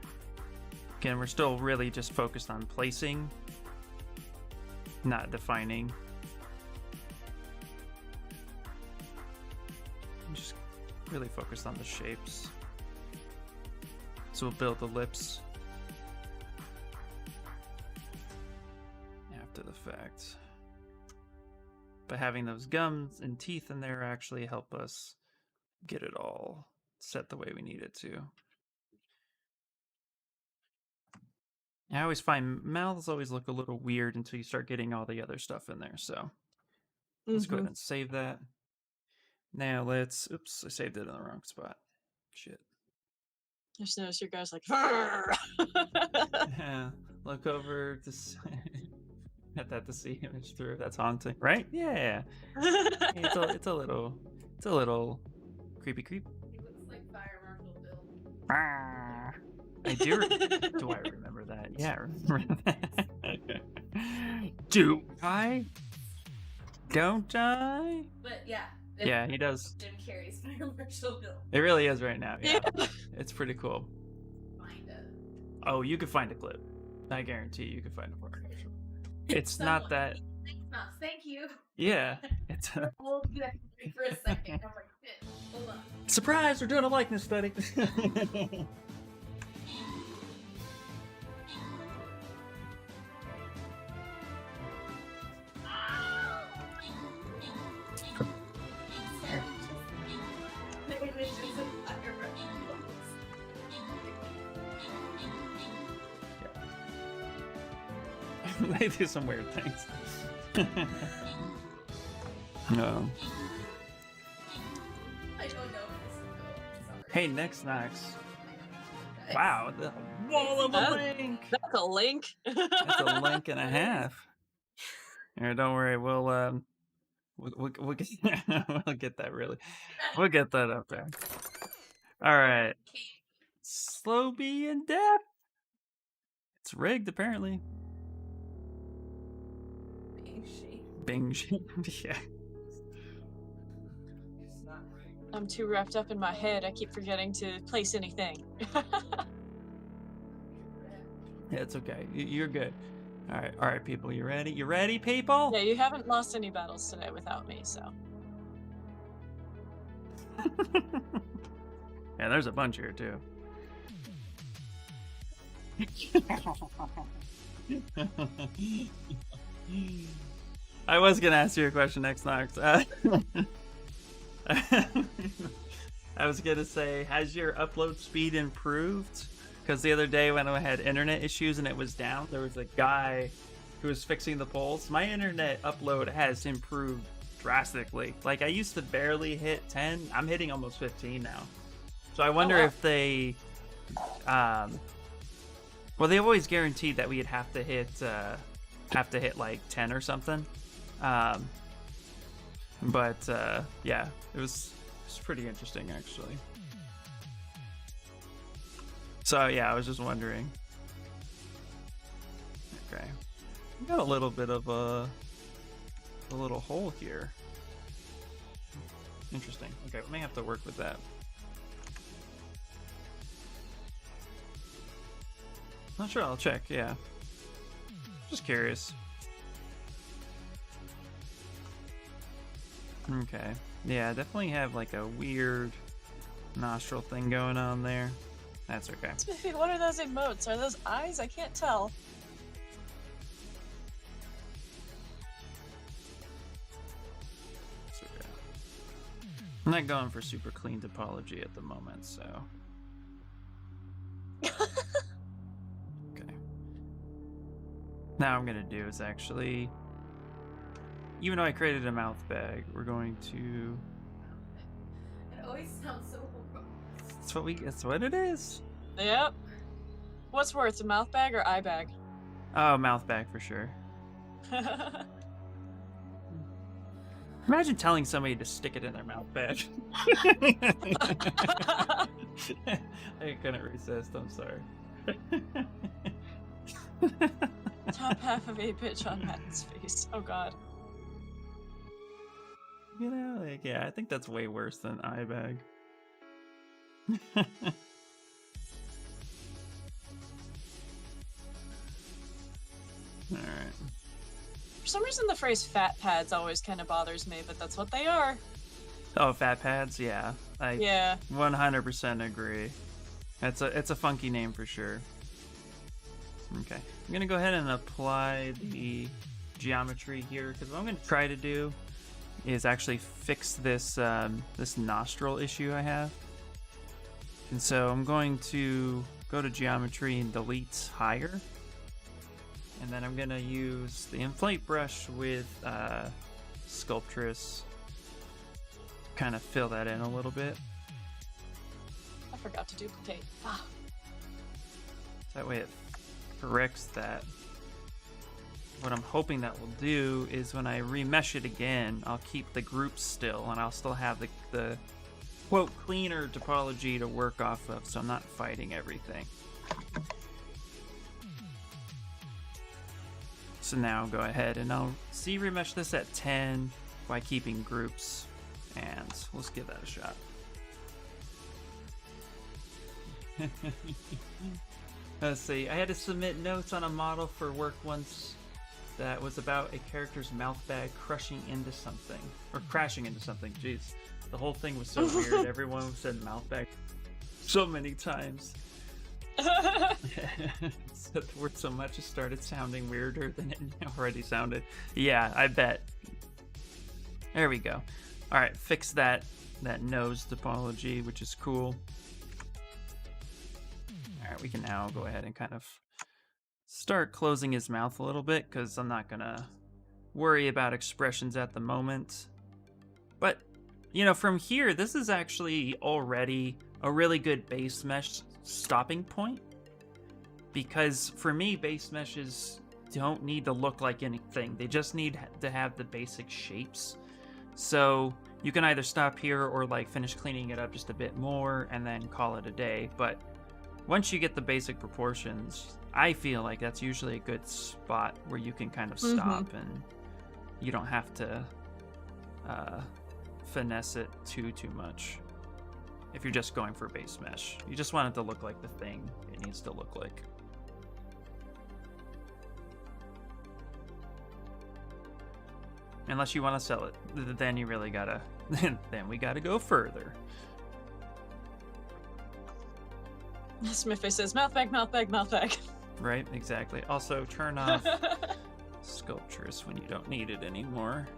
Speaker 2: Again, we're still really just focused on placing, not defining. I'm just really focused on the shapes. So we'll build the lips after the fact. But having those gums and teeth in there actually help us get it all set the way we need it to. I always find mouths always look a little weird until you start getting all the other stuff in there. So let's go ahead and save that. Now let's, oops, I saved it in the wrong spot. Shit.
Speaker 1: I just noticed you guys like,
Speaker 2: Yeah, look over to at that to see image through. That's haunting, right? Yeah. It's a little creepy.
Speaker 3: He looks like Fire Marshal Bill.
Speaker 2: I do. Do I remember that? Yeah, I remember that. Do I? Don't I?
Speaker 3: But yeah.
Speaker 2: Yeah, he does.
Speaker 3: Jim Carrey's Fire Marshal Bill.
Speaker 2: It really is right now. Yeah, it's pretty cool.
Speaker 3: Find it.
Speaker 2: Oh, you could find a clip. I guarantee you could find a part. It's not that.
Speaker 3: Thank you.
Speaker 2: Yeah, it's a
Speaker 3: Hold that for a second. I'm like, shit, hold on.
Speaker 2: surprise. We're doing a likeness study.
Speaker 3: The images of Fire Marshal Bill.
Speaker 2: They do some weird things. No.
Speaker 3: I don't know if this is good. Sorry.
Speaker 2: Hey, next Nox. Wow, the wall of a link.
Speaker 1: that's a link.
Speaker 2: That's a link and a half. Here, don't worry. We'll get, we'll get that really. We'll get that up there. All right. Slow B and Death. It's rigged apparently. Bing shaped. Yeah.
Speaker 1: I'm too wrapped up in my head. I keep forgetting to place anything.
Speaker 2: Yeah, it's okay. You're good. All right, people. You ready? You ready, people?
Speaker 1: Yeah, you haven't lost any battles today without me, so.
Speaker 2: Yeah, there's a bunch here too. I was gonna ask you a question next, Nox. I was gonna say, has your upload speed improved? Because the other day when I had internet issues and it was down, there was a guy who was fixing the polls. My internet upload has improved drastically. Like, I used to barely hit 10. I'm hitting almost 15 now. So I wonder if they, well, they always guaranteed that we'd have to hit like 10 or something. But yeah, it was pretty interesting actually. So yeah, I was just wondering. Okay, we got a little bit of a little hole here. Interesting. Okay, we may have to work with that. Not sure. I'll check. Yeah. Just curious. Okay. Yeah, definitely have like a weird nostril thing going on there. That's okay.
Speaker 1: What are those emotes? Are those eyes? I can't tell.
Speaker 2: It's okay. I'm not going for super clean topology at the moment, so. Okay. Now what I'm gonna do is actually, even though I created a mouth bag, we're going to.
Speaker 3: It always sounds so wrong.
Speaker 2: That's what it is.
Speaker 1: Yep. What's worse, a mouth bag or eye bag?
Speaker 2: Oh, mouth bag for sure. Imagine telling somebody to stick it in their mouth bag. I couldn't resist. I'm sorry.
Speaker 1: Top half of 8-bit on Matt's face. Oh god.
Speaker 2: You know, like, yeah, I think that's way worse than eye bag. Alright.
Speaker 1: For some reason, the phrase fat pads always kind of bothers me, but that's what they are.
Speaker 2: Oh, fat pads? Yeah.
Speaker 1: Yeah.
Speaker 2: 100% agree. It's a funky name for sure. Okay. I'm going to go ahead and apply the geometry here, because what I'm going to try to do is actually fix this this nostril issue I have. And so I'm going to go to geometry and delete higher. And then I'm going to use the inflate brush with Sculptress. Kind of fill that in a little bit.
Speaker 1: I forgot to duplicate. Ah.
Speaker 2: That way it corrects that. What I'm hoping that will do is when I remesh it again, I'll keep the groups still, and I'll still have the quote cleaner topology to work off of, so I'm not fighting everything. So now I'll go ahead and I'll remesh this at 10 by keeping groups, and let's give that a shot. Let's see, I had to submit notes on a model for work once that was about a character's mouth bag crushing into something, or crashing into something. Jeez, the whole thing was so weird. Everyone said mouth bag so many times. Said the word so much it started sounding weirder than it already sounded. Yeah, I bet. There we go. All right, fix that nose topology, which is cool. All right, we can now go ahead and kind of start closing his mouth a little bit, because I'm not gonna worry about expressions at the moment. But, you know, from here, this is actually already a really good base mesh stopping point. Because for me, base meshes don't need to look like anything. They just need to have the basic shapes. So you can either stop here or like finish cleaning it up just a bit more and then call it a day. But once you get the basic proportions, I feel like that's usually a good spot where you can kind of stop and you don't have to finesse it too much. If you're just going for base mesh, you just want it to look like the thing it needs to look like. Unless you want to sell it, then you really gotta, then we gotta go further.
Speaker 1: Smithy says, mouth bag, mouth bag, mouth bag.
Speaker 2: Right, exactly. Also, turn off sculptures when you don't need it anymore.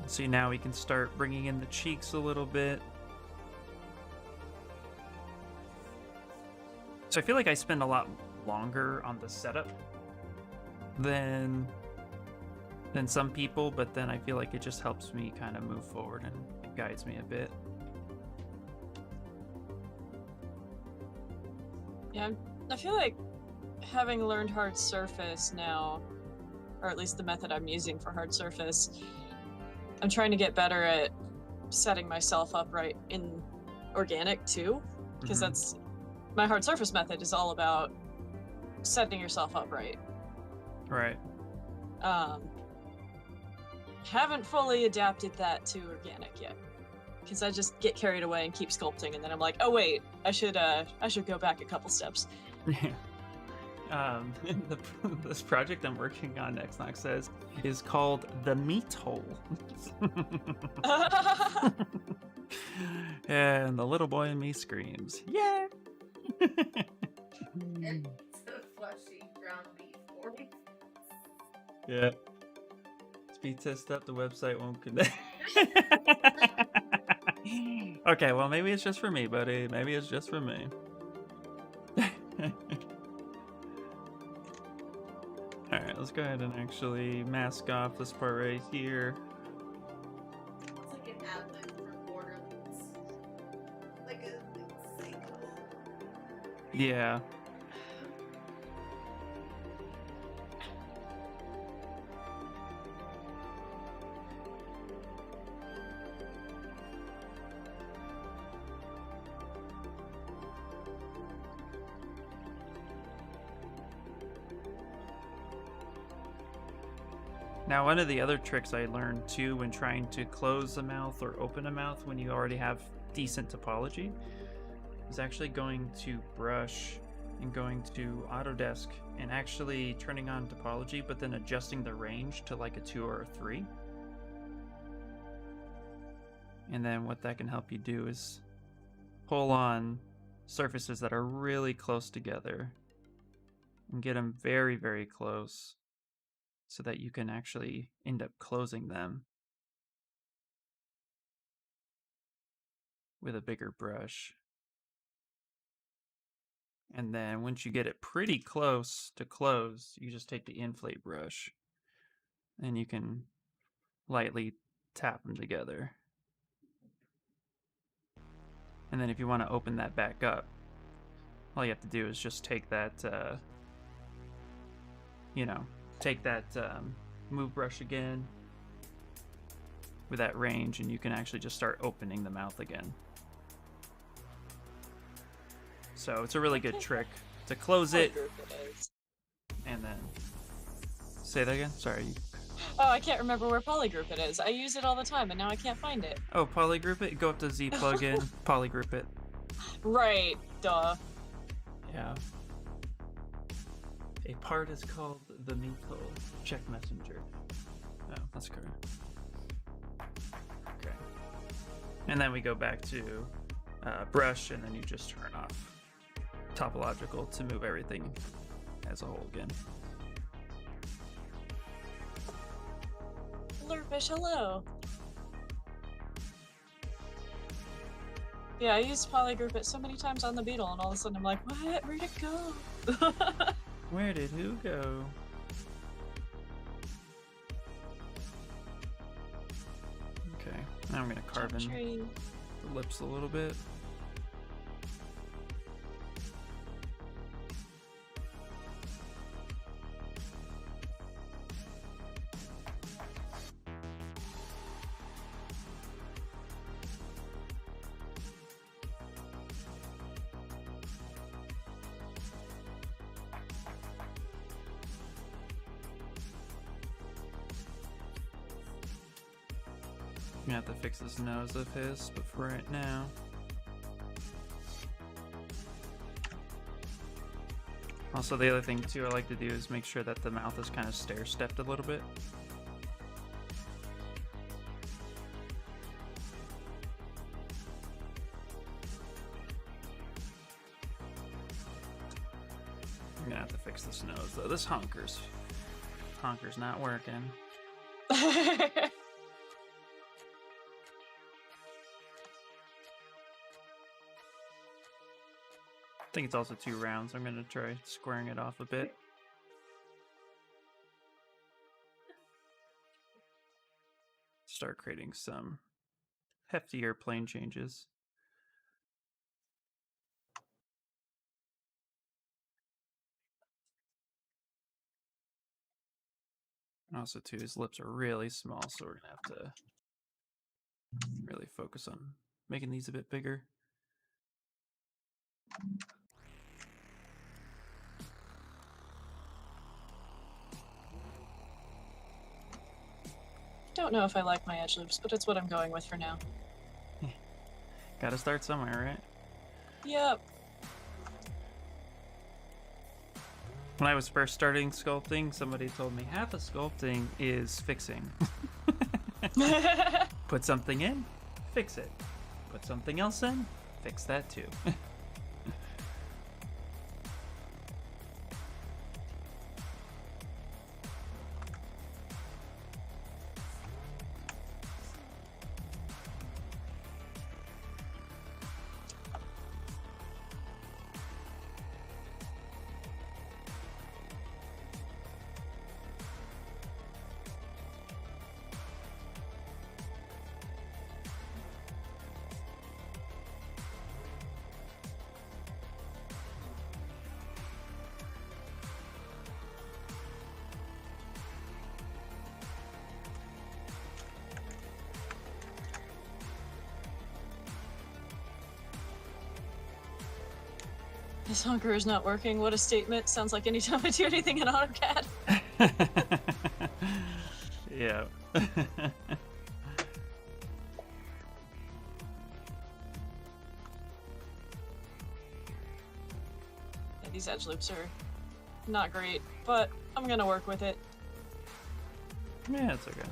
Speaker 2: See, now we can start bringing in the cheeks a little bit. So I feel like I spend a lot longer on the setup than some people, but then I feel like it just helps me kind of move forward and it guides me a bit.
Speaker 1: Yeah, I feel like having learned hard surface now, or at least the method I'm using for hard surface, I'm trying to get better at setting myself up right in organic too, because that's my hard surface method is all about setting yourself up right.
Speaker 2: Right.
Speaker 1: Haven't fully adapted that to organic yet, because I just get carried away and keep sculpting, and then I'm like, oh wait, I should go back a couple steps.
Speaker 2: This project I'm working on, Xnox says, is called The Meat Hole. And the little boy in me screams, yeah!
Speaker 3: It's a fleshy ground beef fork.
Speaker 2: Yeah. Speed test up, the website won't connect. Okay, well, maybe it's just for me, buddy. Maybe it's just for me. Alright, let's go ahead and actually mask off this part right here.
Speaker 3: It's like an ad-lib for Borderlands. Like a sequel.
Speaker 2: Yeah. Now, one of the other tricks I learned too when trying to close a mouth or open a mouth when you already have decent topology is actually going to brush and going to Autodesk and actually turning on topology, but then adjusting the range to like a 2 or a 3. And then what that can help you do is pull on surfaces that are really close together and get them very, very close, so that you can actually end up closing them with a bigger brush. And then once you get it pretty close to close, you just take the inflate brush and you can lightly tap them together. And then if you want to open that back up, all you have to do is just take that, take that move brush again with that range, and you can actually just start opening the mouth again. So it's a really good trick to close it and then say that again. Sorry.
Speaker 1: Oh, I can't remember where polygroup it is. I use it all the time and now I can't find it.
Speaker 2: Oh, polygroup it. Go up to Z plugin, polygroup it.
Speaker 1: Right, duh.
Speaker 2: Yeah. A part is called the meat hole. Check messenger. Oh, that's correct. Okay. And then we go back to brush, and then you just turn off topological to move everything as a whole again.
Speaker 1: Lurfish, hello. Yeah, I used polygroup it so many times on the Beetle, and all of a sudden I'm like, what? Where'd it go?
Speaker 2: Where did who go? Okay, now I'm gonna carve in the lips a little bit. I'm gonna have to fix this nose of his, but for right now. Also, the other thing too I like to do is make sure that the mouth is kind of stair-stepped a little bit. I'm gonna have to fix this nose though. This honker's not working.
Speaker 1: I
Speaker 2: think it's also 2 rounds. I'm gonna try squaring it off a bit. Start creating some heftier plane changes. And also too, his lips are really small, so we're gonna have to really focus on making these a bit bigger.
Speaker 1: don't know if I like my edge loops, but it's what I'm going with for now.
Speaker 2: Gotta start somewhere, right?
Speaker 1: Yep.
Speaker 2: When I was first starting sculpting, somebody told me half of sculpting is fixing. Put something in, fix it. Put something else in, fix that too.
Speaker 1: This hunker is not working. What a statement. Sounds like anytime I do anything in AutoCAD.
Speaker 2: Yeah.
Speaker 1: Yeah, these edge loops are not great, but I'm gonna work with it.
Speaker 2: Yeah, it's okay.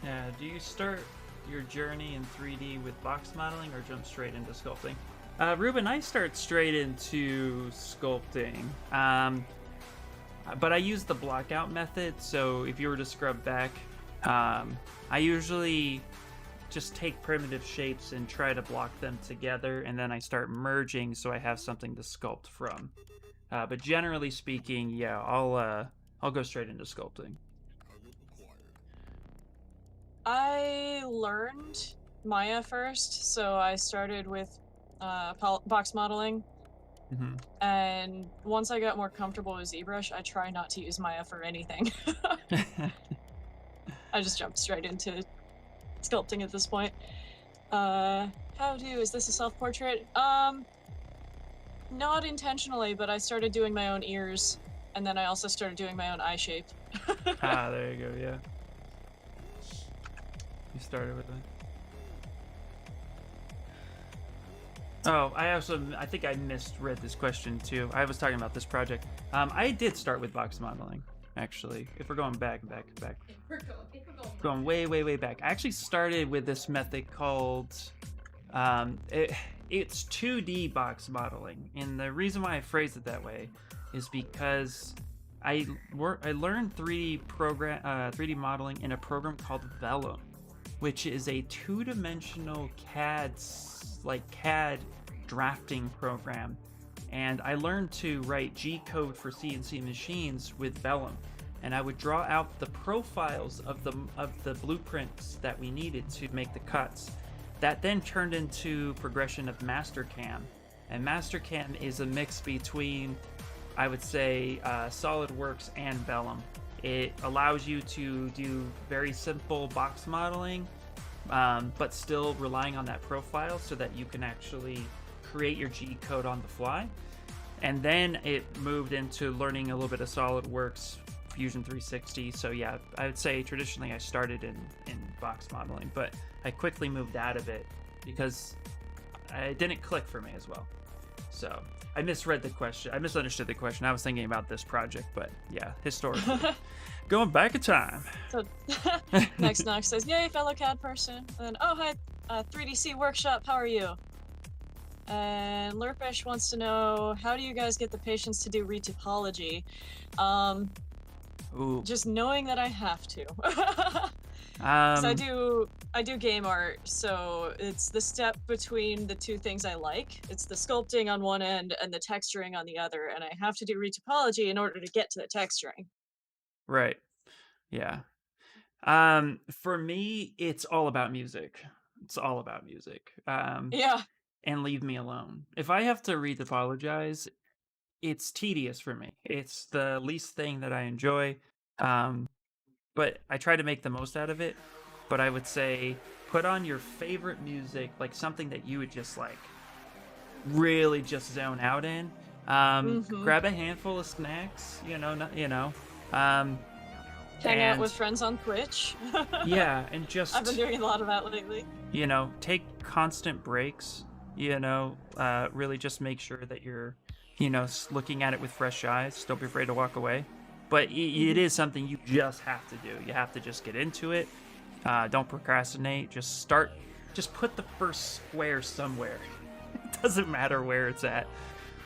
Speaker 2: Yeah, do you start your journey in 3D with box modeling or jump straight into sculpting? Ruben, I start straight into sculpting, but I use the blockout method. So if you were to scrub back, I usually just take primitive shapes and try to block them together, and then I start merging so I have something to sculpt from. But generally speaking, yeah, I'll go straight into sculpting.
Speaker 1: I learned Maya first, so I started with box modeling.
Speaker 2: Mm-hmm.
Speaker 1: And once I got more comfortable with ZBrush, I try not to use Maya for anything. I just jumped straight into sculpting at this point. Is this a self-portrait? Not intentionally, but I started doing my own ears, and then I also started doing my own eye shape.
Speaker 2: Ah, there you go, yeah. You started with it. Oh, I think I misread this question too. I was talking about this project. I did start with box modeling, actually. If we're going back.
Speaker 3: We're
Speaker 2: Going way back. I actually started with this method called it's 2D box modeling, and the reason why I phrased it that way is because I learned 3D modeling in a program called Vellum, which is a 2-dimensional CAD drafting program, and I learned to write G code for CNC machines with Vellum, and I would draw out the profiles of the blueprints that we needed to make the cuts. That then turned into progression of Mastercam, and Mastercam is a mix between, I would say, SolidWorks and Vellum. It allows you to do very simple box modeling, but still relying on that profile so that you can actually create your G code on the fly. And then it moved into learning a little bit of SolidWorks, Fusion 360. So yeah, I would say traditionally I started in box modeling, but I quickly moved out of it because it didn't click for me as well. So I misread the question. I misunderstood the question. I was thinking about this project, but yeah, historically. Going back in time.
Speaker 1: So next Nox says, "Yay, fellow CAD person." And then, "Oh hi, 3DC Workshop. How are you?" And Lurfish wants to know, how do you guys get the patience to do retopology? Um,
Speaker 2: Ooh.
Speaker 1: just knowing that I have to. Because
Speaker 2: Um.
Speaker 1: I do game art, so it's the step between the two things I like. It's the sculpting on one end and the texturing on the other, and I have to do retopology in order to get to the texturing.
Speaker 2: Right. Yeah. For me, it's all about music. It's all about music.
Speaker 1: Yeah.
Speaker 2: And leave me alone. If I have to read apologize, it's tedious for me. It's the least thing that I enjoy. Um, but I try to make the most out of it. But I would say put on your favorite music, like something that you would just like really just zone out in.
Speaker 1: Mm-hmm.
Speaker 2: Grab a handful of snacks, um,
Speaker 1: Hang out
Speaker 2: and
Speaker 1: with friends on Twitch.
Speaker 2: yeah, and
Speaker 1: I've been
Speaker 2: just
Speaker 1: doing a lot of that lately.
Speaker 2: take constant breaks, really just make sure that you're, looking at it with fresh eyes. Don't be afraid to walk away. But it
Speaker 1: Hmm.
Speaker 2: is something you just have to do. You have to just get into it. Don't procrastinate. Just start. Just put the first square somewhere. It doesn't matter where it's at.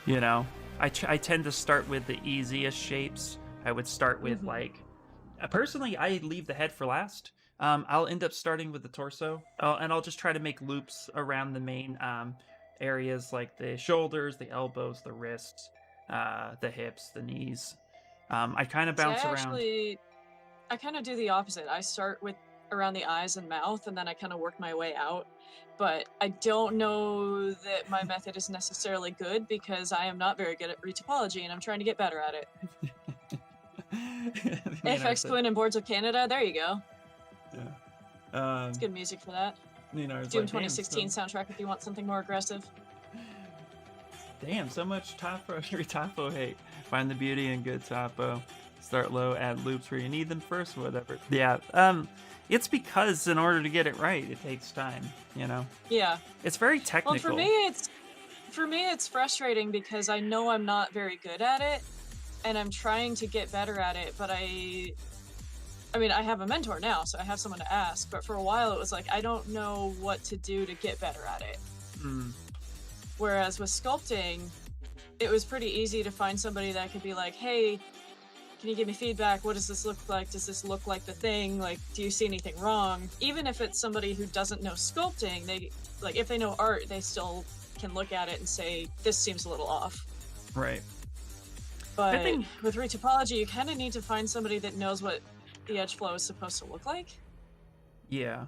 Speaker 2: You know, I tend to start with the easiest shapes. I would start with
Speaker 1: Hmm.
Speaker 2: like personally, I leave the head for last. I'll end up starting with the torso, and I'll just try to make loops around the main areas like the shoulders, the elbows, the wrists, the hips, the knees. I kind of
Speaker 1: See,
Speaker 2: bounce around.
Speaker 1: I kind of do the opposite. I start with around the eyes and mouth, and then I kind of work my way out. But I don't know that my method is necessarily good because I am not very good at retopology, and I'm trying to get better at it. FX
Speaker 2: Said,
Speaker 1: Twin and Boards of Canada, there you go.
Speaker 2: yeah.
Speaker 1: It's good music for that.
Speaker 2: I was
Speaker 1: Doom
Speaker 2: like, damn,
Speaker 1: 2016 soundtrack if you want something more aggressive.
Speaker 2: so much Tapo hate. Find the beauty in good Tapo. Start low, add loops where you need them first, whatever. Yeah. It's because in order to get it right, it takes time.
Speaker 1: Yeah.
Speaker 2: It's very
Speaker 1: Well,
Speaker 2: technical.
Speaker 1: for me it's frustrating because I know I'm not very good at it and I'm trying to get better at it, but I mean, I have a mentor now, so I have someone to ask, but for a while it was like I don't know what to do to get better at it.
Speaker 2: Mm,
Speaker 1: Whereas with sculpting, it was pretty easy to find somebody that could be like, "Hey, can you give me feedback? What does this look like? Does this look like the thing? Like, do you see anything wrong?" Even if it's somebody who doesn't know sculpting, they like if they know art, they still can look at it and say, "This seems a little off."
Speaker 2: right. I
Speaker 1: But
Speaker 2: think,
Speaker 1: with retopology, you kind of need to find somebody that knows what the edge flow is supposed to look like.
Speaker 2: yeah.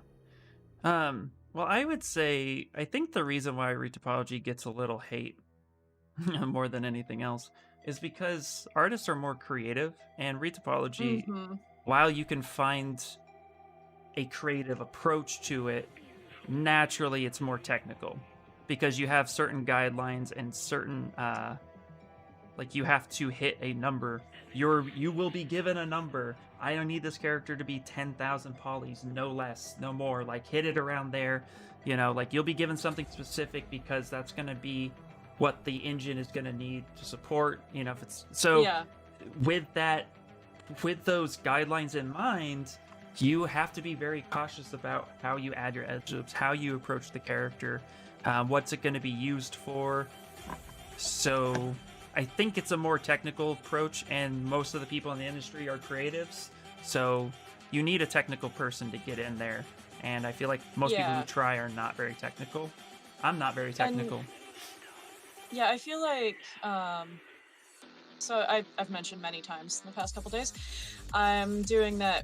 Speaker 2: Well, I would say, I think the reason why retopology gets a little hate more than anything else is because artists are more creative, and retopology,
Speaker 1: Mm-hmm.
Speaker 2: while you can find a creative approach to it, naturally it's more technical because you have certain guidelines and certain like you have to hit a number. You will be given a number. I don't need this character to be 10,000 polys, no less, no more. Like hit it around there. Like you'll be given something specific because that's going to be what the engine is going to need to support, if it's so
Speaker 1: Yeah.
Speaker 2: with that with those guidelines in mind, you have to be very cautious about how you add your edge loops, how you approach the character, what's it going to be used for. So I think it's a more technical approach, and most of the people in the industry are creatives. So you need a technical person to get in there. And I feel like most people who
Speaker 1: Yeah.
Speaker 2: try are not very technical. I'm not very
Speaker 1: And
Speaker 2: technical.
Speaker 1: yeah, I feel like so I've mentioned many times in the past couple days, I'm doing that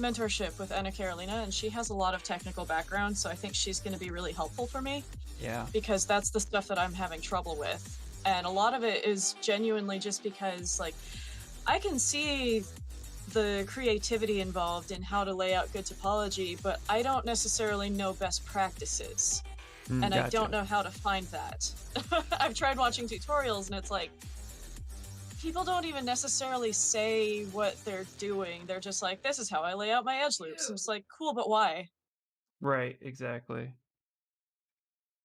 Speaker 1: mentorship with Anna Carolina, and she has a lot of technical background, so I think she's going to be really helpful for me
Speaker 2: Yeah.
Speaker 1: because that's the stuff that I'm having trouble with. And a lot of it is genuinely just because, like, I can see the creativity involved in how to lay out good topology, but I don't necessarily know best practices. And I don't
Speaker 2: Gotcha.
Speaker 1: know how to find that. I've tried watching tutorials, and it's like, people don't even necessarily say what they're doing. They're just like, this is how I lay out my edge loops. And it's like, cool, but why?
Speaker 2: Right, exactly.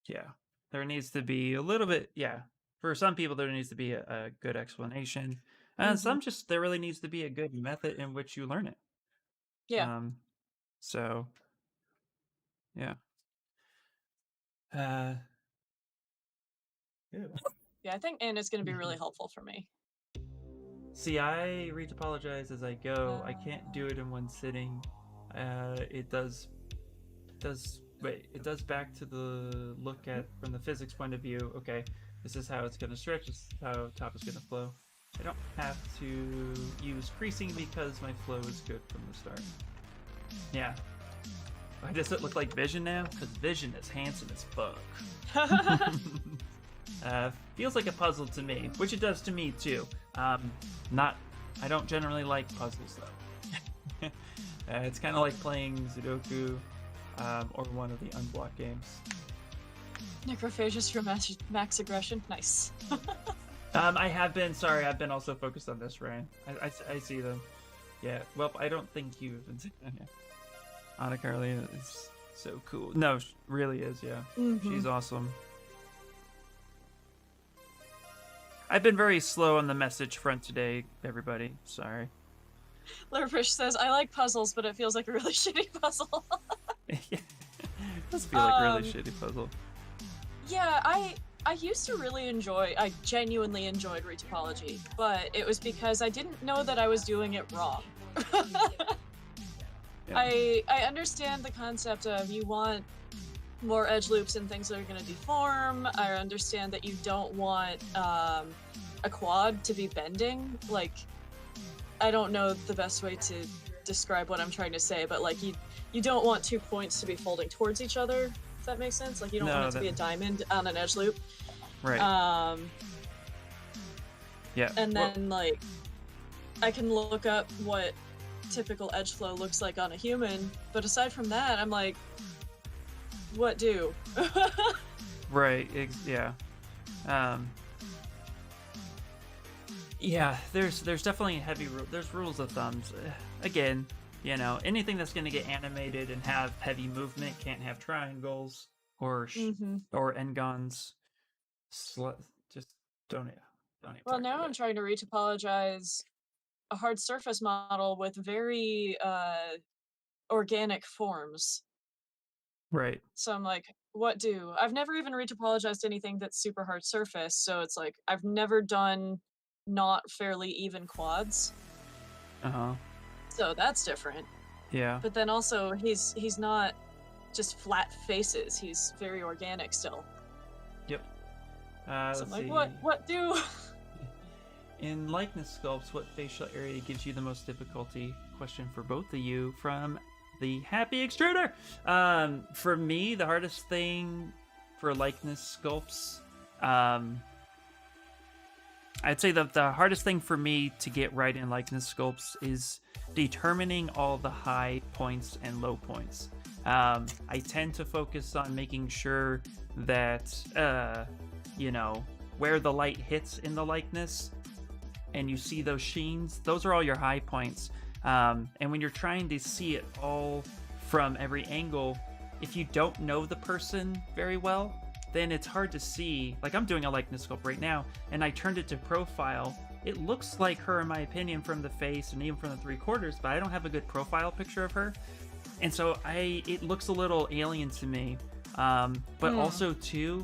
Speaker 2: Yeah. There needs to be a little bit, yeah. For some people, there needs to be a good explanation. And
Speaker 1: Hmm.
Speaker 2: some just, there really needs to be a good method in which you learn it.
Speaker 1: Yeah.
Speaker 2: Um, so, yeah. Uh,
Speaker 1: Yeah, I think it's going to be really helpful for me.
Speaker 2: See, I retopologize as I go. I can't do it in one sitting. It does wait, it does back to the look at from the physics point of view. Okay, this is how it's going to stretch, this is how top is going to flow. I don't have to use creasing because my flow is good from the start. Yeah. Why does it look like Vision now? Because Vision is handsome as fuck. Feels like a puzzle to me, which it does to me too. I don't generally like puzzles though. It's kind of like playing Sudoku or one of the Unblock games.
Speaker 1: Necrophages for max aggression. Nice.
Speaker 2: I've been also focused on this, Ryan. I see them. Yeah, well, I don't think you've been seeing them yet. Anna Carolina is so cool. No, she really is, yeah.
Speaker 1: Mm-hmm.
Speaker 2: She's awesome. I've been very slow on the message front today, everybody. Sorry.
Speaker 1: Liverfish says, I like puzzles, but it feels like a really shitty puzzle.
Speaker 2: It does feel like a really shitty puzzle.
Speaker 1: Yeah, I used to I genuinely enjoyed retopology, but it was because I didn't know that I was doing it wrong.
Speaker 2: Yeah.
Speaker 1: I understand the concept of you want more edge loops and things that are going to deform. I understand that you don't want a quad to be bending. Like, I don't know the best way to describe what I'm trying to say, but like you don't want 2 points to be folding towards each other, if that makes sense. Like, you don't want it to be a diamond on an edge loop.
Speaker 2: Right. Yeah.
Speaker 1: And then like I can look up what typical edge flow looks like on a human, but aside from that, I'm like, what do?
Speaker 2: Right. Yeah. Yeah. There's definitely heavy there's rules of thumbs. Again, you know, anything that's going to get animated and have heavy movement can't have triangles or or n-gons. Just don't even.
Speaker 1: Well, now I'm trying to retopologize a hard surface model with very organic forms.
Speaker 2: Right.
Speaker 1: So I'm like, what do? I've never even retopologized anything that's super hard surface, so it's like I've never done not fairly even quads.
Speaker 2: Uh-huh.
Speaker 1: So that's different.
Speaker 2: Yeah.
Speaker 1: But then also he's not just flat faces, he's very organic still.
Speaker 2: Yep.
Speaker 1: So I'm like, what do?
Speaker 2: In likeness sculpts, what facial area gives you the most difficulty? Question for both of you from the Happy Extruder. For me, the hardest thing for likeness sculpts, I'd say that the hardest thing for me to get right in likeness sculpts is determining all the high points and low points. I tend to focus on making sure that, you know, where the light hits in the likeness and you see those sheens, those are all your high points. And when you're trying to see it all from every angle, if you don't know the person very well, then it's hard to see. Like, I'm doing a likeness sculpt right now, and I turned it to profile. It looks like her, in my opinion, from the face and even from the 3/4, but I don't have a good profile picture of her. And so it looks a little alien to me. But also, too,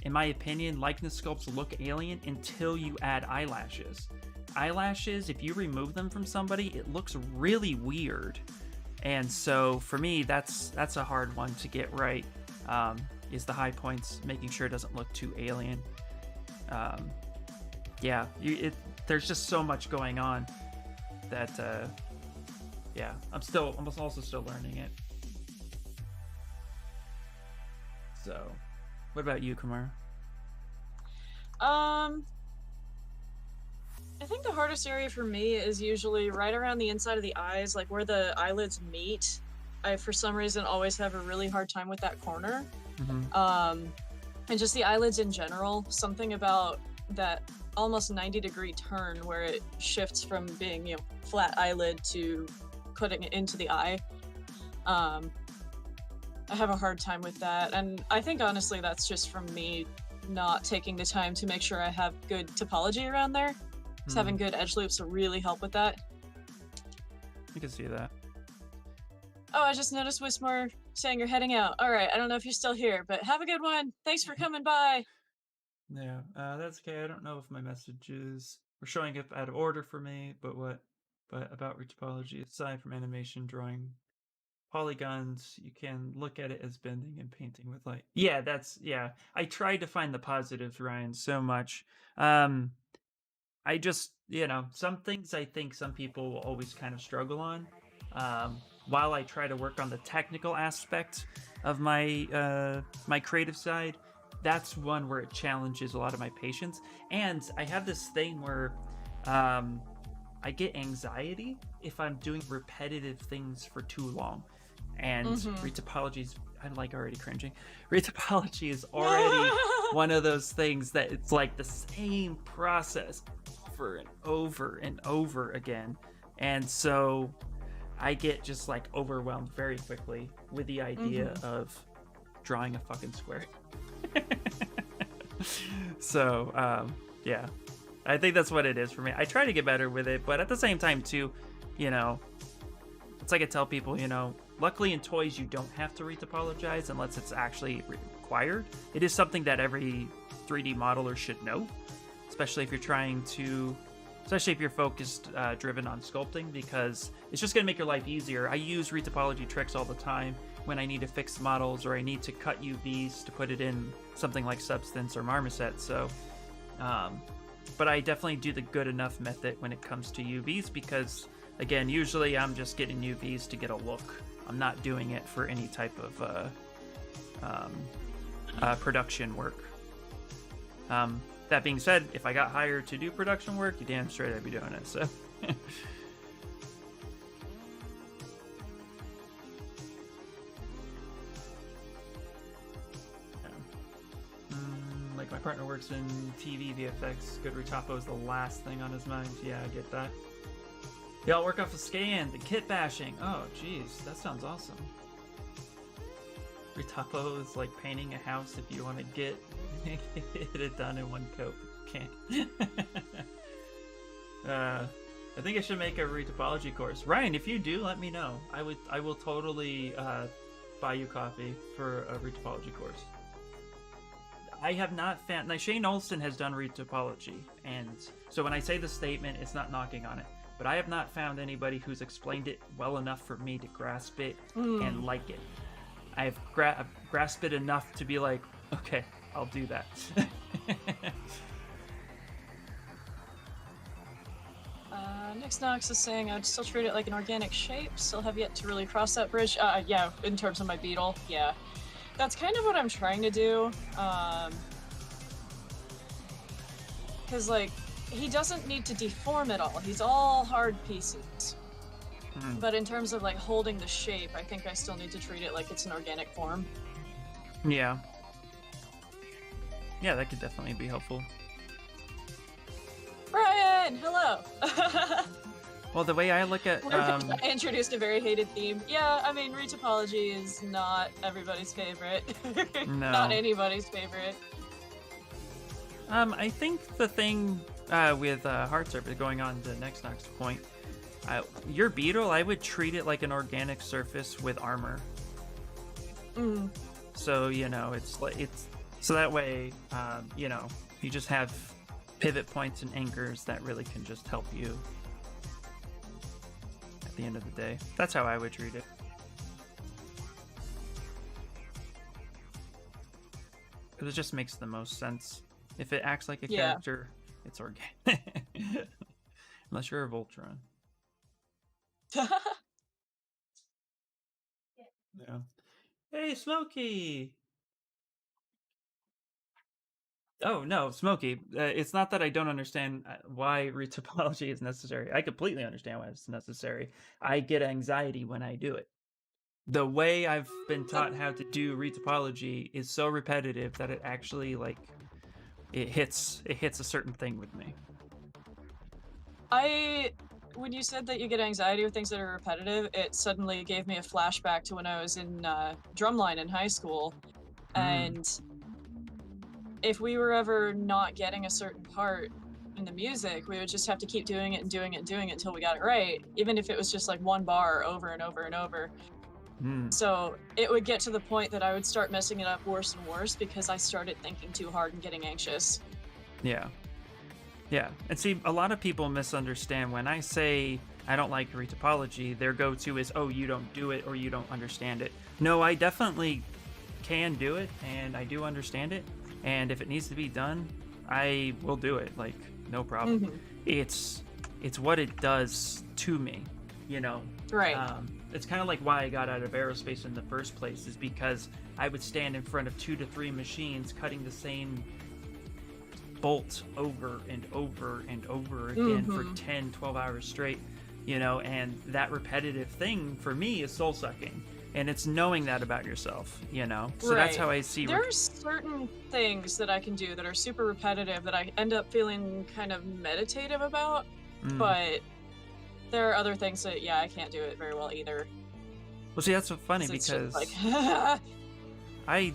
Speaker 2: in my opinion, likeness sculpts look alien until you add eyelashes. Eyelashes, if you remove them from somebody, it looks really weird. And so for me, that's a hard one to get right, is the high points, making sure it doesn't look too alien. Yeah, there's just so much going on that, yeah, I'm also still learning it. So, what about you, Kumar?
Speaker 1: I think the hardest area for me is usually right around the inside of the eyes, like where the eyelids meet. I, for some reason, always have a really hard time with that corner.
Speaker 2: Mm-hmm.
Speaker 1: And just the eyelids in general, something about that almost 90-degree turn where it shifts from being, you know, flat eyelid to putting it into the eye. I have a hard time with that, and I think honestly that's just from me not taking the time to make sure I have good topology around there. Because having good edge loops will really help with that.
Speaker 2: You can see that.
Speaker 1: Oh, I just noticed Wismore saying you're heading out. All right, I don't know if you're still here, but have a good one. Thanks for coming by.
Speaker 2: Yeah, that's okay. I don't know if my messages were showing up out of order for me, but about retopology, aside from animation, drawing polygons, you can look at it as bending and painting with light. Yeah, I tried to find the positives, Ryan, so much. I just, some things I think some people will always kind of struggle on. While I try to work on the technical aspect of my my creative side, that's one where it challenges a lot of my patience. And I have this thing where I get anxiety if I'm doing repetitive things for too long. And retopology I'm like already cringing. Retopology is already one of those things that it's like the same process over and over again. And so I get just like overwhelmed very quickly with the idea of drawing a fucking square. So, yeah, I think that's what it is for me. I try to get better with it, but at the same time too, it's like I tell people, luckily in toys you don't have to retopologize unless it's actually required. It is something that every 3D modeler should know, especially if you're focused, driven on sculpting, because it's just going to make your life easier. I use retopology tricks all the time when I need to fix models or I need to cut UVs to put it in something like Substance or Marmoset. So, but I definitely do the good enough method when it comes to UVs because, again, usually I'm just getting UVs to get a look. I'm not doing it for any type of production work. That being said, if I got hired to do production work, you damn straight I'd be doing it. So, like my partner works in TV VFX. Good retopo is the last thing on his mind. Yeah, I get that. Y'all work off a scan, the kit bashing. Oh, geez, that sounds awesome. Retopo is like painting a house if you want to get it done in one coat, but you can't. I think I should make a retopology course. Ryan, if you do, let me know. I will totally buy you coffee for a retopology course. I have not found. Now, Shane Olson has done retopology, and so when I say the statement, it's not knocking on it. But I have not found anybody who's explained it well enough for me to grasp it and like it. I've grasped it enough to be like, okay, I'll do that.
Speaker 1: Nix Nox is saying I'd still treat it like an organic shape. Still have yet to really cross that bridge. Yeah, in terms of my beetle, yeah. That's kind of what I'm trying to do. Because, like, he doesn't need to deform at all. He's all hard pieces. But in terms of, like, holding the shape, I think I still need to treat it like it's an organic form.
Speaker 2: Yeah. Yeah, that could definitely be helpful.
Speaker 1: Brian, hello!
Speaker 2: Well, the way I look at...
Speaker 1: I introduced a very hated theme. Yeah, I mean, retopology is not everybody's favorite.
Speaker 2: No.
Speaker 1: Not anybody's favorite.
Speaker 2: I think the thing with Heart Surface, going on to next point, your beetle, I would treat it like an organic surface with armor. So, so that way, you just have pivot points and anchors that really can just help you at the end of the day. That's how I would treat it. Because it just makes the most sense. If it acts like a character, it's organic. Unless you're a Voltron. Yeah. Hey, Smokey! Oh, no, Smokey. It's not that I don't understand why retopology is necessary. I completely understand why it's necessary. I get anxiety when I do it. The way I've been taught how to do retopology is so repetitive that it actually, like, it hits a certain thing with me.
Speaker 1: When you said that you get anxiety with things that are repetitive, it suddenly gave me a flashback to when I was in drumline in high school. And if we were ever not getting a certain part in the music, we would just have to keep doing it and doing it and doing it until we got it right, even if it was just like one bar over and over and over.
Speaker 2: Mm,
Speaker 1: So it would get to the point that I would start messing it up worse and worse because I started thinking too hard and getting anxious.
Speaker 2: yeah. Yeah. And see, a lot of people misunderstand when I say I don't like retopology, their go to is, oh, you don't do it or you don't understand it. No, I definitely can do it and I do understand it. And if it needs to be done, I will do it. Like, no problem.
Speaker 1: Hmm.
Speaker 2: It's it's what it does to me, you know.
Speaker 1: Right.
Speaker 2: It's kind of like why I got out of aerospace in the first place is because I would stand in front of 2 to 3 machines cutting the same bolt over and over and over again for
Speaker 1: Hmm.
Speaker 2: 10, 12 hours straight, and that repetitive thing for me is soul sucking. And it's knowing that about yourself, So that's
Speaker 1: Right.
Speaker 2: how I see.
Speaker 1: There's certain things that I can do that are super repetitive that I end up feeling kind of meditative about,
Speaker 2: Mm.
Speaker 1: but there are other things that, yeah, I can't do it very well either
Speaker 2: Well, see, that's so funny
Speaker 1: because it's just like,
Speaker 2: because I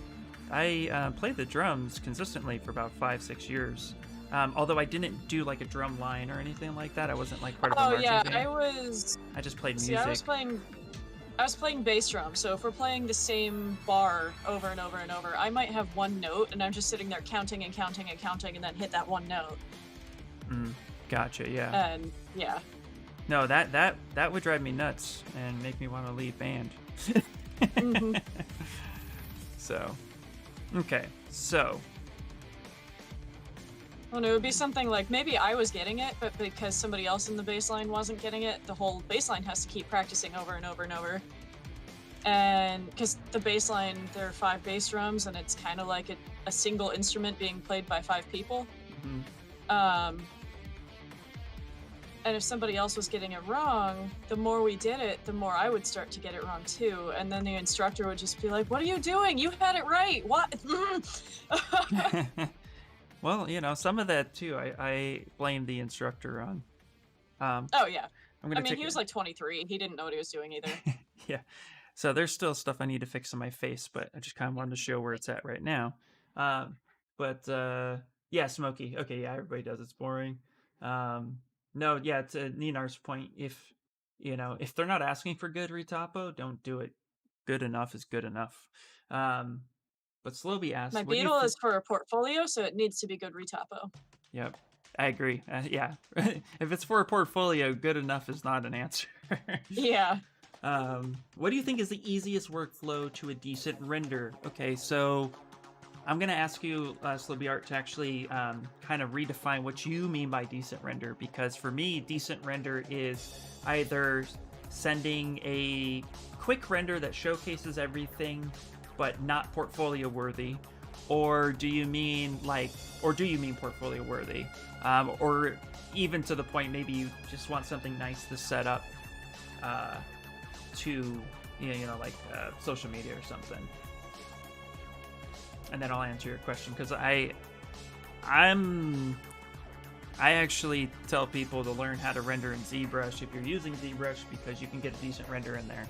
Speaker 2: I played the drums consistently for about 5, 6 years. Although I didn't do like a drum line or anything like that. I wasn't like part of a
Speaker 1: oh
Speaker 2: marching
Speaker 1: yeah,
Speaker 2: band. I just played
Speaker 1: see, I
Speaker 2: music.
Speaker 1: was playing bass drum, so if we're playing the same bar over and over and over, I might have one note and I'm just sitting there counting and counting and counting and then hit that one note.
Speaker 2: Mm, gotcha. Yeah.
Speaker 1: And yeah.
Speaker 2: No, that would drive me nuts and make me want to leave band.
Speaker 1: Hmm.
Speaker 2: So, okay. So,
Speaker 1: Well, it would be something like maybe I was getting it, but because somebody else in the bass line wasn't getting it, the whole bass line has to keep practicing over and over and over. And because the bass line, there are 5 bass drums, and it's kind of like a single instrument being played by 5 people.
Speaker 2: mhm.
Speaker 1: Um, and if somebody else was getting it wrong, the more we did it, the more I would start to get it wrong too. And then the instructor would just be like, "What are you doing? You had it right. What?"
Speaker 2: Well, some of that too. I blame the instructor on. Um,
Speaker 1: Oh yeah.
Speaker 2: I'm
Speaker 1: I
Speaker 2: gonna
Speaker 1: mean,
Speaker 2: take
Speaker 1: he
Speaker 2: it.
Speaker 1: was like 23. He didn't know what he was doing either.
Speaker 2: Yeah. So there's still stuff I need to fix in my face, but I just kind of wanted to show where it's at right now. Um, but yeah, Smoky. Okay, yeah, everybody does. It's boring. Um, no, yeah, to Ninar's point, if they're not asking for good retapo, don't do it. Good enough is good enough. Um, but Slowby
Speaker 1: My
Speaker 2: asked, "What do you
Speaker 1: Beetle
Speaker 2: think?"
Speaker 1: is for a portfolio, so it needs to be good retapo.
Speaker 2: Yep, I agree. Yeah, if it's for a portfolio, good enough is not an answer.
Speaker 1: Yeah.
Speaker 2: What do you think is the easiest workflow to a decent render? Okay, so I'm gonna ask you, Slibby to actually kind of redefine what you mean by decent render, because for me, decent render is either sending a quick render that showcases everything, but not portfolio worthy, or do you mean portfolio worthy, or even to the point maybe you just want something nice to set up. Uh, to like social media or something, and then I'll answer your question because I'm I actually tell people to learn how to render in ZBrush if you're using ZBrush because you can get a decent render in there.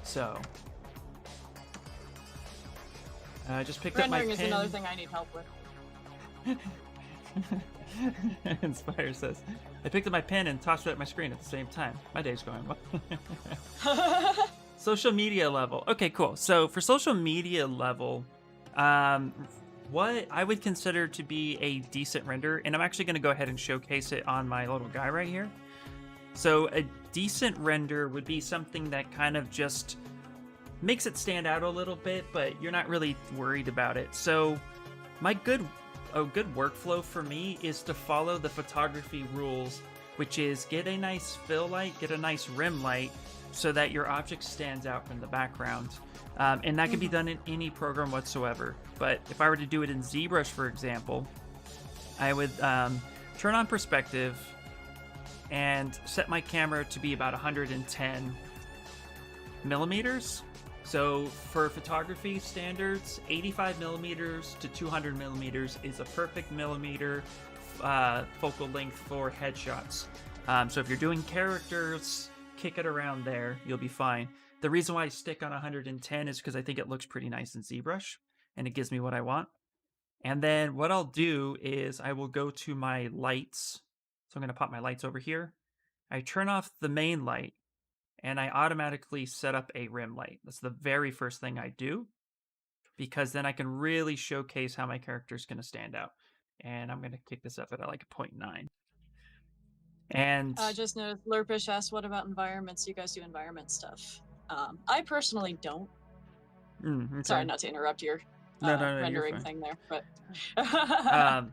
Speaker 2: So I just picked up my
Speaker 1: Rendering is another
Speaker 2: pen.
Speaker 1: thing I need help with.
Speaker 2: Inspire says, I picked up my pen and tossed it at my screen at the same time. My day's going well. Social media level. Okay, cool. So for social media level, what I would consider to be a decent render, and I'm actually going to go ahead and showcase it on my little guy right here. So a decent render would be something that kind of just makes it stand out a little bit, but you're not really worried about it. So a good workflow for me is to follow the photography rules, which is get a nice fill light, get a nice rim light, so that your object stands out from the background. And that can be done in any program whatsoever. But if I were to do it in ZBrush, for example, I would turn on perspective and set my camera to be about 110 millimeters. So for photography standards, 85 millimeters to 200 millimeters is a perfect millimeter focal length for headshots. So if you're doing characters, kick it around there, you'll be fine. The reason why I stick on 110 is because I think it looks pretty nice in ZBrush, and it gives me what I want. And then what I'll do is I will go to my lights. So I'm going to pop my lights over here. I turn off the main light, and I automatically set up a rim light. That's the very first thing I do, because then I can really showcase how my character is going to stand out. And I'm going to kick this up at like a 0.9. And
Speaker 1: I just noticed Lurpish asked, what about environments? You guys do environment stuff. I personally don't.
Speaker 2: okay.
Speaker 1: Sorry, not to interrupt your
Speaker 2: No, you're
Speaker 1: rendering
Speaker 2: fine.
Speaker 1: thing there, but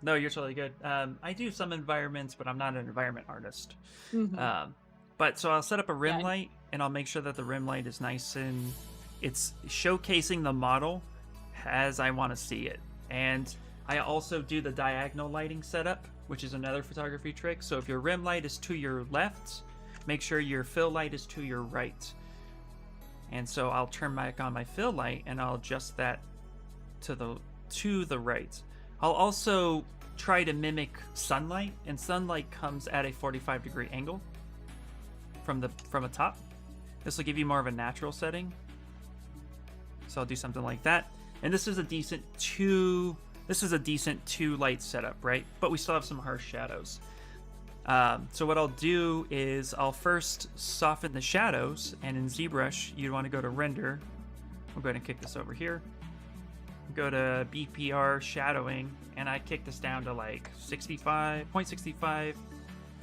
Speaker 2: No, you're totally good. I do some environments, but I'm not an environment artist.
Speaker 1: Mhm.
Speaker 2: But so I'll set up a rim
Speaker 1: Yeah.
Speaker 2: light, and I'll make sure that the rim light is nice and it's showcasing the model as I want to see it. And I also do the diagonal lighting setup, which is another photography trick. So if your rim light is to your left, make sure your fill light is to your right. And so I'll turn back on my fill light and I'll adjust that to the right. I'll also try to mimic sunlight, and sunlight comes at a 45-degree angle from a top. This will give you more of a natural setting. So I'll do something like that. And this is a decent two light setup, right? But we still have some harsh shadows. So what I'll do is I'll first soften the shadows, and in ZBrush, you'd want to go to render. We'll go ahead and kick this over here. Go to BPR shadowing, and I kick this down to like 0.65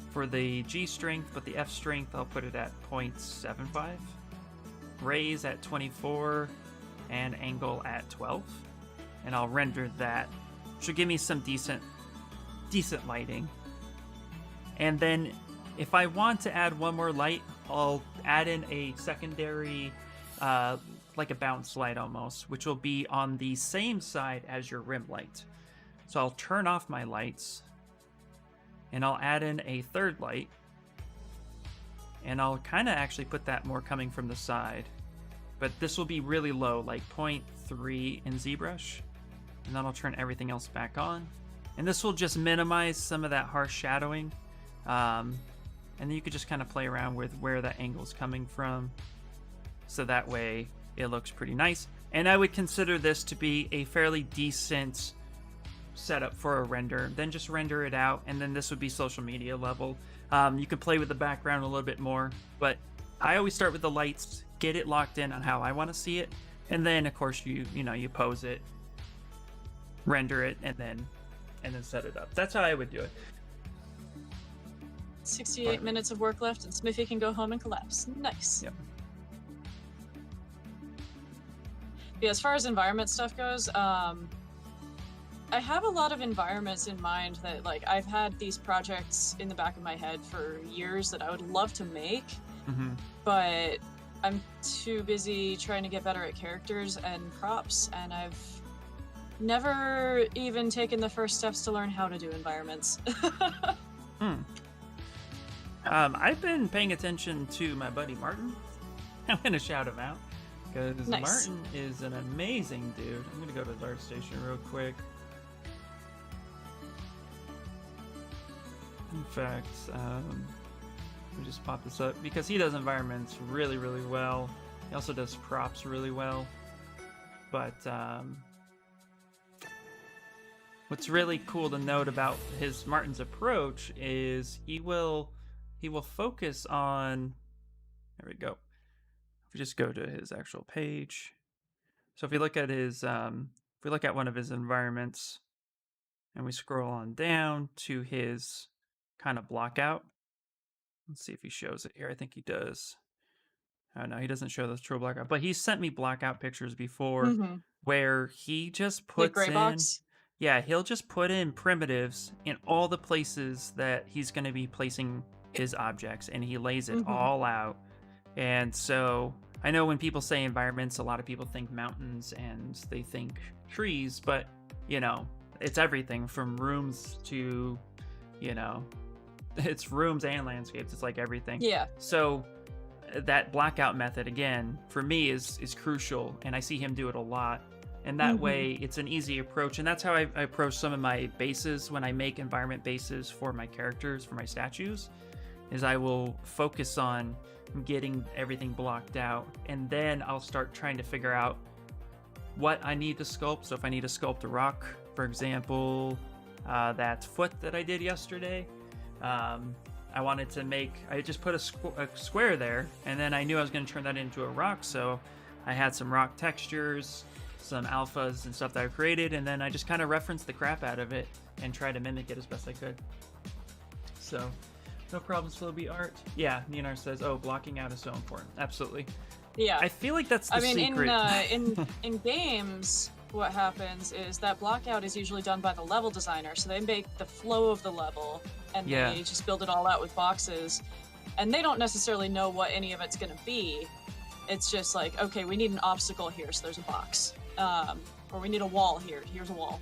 Speaker 2: for the G strength, but the F strength I'll put it at 0.75. Raise at 24 and angle at 12, and I'll render that. Should give me some decent lighting. And then if I want to add one more light, I'll add in a secondary like a bounce light almost, which will be on the same side as your rim light. So I'll turn off my lights, and I'll add in a third light, and I'll kind of actually put that more coming from the side, but this will be really low, like 0.3 in ZBrush, and then I'll turn everything else back on, and this will just minimize some of that harsh shadowing, and then you could just kind of play around with where that angle is coming from, so that way it looks pretty nice. And I would consider this to be a fairly decent setup for a render. Then just render it out, and then this would be social media level. You can play with the background a little bit more, but I always start with the lights, get it locked in on how I want to see it, and then of course you pose it, render it, and then set it up. That's how I would do it.
Speaker 1: 68 minutes of work left, and Smithy can go home and collapse. Nice.
Speaker 2: Yep.
Speaker 1: Yeah, as far as environment stuff goes, I have a lot of environments in mind that, like, I've had these projects in the back of my head for years that I would love to make, but I'm too busy trying to get better at characters and props, and I've never even taken the first steps to learn how to do environments.
Speaker 2: I've been paying attention to my buddy Martin. I'm gonna shout him out because
Speaker 1: Nice.
Speaker 2: Martin is an amazing dude. I'm gonna go to Dart Station real quick. In fact, let me just pop this up because he does environments really, really well. He also does props really well. But what's really cool to note about Martin's approach is he will focus on. There we go. If we just go to his actual page, so if we look at his, if we look at one of his environments, and we scroll on down to his kind of block out. Let's see if he shows it here. I think he does. Oh no, he doesn't show the true blackout, but he's sent me blackout pictures before where he just
Speaker 1: Like
Speaker 2: puts
Speaker 1: gray
Speaker 2: in.
Speaker 1: box.
Speaker 2: Yeah, he'll just put in primitives in all the places that he's going to be placing his objects, and he lays it all out. And so I know when people say environments, a lot of people think mountains and they think trees, but it's everything from rooms to, it's rooms and landscapes. It's like everything.
Speaker 1: Yeah.
Speaker 2: So that blackout method, again, for me is crucial, and I see him do it a lot. And that way it's an easy approach. And that's how I approach some of my bases when I make environment bases for my characters, for my statues, is I will focus on getting everything blocked out. And then I'll start trying to figure out what I need to sculpt. So if I need to sculpt a rock, for example, that foot that I did yesterday, I wanted to make, I just put a square there, and then I knew I was going to turn that into a rock, so I had some rock textures, some alphas and stuff that I created, and then I just kind of referenced the crap out of it and tried to mimic it as best I could. So, no problems, Philby art. Yeah, Ninar says, oh, blocking out is so important. Absolutely.
Speaker 1: Yeah.
Speaker 2: I feel like that's the secret.
Speaker 1: In games, what happens is that block out is usually done by the level designer, so they make the flow of the level, and they just build it all out with boxes, and they don't necessarily know what any of it's going to be. It's just like, okay, we need an obstacle here, so there's a box. Or we need a wall here, here's a wall.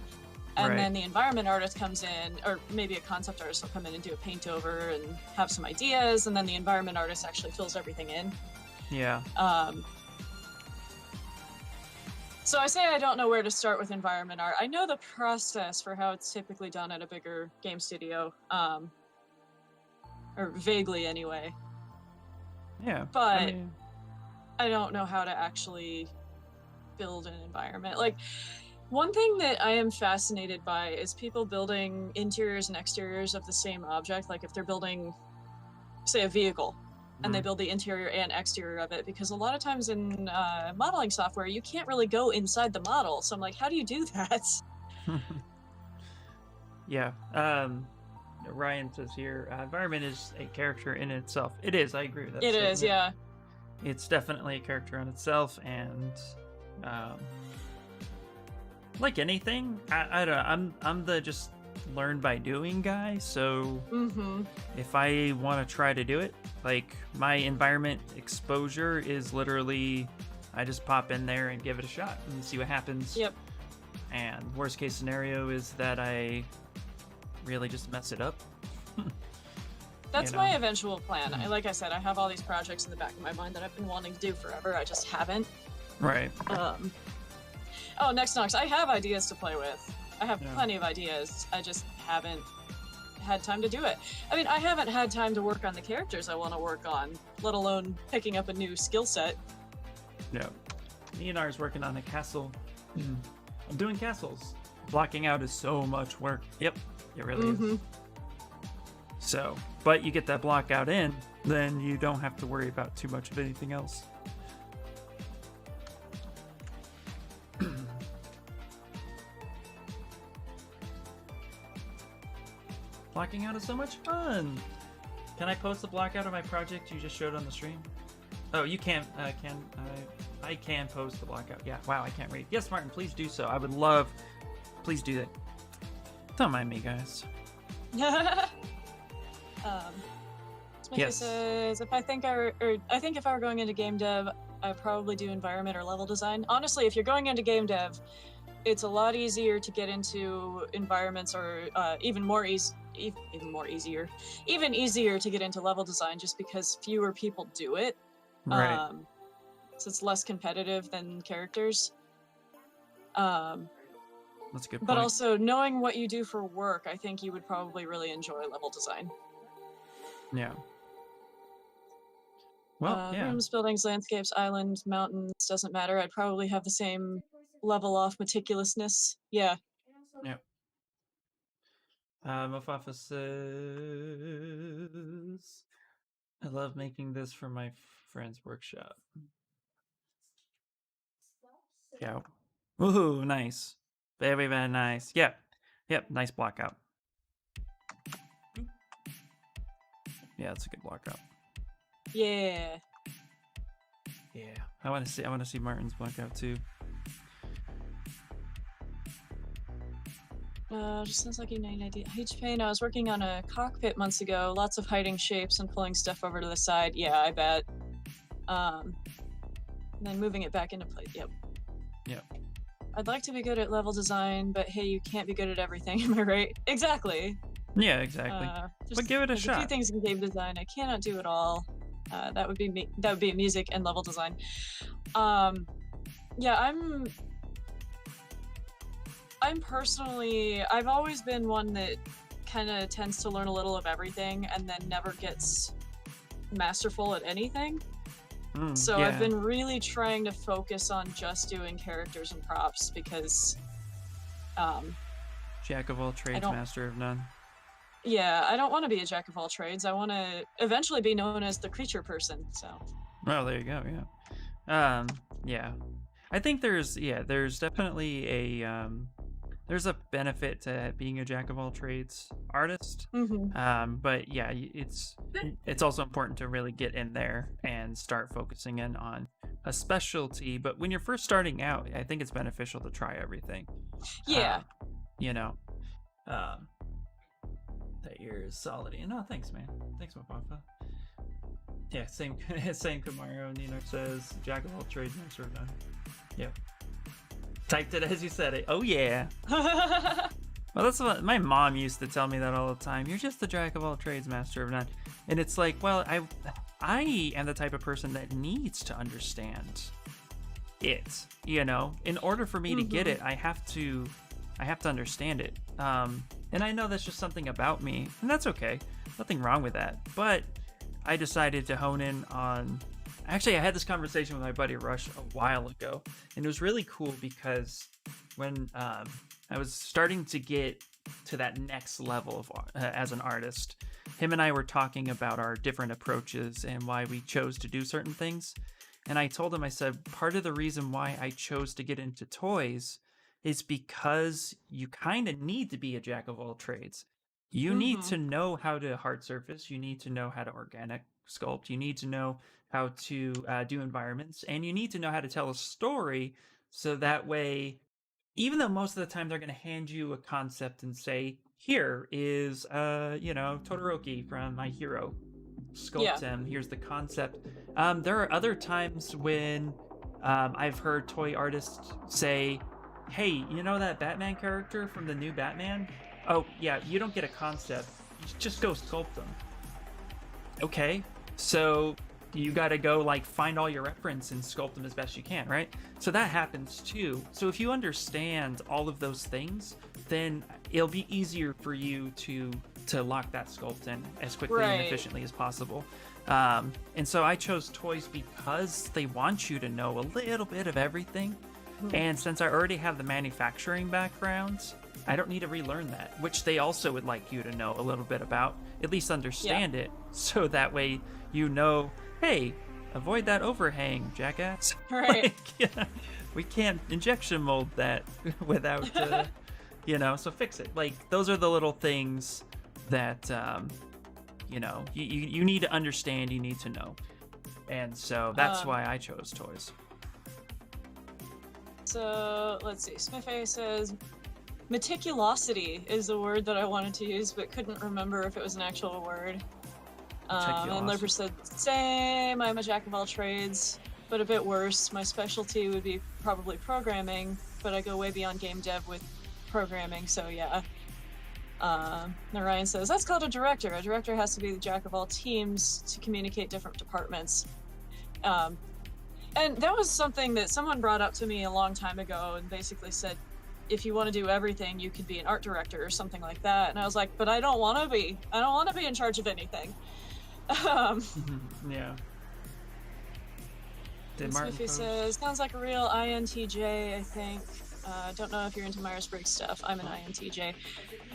Speaker 1: And then the environment artist comes in, or maybe a concept artist will come in and do a paint over and have some ideas, and then the environment artist actually fills everything in.
Speaker 2: Yeah.
Speaker 1: So I say I don't know where to start with environment art. I know the process for how it's typically done at a bigger game studio, or vaguely anyway.
Speaker 2: Yeah.
Speaker 1: But I don't know how to actually build an environment. Like, one thing that I am fascinated by is people building interiors and exteriors of the same object. Like if they're building, say, a vehicle, and they build the interior and exterior of it, because a lot of times in modeling software, you can't really go inside the model. So I'm like, how do you do that?
Speaker 2: Yeah. Ryan says here, environment is a character in itself. It is. I agree with that.
Speaker 1: It is, yeah.
Speaker 2: It's definitely a character in itself, and like anything, I don't know. I'm the just learn by doing guy. So if I want to try to do it, like my environment exposure is literally, I just pop in there and give it a shot and see what happens.
Speaker 1: Yep.
Speaker 2: And worst case scenario is that I really just mess it up.
Speaker 1: That's my eventual plan. Like I said, I have all these projects in the back of my mind that I've been wanting to do forever. I just haven't.
Speaker 2: Right.
Speaker 1: Oh, Next Nox, I have ideas to play with. I have plenty of ideas. I just haven't had time to do it. I mean, I haven't had time to work on the characters I want to work on, let alone picking up a new skill set.
Speaker 2: No. Leonar's working on a castle. I'm doing castles. Blocking out is so much work. Yep, it really is. So, but you get that block out in, then you don't have to worry about too much of anything else. Blocking out is so much fun. Can I post the block out of my project you just showed on the stream? Oh, you can. I can post the block out. Yeah. Wow, I can't read. Yes, Martin, please do so. I would love. Please do that. Don't mind me, guys.
Speaker 1: Smokey says, if I think if I were going into game dev, I'd probably do environment or level design. Honestly, if you're going into game dev, it's a lot easier to get into environments, or even easier to get into level design, just because fewer people do it.
Speaker 2: Right.
Speaker 1: So it's less competitive than characters.
Speaker 2: That's a good point.
Speaker 1: But also, knowing what you do for work, I think you would probably really enjoy level design.
Speaker 2: Yeah. Well, yeah.
Speaker 1: Rooms, buildings, landscapes, islands, mountains, doesn't matter. I'd probably have the same level off meticulousness. Yeah.
Speaker 2: Yeah. Mofafa says, I love making this for my friend's workshop. Yeah. Woohoo, nice. Very, very nice. Yep. Yep, nice block out. Yeah, that's a good block out.
Speaker 1: Yeah.
Speaker 2: Yeah. I want to see Martin's block out too.
Speaker 1: Just sounds like a nice idea. H-Pain, I was working on a cockpit months ago. Lots of hiding shapes and pulling stuff over to the side. Yeah, I bet. And then moving it back into place. Yep.
Speaker 2: Yep.
Speaker 1: I'd like to be good at level design, but hey, you can't be good at everything. Am I right? Exactly.
Speaker 2: Yeah, exactly. But give it a shot.
Speaker 1: A few things in game design. I cannot do it all. That would be me. That would be music and level design. Yeah, I'm personally, I've always been one that kind of tends to learn a little of everything and then never gets masterful at anything. So
Speaker 2: yeah.
Speaker 1: I've been really trying to focus on just doing characters and props because
Speaker 2: Jack of all trades, master of none.
Speaker 1: Yeah, I don't want to be a jack of all trades. I want to eventually be known as the creature person. So.
Speaker 2: Well, there you go. Yeah. Yeah. I think there's definitely there's a benefit to being a jack of all trades artist.
Speaker 1: Hmm.
Speaker 2: But yeah, it's also important to really get in there and start focusing in on a specialty. But when you're first starting out, I think it's beneficial to try everything.
Speaker 1: Yeah.
Speaker 2: You know, um, that you're solid. No, thanks, man. Thanks, my papa. Yeah, same Camaro. Nino says jack of all trades, master of none. Yep. Typed it as you said it. Oh yeah. Well, that's what my mom used to tell me that all the time. You're just the jack of all trades, master of none. And it's like, well, I am the type of person that needs to understand it. In order for me to get it, I have to understand it. And I know that's just something about me, and that's okay. Nothing wrong with that. But I decided to hone in on. Actually, I had this conversation with my buddy Rush a while ago, and it was really cool because when I was starting to get to that next level of as an artist, him and I were talking about our different approaches and why we chose to do certain things. And I told him, I said, part of the reason why I chose to get into toys is because you kind of need to be a jack of all trades. You need to know how to hard surface. You need to know how to organic sculpt. You need to know how to do environments, and you need to know how to tell a story. So that way, even though most of the time they're going to hand you a concept and say, "Here is, Todoroki from My Hero, sculpt him. Here's the concept." There are other times when I've heard toy artists say, "Hey, you know that Batman character from the new Batman? Oh, yeah, you don't get a concept. Just go sculpt them." Okay, so you got to go find all your reference and sculpt them as best you can, right? So that happens too. So if you understand all of those things, then it'll be easier for you to lock that sculpt in as quickly and efficiently as possible. And so I chose toys because they want you to know a little bit of everything. And since I already have the manufacturing background, I don't need to relearn that, which they also would like you to know a little bit about, at least understand it, so that way hey, avoid that overhang, jackass.
Speaker 1: Right.
Speaker 2: We can't injection mold that without, so fix it. Those are the little things that, you need to understand, you need to know. And so that's why I chose toys.
Speaker 1: So, let's see. Smithy says, meticulosity is the word that I wanted to use, but couldn't remember if it was an actual word. And Lurper said, same, I'm a jack of all trades, but a bit worse. My specialty would be probably programming, but I go way beyond game dev with programming, so yeah. Narayan says, that's called a director. A director has to be the jack of all teams to communicate different departments. And that was something that someone brought up to me a long time ago and basically said, if you want to do everything, you could be an art director or something like that. And I was like, but I don't want to be. I don't want to be in charge of anything.
Speaker 2: Yeah.
Speaker 1: Smithy says, sounds like a real INTJ, I think. Don't know if you're into Myers-Briggs stuff. I'm an INTJ.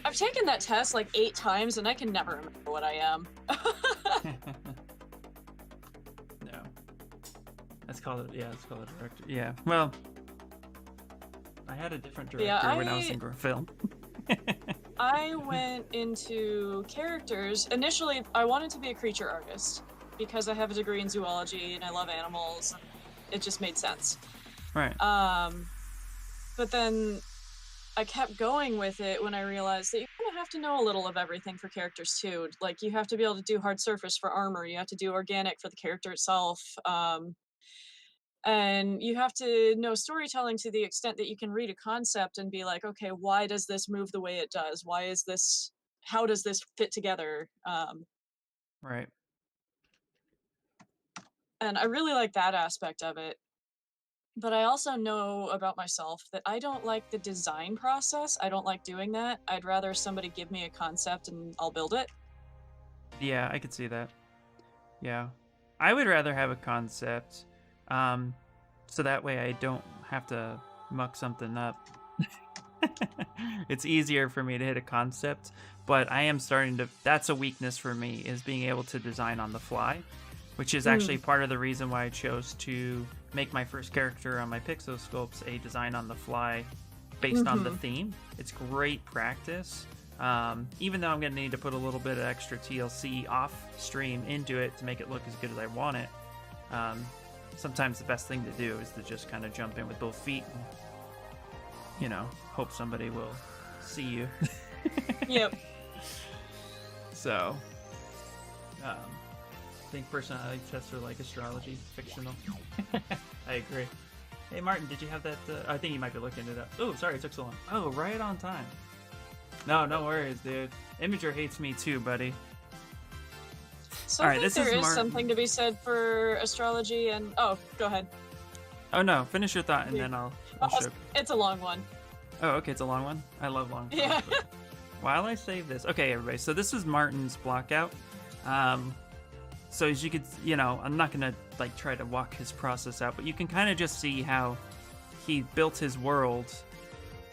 Speaker 1: I've taken that test 8 times and I can never remember what I am.
Speaker 2: No. Let's call it a director. Yeah. Well, I had a different director when I was in film.
Speaker 1: I went into characters. Initially, I wanted to be a creature artist because I have a degree in zoology and I love animals. It just made sense.
Speaker 2: Right.
Speaker 1: But then I kept going with it when I realized that you kind of have to know a little of everything for characters too. You have to be able to do hard surface for armor. You have to do organic for the character itself. And you have to know storytelling to the extent that you can read a concept and be like, okay, why does this move the way it does? How does this fit together?
Speaker 2: Right.
Speaker 1: And I really like that aspect of it. But I also know about myself that I don't like the design process. I don't like doing that. I'd rather somebody give me a concept and I'll build it.
Speaker 2: Yeah, I could see that. Yeah. I would rather have a concept. So that way I don't have to muck something up. It's easier for me to hit a concept, but I am starting to. That's a weakness for me, is being able to design on the fly, which is actually part of the reason why I chose to make my first character on my Pixo Sculpts a design on the fly based on the theme. It's great practice. Even though I'm going to need to put a little bit of extra TLC off stream into it to make it look as good as I want it. Sometimes the best thing to do is to just kind of jump in with both feet and, you know, hope somebody will see you.
Speaker 1: Yep.
Speaker 2: So, I think personality tests are like astrology, fictional. I agree. Hey, Martin, did you have that? I think you might be looking it up. Oh, sorry, it took so long. Oh, right on time. No worries, dude. Imager hates me too, buddy.
Speaker 1: So
Speaker 2: All
Speaker 1: I
Speaker 2: right,
Speaker 1: think
Speaker 2: this is
Speaker 1: there is
Speaker 2: Martin.
Speaker 1: something to be said for astrology and... Oh, go ahead.
Speaker 2: Oh no, finish your thought and then I'll show.
Speaker 1: It's a long one.
Speaker 2: Oh, okay, it's a long one. I love long thoughts.
Speaker 1: Yeah.
Speaker 2: but while I save this, okay, everybody. So this is Martin's blockout. So as you could, you know, I'm not gonna like try to walk his process out, but you can kind of just see how he built his world,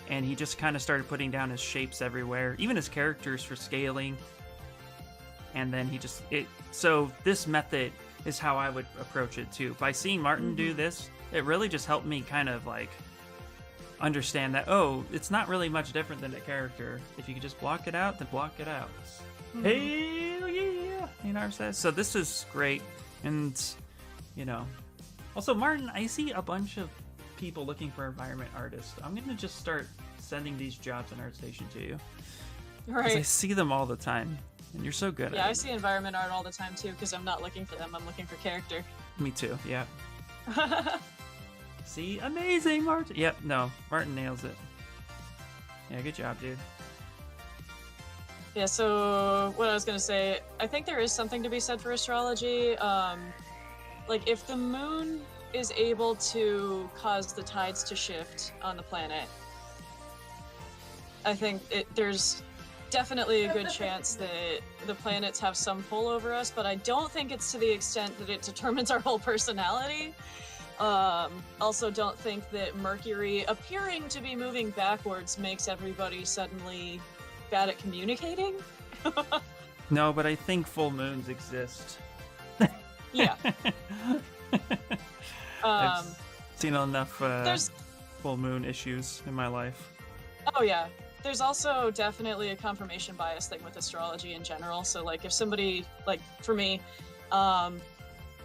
Speaker 2: and he just kind of started putting down his shapes everywhere, even his characters for scaling. And then he just so this method is how I would approach it too. By seeing Martin do this, it really just helped me kind of like understand that, oh, it's not really much different than a character. If you could just block it out, then block it out. Hell yeah! You know what I'm saying? So this is great. And, you know, also Martin, I see a bunch of people looking for environment artists. I'm going to just start sending these jobs in ArtStation to you. Because I
Speaker 1: Right.
Speaker 2: see them all the time. And you're so good
Speaker 1: Yeah,
Speaker 2: at
Speaker 1: I
Speaker 2: it.
Speaker 1: see environment art all the time too, because I'm not looking for them, I'm looking for character.
Speaker 2: Me too, yeah. See? Amazing, Martin. Yep, no. Martin nails it. Yeah, good job, dude.
Speaker 1: Yeah, so what I was gonna say, I think there is something to be said for astrology. Like if the moon is able to cause the tides to shift on the planet, I think there's definitely a good chance that the planets have some pull over us, but I don't think it's to the extent that it determines our whole personality. Also don't think that Mercury appearing to be moving backwards makes everybody suddenly bad at communicating.
Speaker 2: No, but I think full moons exist.
Speaker 1: Yeah.
Speaker 2: I've seen enough
Speaker 1: There's
Speaker 2: full moon issues in my life.
Speaker 1: Oh yeah. There's also definitely a confirmation bias thing with astrology in general. So like if somebody, like for me,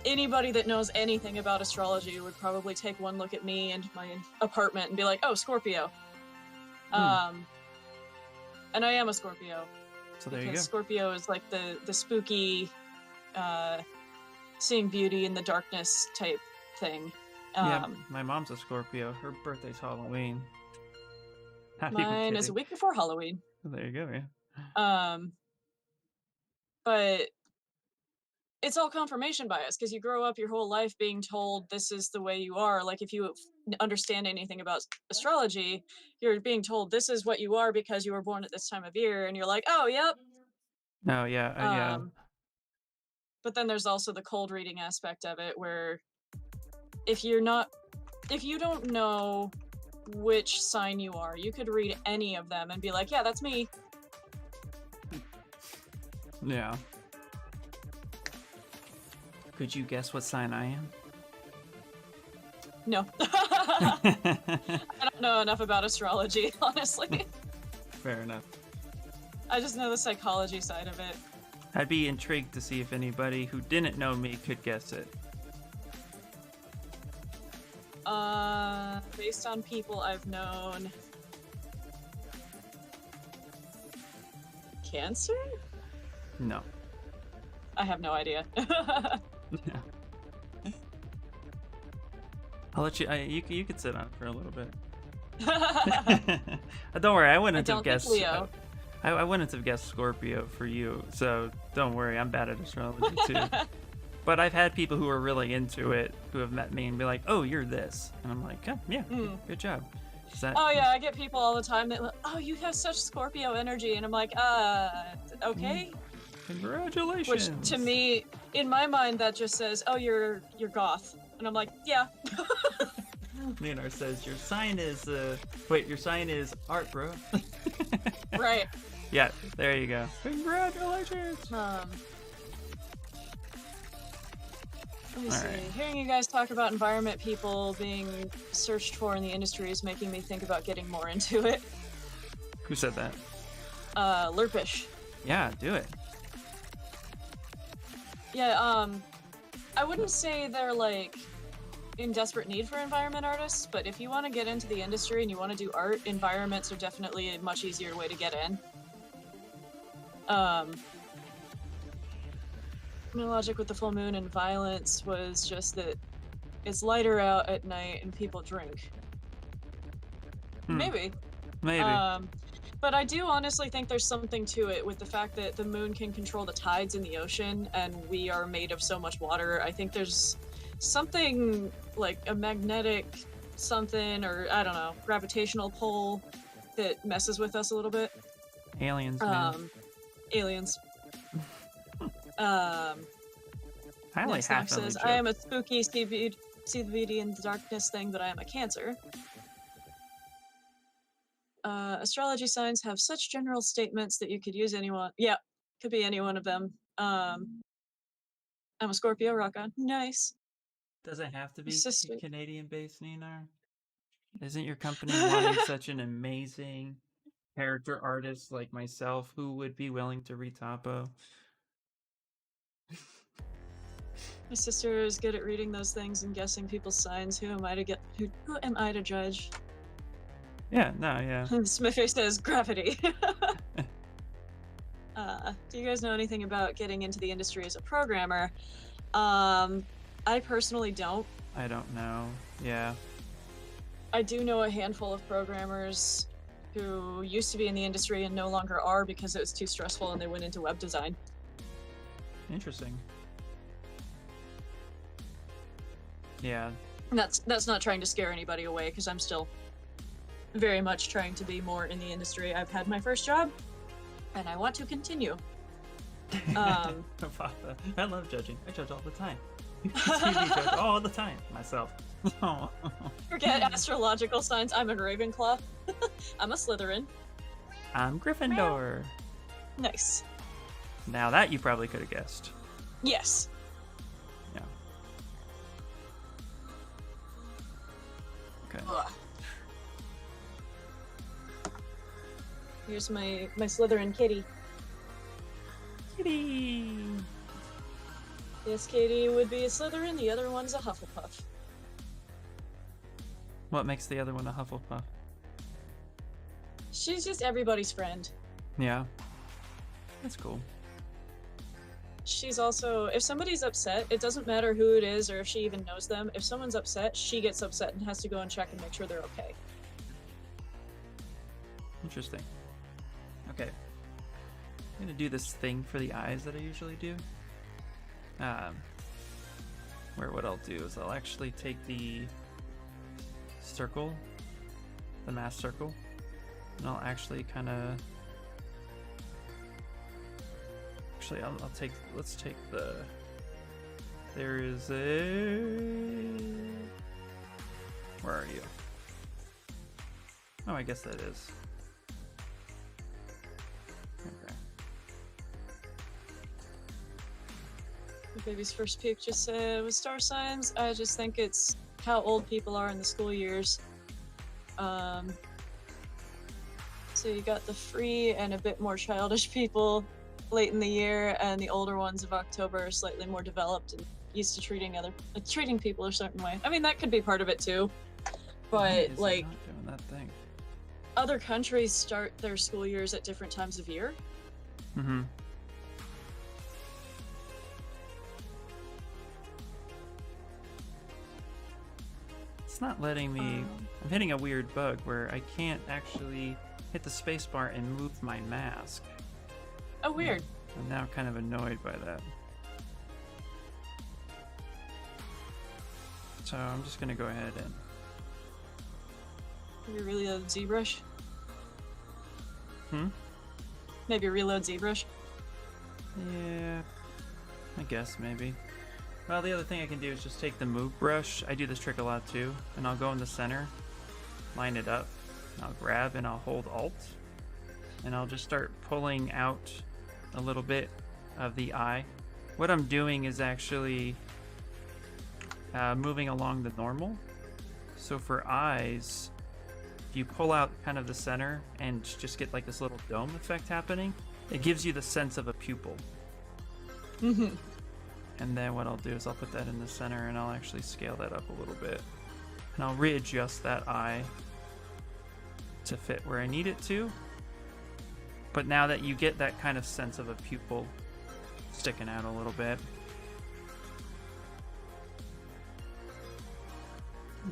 Speaker 1: anybody that knows anything about astrology would probably take one look at me and my apartment and be like, oh, Scorpio. And I am a Scorpio.
Speaker 2: So there you
Speaker 1: Because
Speaker 2: go.
Speaker 1: Scorpio is like the spooky, seeing beauty in the darkness type thing.
Speaker 2: Yeah, my mom's a Scorpio. Her birthday's Halloween. Not even
Speaker 1: Mine is a
Speaker 2: kidding.
Speaker 1: week before Halloween.
Speaker 2: There you go, yeah.
Speaker 1: But it's all confirmation bias because you grow up your whole life being told this is the way you are. Like if you understand anything about astrology, you're being told this is what you are because you were born at this time of year, and you're like, oh, yep.
Speaker 2: No, yeah, yeah.
Speaker 1: But then there's also the cold reading aspect of it, where if you don't know which sign you are, you could read any of them and be like, yeah, that's me.
Speaker 2: Yeah. Could you guess what sign I am?
Speaker 1: No. I don't know enough about astrology, honestly.
Speaker 2: Fair enough.
Speaker 1: I just know the psychology side of it.
Speaker 2: I'd be intrigued to see if anybody who didn't know me could guess it.
Speaker 1: Based on people I've known. Cancer?
Speaker 2: No.
Speaker 1: I have no idea.
Speaker 2: I'll let you. You could sit on it for a little bit. Don't worry, I wouldn't
Speaker 1: I
Speaker 2: have
Speaker 1: don't think
Speaker 2: guessed.
Speaker 1: Leo.
Speaker 2: I wouldn't have guessed Scorpio for you, so don't worry. I'm bad at astrology too. But I've had people who are really into it who have met me and be like, "Oh, you're this," and I'm like, "Oh, yeah, good job." Is that,
Speaker 1: Oh yeah, I get people all the time that, oh, you have such Scorpio energy, and I'm like, okay.
Speaker 2: Congratulations.
Speaker 1: Which to me, in my mind, that just says, oh, you're goth, and I'm like, yeah.
Speaker 2: Leonard says your sign is your sign is art, bro.
Speaker 1: Right.
Speaker 2: Yeah, there you go. Congratulations.
Speaker 1: Let me see.
Speaker 2: Alright.
Speaker 1: Hearing you guys talk about environment people being searched for in the industry is making me think about getting more into it.
Speaker 2: Who said that?
Speaker 1: Lurpish.
Speaker 2: Yeah, do it.
Speaker 1: Yeah, I wouldn't say they're like in desperate need for environment artists, but if you want to get into the industry and you want to do art, environments are definitely a much easier way to get in. My logic with the full moon and violence was just that it's lighter out at night and people drink. Maybe. But I do honestly think there's something to it with the fact that the moon can control the tides in the ocean and we are made of so much water. I think there's something like a magnetic something, or I don't know, gravitational pull that messes with us a little bit.
Speaker 2: Aliens, man.
Speaker 1: Aliens.
Speaker 2: I only
Speaker 1: Next
Speaker 2: half
Speaker 1: says, I am a spooky see the beauty in the darkness thing, but I am a Cancer. Astrology signs have such general statements that you could use anyone. Yeah, could be any one of them. I'm a Scorpio, rock on. Nice.
Speaker 2: Doesn't have to be
Speaker 1: Sister.
Speaker 2: Canadian-based, Nina. Isn't your company wanting such an amazing character artist like myself who would be willing to retopo?
Speaker 1: My sister is good at reading those things and guessing people's signs. Who am I to judge?
Speaker 2: Yeah, no, yeah.
Speaker 1: Smithy says gravity. Do you guys know anything about getting into the industry as a programmer? I personally don't.
Speaker 2: I don't know. Yeah.
Speaker 1: I do know a handful of programmers who used to be in the industry and no longer are because it was too stressful and they went into web design.
Speaker 2: Interesting. Yeah.
Speaker 1: And that's not trying to scare anybody away because I'm still very much trying to be more in the industry. I've had my first job and I want to continue.
Speaker 2: I love judging. I judge all the time. TV judge all the time. Myself.
Speaker 1: Forget astrological signs. I'm a Ravenclaw. I'm a Slytherin.
Speaker 2: I'm Gryffindor.
Speaker 1: Nice.
Speaker 2: Now that you probably could have guessed.
Speaker 1: Yes.
Speaker 2: Yeah. Okay.
Speaker 1: Ugh. Here's my Slytherin kitty.
Speaker 2: Kitty.
Speaker 1: This kitty would be a Slytherin, the other one's a Hufflepuff.
Speaker 2: What makes the other one a Hufflepuff?
Speaker 1: She's just everybody's friend.
Speaker 2: Yeah. That's cool.
Speaker 1: She's also, if somebody's upset, it doesn't matter who it is or if she even knows them. If someone's upset, she gets upset and has to go and check and make sure they're okay.
Speaker 2: Interesting. Okay. I'm gonna do this thing for the eyes that I usually do. Where what I'll do is I'll actually take the circle, the mass circle, and I'll actually kind of... Actually, let's take the... There is a... Where are you? Oh, I guess that is. Okay.
Speaker 1: The baby's first peek just said, with star signs, I just think it's how old people are in the school years. So you got the free and a bit more childish people late in the year, and the older ones of October are slightly more developed and used to treating people a certain way. I mean, that could be part of it too, but like,
Speaker 2: not doing that thing.
Speaker 1: Other countries start their school years at different times of year.
Speaker 2: Mm-hmm. It's not letting me... I'm hitting a weird bug where I can't actually hit the spacebar and move my mask.
Speaker 1: Oh, weird.
Speaker 2: I'm now kind of annoyed by that. So I'm just gonna go ahead and...
Speaker 1: Maybe reload ZBrush?
Speaker 2: Hmm?
Speaker 1: Maybe reload ZBrush?
Speaker 2: Yeah... I guess, maybe. Well, the other thing I can do is just take the move brush. I do this trick a lot too, and I'll go in the center, line it up, and I'll grab and I'll hold Alt, and I'll just start pulling out a little bit of the eye. What I'm doing is actually moving along the normal. So for eyes, if you pull out kind of the center and just get like this little dome effect happening, it gives you the sense of a pupil.
Speaker 1: Mm-hmm.
Speaker 2: And then what I'll do is I'll put that in the center and I'll actually scale that up a little bit. And I'll readjust that eye to fit where I need it to. But now that you get that kind of sense of a pupil sticking out a little bit,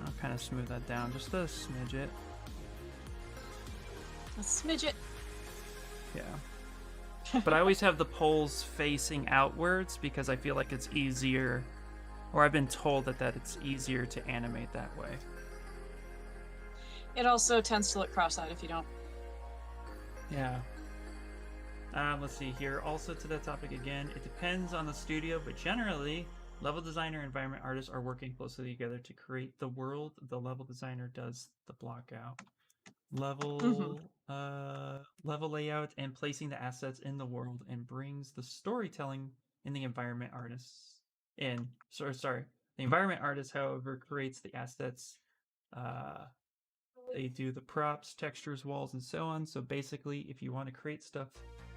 Speaker 2: I'll kind of smooth that down just a smidget.
Speaker 1: A smidget.
Speaker 2: Yeah. But I always have the poles facing outwards because I feel like it's easier, or I've been told that it's easier to animate that way.
Speaker 1: It also tends to look cross-eyed if you don't.
Speaker 2: Yeah. Let's see here. Also to that topic again, it depends on the studio, but generally, level designer and environment artists are working closely together to create the world. The level designer does the block out. Level layout and placing the assets in the world, and brings the storytelling in the environment artists in. Sorry. The environment artist, however, creates the assets. They do the props, textures, walls, and so on. So basically, if you want to create stuff,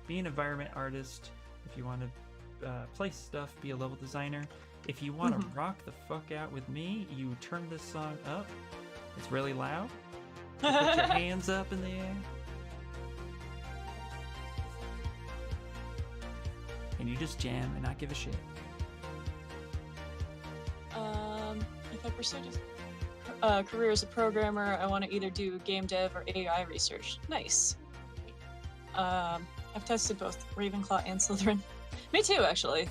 Speaker 2: be an environment artist. If you want to place stuff, be a level designer. If you want to rock the fuck out with me, you turn this song up. It's really loud. You put your hands up in the air. And you just jam and not give a shit.
Speaker 1: If I pursued a career as a programmer, I want to either do game dev or AI research. Nice. I've tested both Ravenclaw and Slytherin. Me too, actually.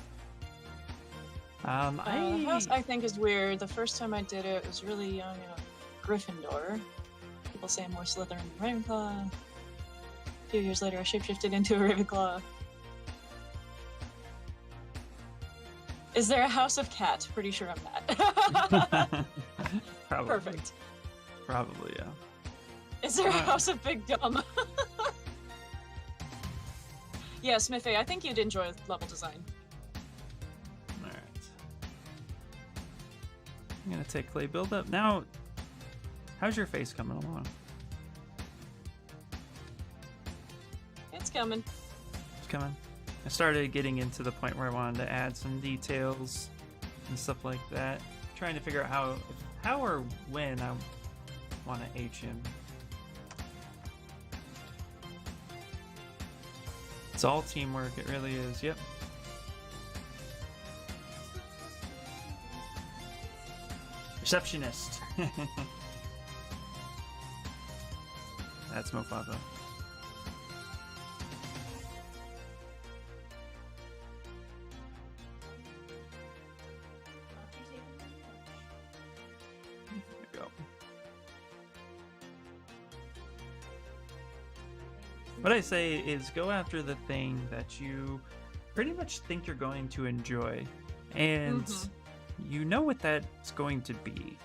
Speaker 1: House I think is weird. The first time I did it, was really young and Gryffindor. People say I'm more Slytherin than Ravenclaw. A few years later, I shapeshifted into a Ravenclaw. Is there a House of Cat? Pretty sure I'm not.
Speaker 2: Probably.
Speaker 1: Perfect.
Speaker 2: Probably, yeah.
Speaker 1: Is there a House of Big Dumb? Yeah, Smithy, I think you'd enjoy level design.
Speaker 2: Alright. I'm gonna take clay buildup. Now, how's your face coming along?
Speaker 1: It's coming.
Speaker 2: It's coming. I started getting into the point where I wanted to add some details and stuff like that. Trying to figure out how or when I want to age him. It's all teamwork, it really is, yep. Receptionist. That's Mofava. There we go. What I say is go after the thing that you pretty much think you're going to enjoy, and you know what that's going to be.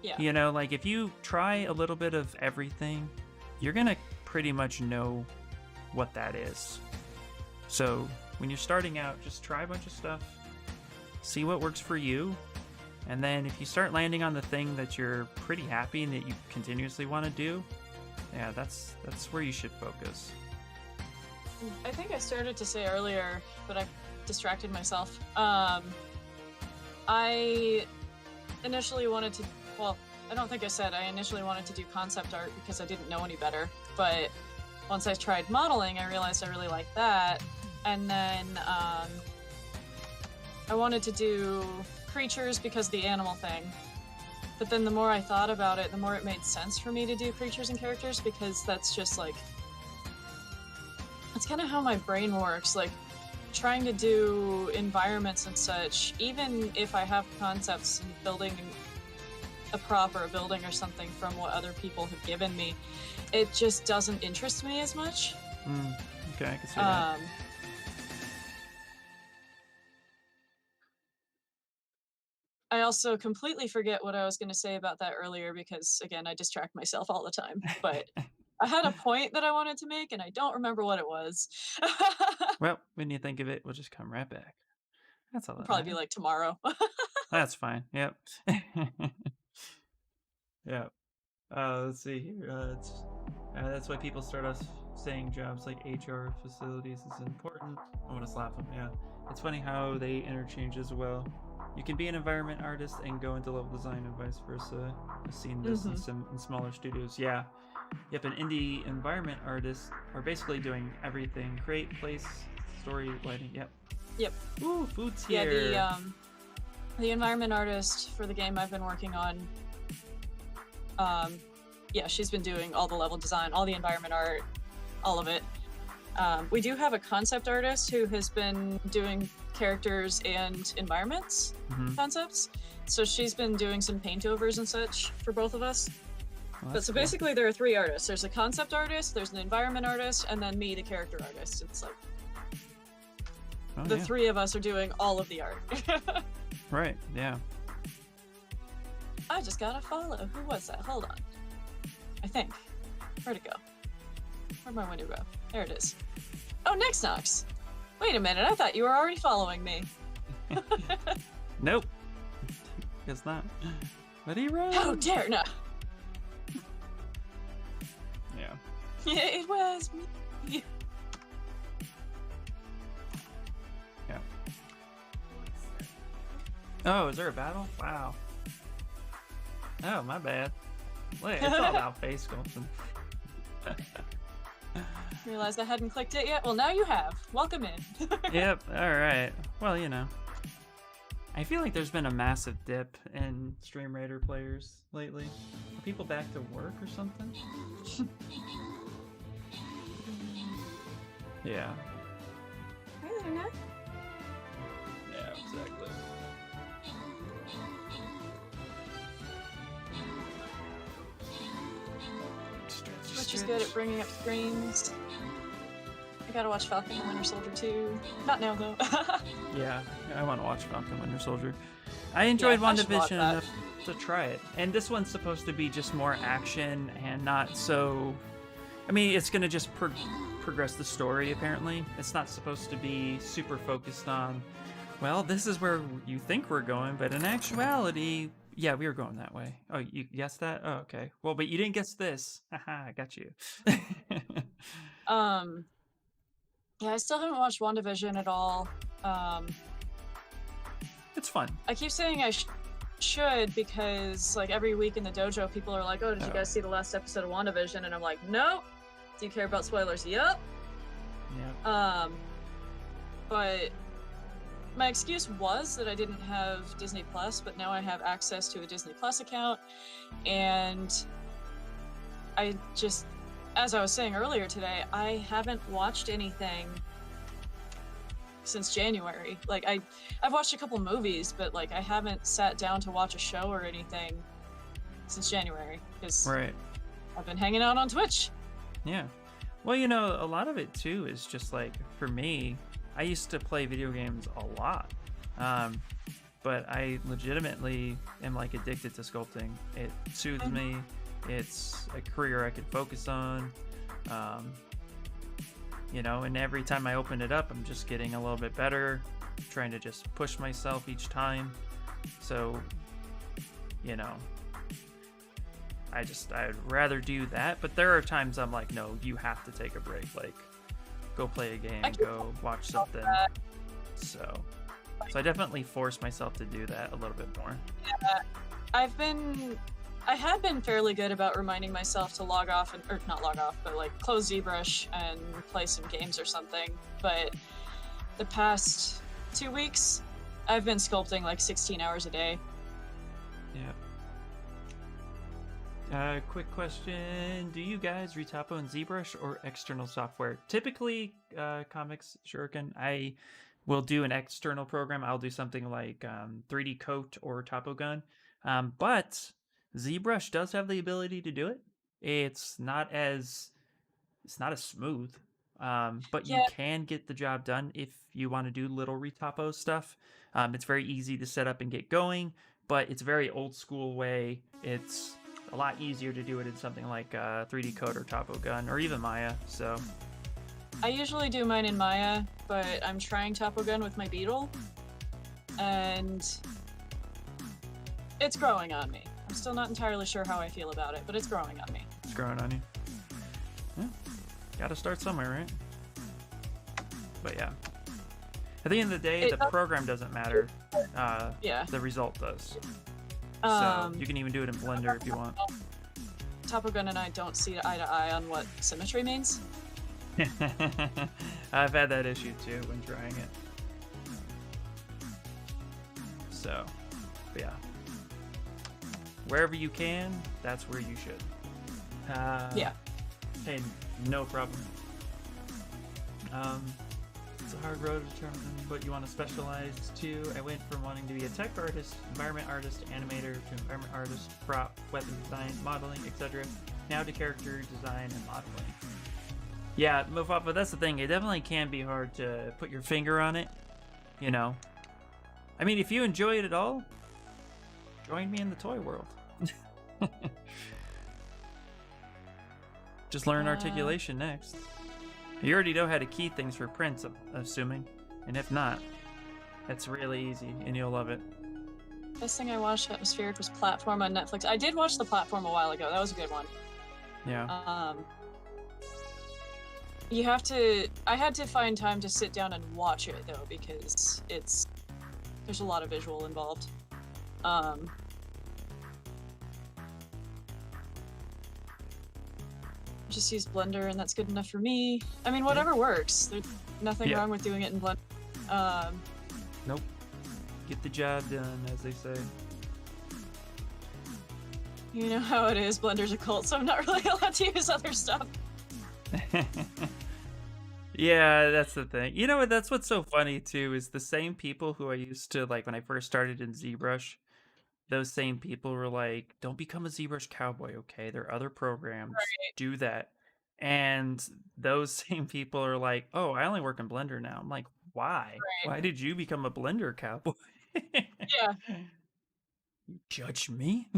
Speaker 1: Yeah.
Speaker 2: You know, like if you try a little bit of everything, you're gonna pretty much know what that is. So when you're starting out, just try a bunch of stuff, see what works for you, and then if you start landing on the thing that you're pretty happy and that you continuously want to do, yeah, that's where you should focus.
Speaker 1: I think I started to say earlier, but I distracted myself. I initially wanted to, well, I don't think I said I initially wanted to do concept art because I didn't know any better, but once I tried modeling, I realized I really liked that, and then I wanted to do creatures because of the animal thing. But then the more I thought about it, the more it made sense for me to do creatures and characters, because that's just like, that's kind of how my brain works. Like, trying to do environments and such, even if I have concepts and building a prop or a building or something from what other people have given me, it just doesn't interest me as much.
Speaker 2: Okay, I can see that.
Speaker 1: also completely forget what I was going to say about that earlier because, again, I distract myself all the time. But I had a point that I wanted to make, and I don't remember what it was.
Speaker 2: Well, when you think of it, we'll just come right back. That's all
Speaker 1: It'll
Speaker 2: that
Speaker 1: probably be
Speaker 2: matters.
Speaker 1: like tomorrow.
Speaker 2: That's fine. Yep. Yeah. Let's see here. That's why people start off saying jobs like HR facilities is important. I want to slap them. Yeah. It's funny how they interchange as well. You can be an environment artist and go into level design and vice versa. I've seen this in in smaller studios. Yeah. Yep, an indie environment artist are basically doing everything. Create, place, story, lighting. Yep.
Speaker 1: Yep.
Speaker 2: Ooh, food's
Speaker 1: Yeah,
Speaker 2: here.
Speaker 1: the environment artist for the game I've been working on, yeah, she's been doing all the level design, all the environment art, all of it. We do have a concept artist who has been doing characters and environments concepts. So she's been doing some paint overs and such for both of us.
Speaker 2: Well,
Speaker 1: But so
Speaker 2: cool.
Speaker 1: basically there are 3 artists. There's a concept artist, there's an environment artist, and then me, the character artist. It's like
Speaker 2: Oh,
Speaker 1: the
Speaker 2: yeah.
Speaker 1: 3 of us are doing all of the art.
Speaker 2: Right, yeah.
Speaker 1: I just gotta follow. Who was that? Hold on. I think. Where'd it go? Where'd my window go? There it is. Oh, Next Nox. Wait a minute, I thought you were already following me.
Speaker 2: Nope. Guess not. But he ran.
Speaker 1: How dare no.
Speaker 2: Yeah.
Speaker 1: Yeah, it was me.
Speaker 2: Yeah. Oh, is there a battle? Wow. Oh, my bad. Wait, it's all about face sculpting.
Speaker 1: Realized I hadn't clicked it yet? Well, now you have. Welcome in.
Speaker 2: Yep, alright. Well, you know. I feel like there's been a massive dip in Stream Raider players lately. Are people back to work or something? Yeah.
Speaker 1: Hi, Luna.
Speaker 2: Yeah, exactly.
Speaker 1: Twitch is good at bringing up screens. I gotta watch Falcon and Winter Soldier too. Not now, though.
Speaker 2: Yeah, I want to watch Falcon Winter Soldier. I enjoyed
Speaker 1: I should watch
Speaker 2: WandaVision
Speaker 1: that.
Speaker 2: enough to try it. And this one's supposed to be just more action and not so... I mean, it's going to just progress the story, apparently. It's not supposed to be super focused on, well, this is where you think we're going, but in actuality, yeah, we were going that way. Oh, you guessed that? Oh, okay. Well, but you didn't guess this. Haha, I got you.
Speaker 1: Yeah, I still haven't watched WandaVision at all.
Speaker 2: It's fun.
Speaker 1: I keep saying I should because, like, every week in the dojo, people are like, "Oh, did you guys see the last episode of WandaVision?" And I'm like, "No." Do you care about spoilers? Yup.
Speaker 2: Yeah.
Speaker 1: But my excuse was that I didn't have Disney Plus, but now I have access to a Disney Plus account, and I just, as I was saying earlier today, I haven't watched anything since January. Like, I've watched a couple movies, but like I haven't sat down to watch a show or anything since January because
Speaker 2: Right.
Speaker 1: I've been hanging out on Twitch.
Speaker 2: Yeah. Well, you know, a lot of it too is just like, for me, I used to play video games a lot. But I legitimately am like addicted to sculpting. It soothes me. It's a career I could focus on. You know, and every time I open it up, I'm just getting a little bit better, trying to just push myself each time. So, you know, I'd rather do that, but there are times I'm like, no, you have to take a break. Like, go play a game, go watch something. So I definitely force myself to do that a little bit more.
Speaker 1: Yeah, I had been fairly good about reminding myself to log off, or not log off, but like close ZBrush and play some games or something. But the past 2 weeks, I've been sculpting like 16 hours a day.
Speaker 2: Yeah. Quick question. Do you guys retopo in ZBrush or external software? Typically, comics, Shuriken, I will do an external program. I'll do something like 3D Coat or TopoGun. But ZBrush does have the ability to do it. It's not as smooth. But you can get the job done if you want to do little retopo stuff. It's very easy to set up and get going. but it's a very old school way. It's a lot easier to do it in something like 3D Code or Topo Gun or even Maya. So
Speaker 1: I usually do mine in Maya, but I'm trying Topo Gun with my Beetle, and it's growing on me. I'm still not entirely sure how I feel about it, but it's growing on me.
Speaker 2: it's growing on you. Yeah, gotta start somewhere, right? But yeah, at the end of the day, the program doesn't matter.
Speaker 1: Yeah.
Speaker 2: The result does. So you can even do it in Blender if you want.
Speaker 1: Topo Gun and I don't see eye to eye on what symmetry means.
Speaker 2: I've had that issue too when trying it. So, but yeah. Wherever you can, that's where you should.
Speaker 1: Yeah.
Speaker 2: Hey, no problem. It's a hard road to determine what you want to specialize to. I went from wanting to be a tech artist, environment artist, animator, to environment artist, prop, weapon design, modeling, etc. Now to character design and modeling. Yeah, Mofafa, that's the thing. It definitely can be hard to put your finger on it. You know. I mean, if you enjoy it at all, join me in the toy world. Just learn articulation next. You already know how to key things for prints, I'm assuming. And if not, it's really easy and you'll love it.
Speaker 1: Best thing I watched Atmospheric was Platform on Netflix. I did watch the Platform a while ago. That was a good one.
Speaker 2: Yeah.
Speaker 1: You have to... I had to find time to sit down and watch it, though, because there's a lot of visual involved. Just use Blender, and that's good enough for me. I mean, whatever works. There's nothing wrong with doing it in Blender.
Speaker 2: Nope. Get the job done, as they say.
Speaker 1: You know how it is. Blender's a cult, so I'm not really allowed to use other stuff.
Speaker 2: Yeah, that's the thing. You know what? That's what's so funny too. Is the same people who I used to like when I first started in ZBrush. Those same people were like, "Don't become a ZBrush cowboy, okay? There are other programs.
Speaker 1: Right.
Speaker 2: Do that." And those same people are like, "Oh, I only work in Blender now." I'm like, "Why?
Speaker 1: Right.
Speaker 2: Why did you become a Blender cowboy?"
Speaker 1: Yeah.
Speaker 2: You judge me?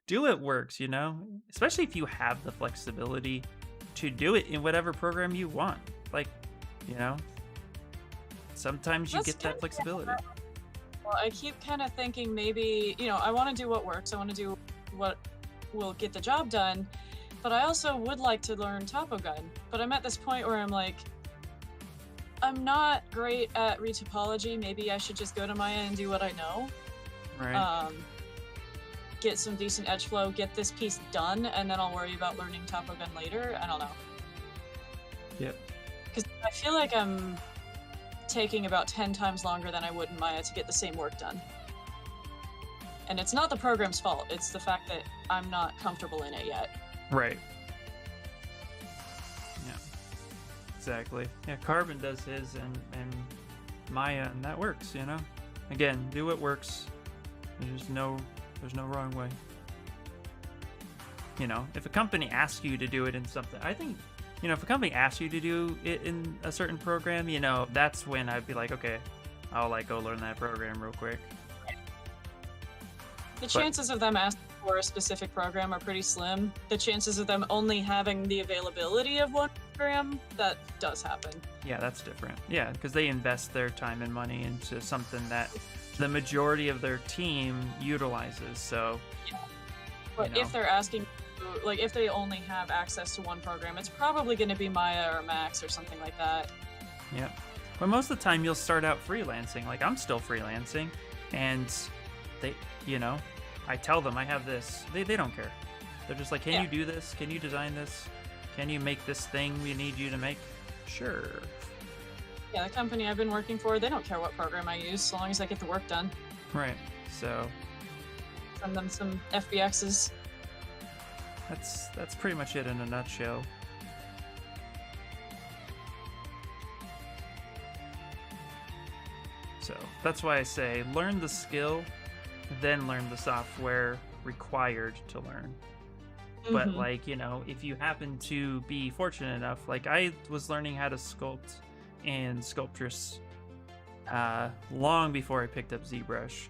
Speaker 2: Do what works, you know? Especially if you have the flexibility to do it in whatever program you want. Like, you know, sometimes you
Speaker 1: That's
Speaker 2: get that flexibility.
Speaker 1: Well, I keep kind of thinking maybe, you know, I want to do what works. I want to do what will get the job done. But I also would like to learn Topo Gun. But I'm at this point where I'm like, I'm not great at retopology. Maybe I should just go to Maya and do what I know.
Speaker 2: Right.
Speaker 1: Get some decent edge flow, get this piece done, and then I'll worry about learning Topo Gun later. I don't know.
Speaker 2: Yep.
Speaker 1: Because I feel like I'm taking about 10 times longer than I would in Maya to get the same work done. And it's not the program's fault, it's the fact that I'm not comfortable in it yet.
Speaker 2: Right. Yeah. Exactly. Yeah, Carbon does his and Maya, and that works, you know? Again, do what works. There's no wrong way. You know, if a company asks you to do it in something, I think, you know, if a company asks you to do it in a certain program, you know, that's when I'd be like, okay, I'll like go learn that program real quick.
Speaker 1: The chances of them asking for a specific program are pretty slim. The chances of them only having the availability of one program, that does happen.
Speaker 2: Yeah, that's different. Yeah, because they invest their time and money into something that the majority of their team utilizes. So,
Speaker 1: yeah. But
Speaker 2: you know.
Speaker 1: If they're asking, like, if they only have access to one program, it's probably going to be Maya or Max or something like that.
Speaker 2: Yeah. But most of the time, you'll start out freelancing. Like, I'm still freelancing, and they, you know, I tell them I have this. They don't care. They're just like, can you do this? Can you design this? Can you make this thing we need you to make? Sure.
Speaker 1: Yeah, the company I've been working for, they don't care what program I use, so long as I get the work done.
Speaker 2: Right. So
Speaker 1: send them some FBXs.
Speaker 2: That's pretty much it in a nutshell. So that's why I say learn the skill, then learn the software required to learn. Mm-hmm. But like, you know, if you happen to be fortunate enough, like I was learning how to sculpt in Sculptress long before I picked up ZBrush.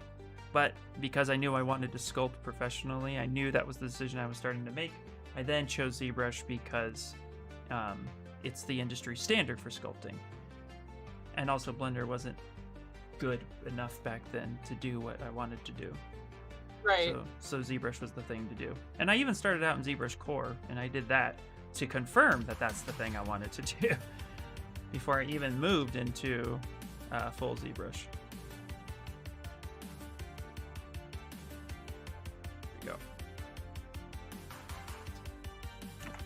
Speaker 2: But because I knew I wanted to sculpt professionally, I knew that was the decision I was starting to make. I then chose ZBrush because it's the industry standard for sculpting. And also Blender wasn't good enough back then to do what I wanted to do.
Speaker 1: Right.
Speaker 2: So ZBrush was the thing to do. And I even started out in ZBrush Core, and I did that to confirm that that's the thing I wanted to do before I even moved into full ZBrush. There you go.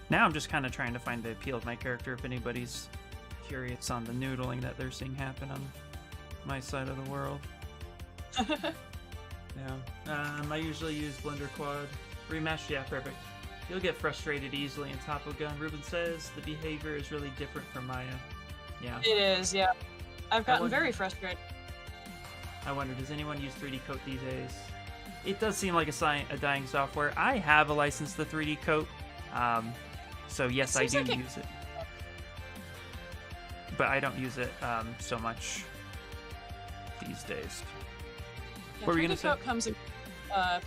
Speaker 2: Now I'm just kind of trying to find the appeal of my character if anybody's curious on the noodling that they're seeing happen on my side of the world. Yeah. I usually use Blender Quad. Remesh, yeah, perfect. You'll get frustrated easily in Topo Gun. Ruben says the behavior is really different from Maya. Yeah.
Speaker 1: It is, yeah. I've gotten very frustrated.
Speaker 2: I wonder, does anyone use 3D Coat these days? It does seem like a dying software. I have a license to 3D Coat, so yes, I do use it. But I don't use it so much these days.
Speaker 1: Yeah,
Speaker 2: What were you gonna
Speaker 1: 3D
Speaker 2: say?
Speaker 1: Coat comes in,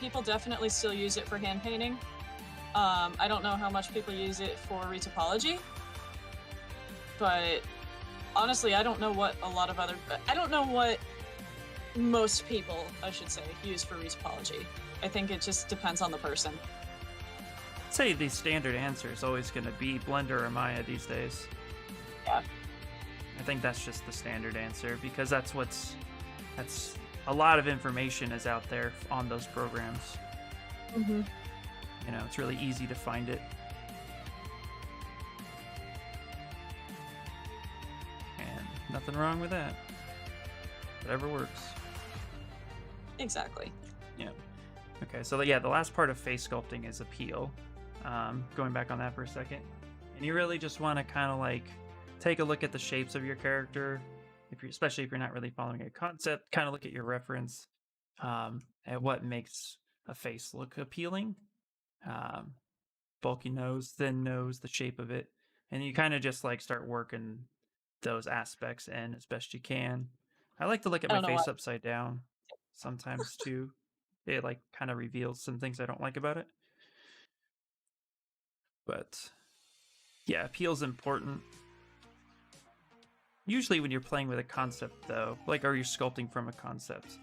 Speaker 1: people definitely still use it for hand painting. I don't know how much people use it for retopology, but honestly, I don't know what I don't know what most people, I should say, use for retopology. I think it just depends on the person.
Speaker 2: I'd say the standard answer is always going to be Blender or Maya these days.
Speaker 1: Yeah.
Speaker 2: I think that's just the standard answer because that's a lot of information is out there on those programs.
Speaker 1: Mm-hmm.
Speaker 2: You know, it's really easy to find it. And nothing wrong with that. Whatever works.
Speaker 1: Exactly.
Speaker 2: Yeah. Okay, so yeah, the last part of face sculpting is appeal. Going back on that for a second. And you really just want to kind of like take a look at the shapes of your character, especially if you're not really following a concept, kind of look at your reference, at what makes a face look appealing. Bulky nose, thin nose, the shape of it. And you kind of just like start working those aspects in as best you can. I like to look at my face upside down sometimes too. It like kind of reveals some things I don't like about it. But yeah, appeal's important. Usually when you're playing with a concept though, like or you're sculpting from a concept,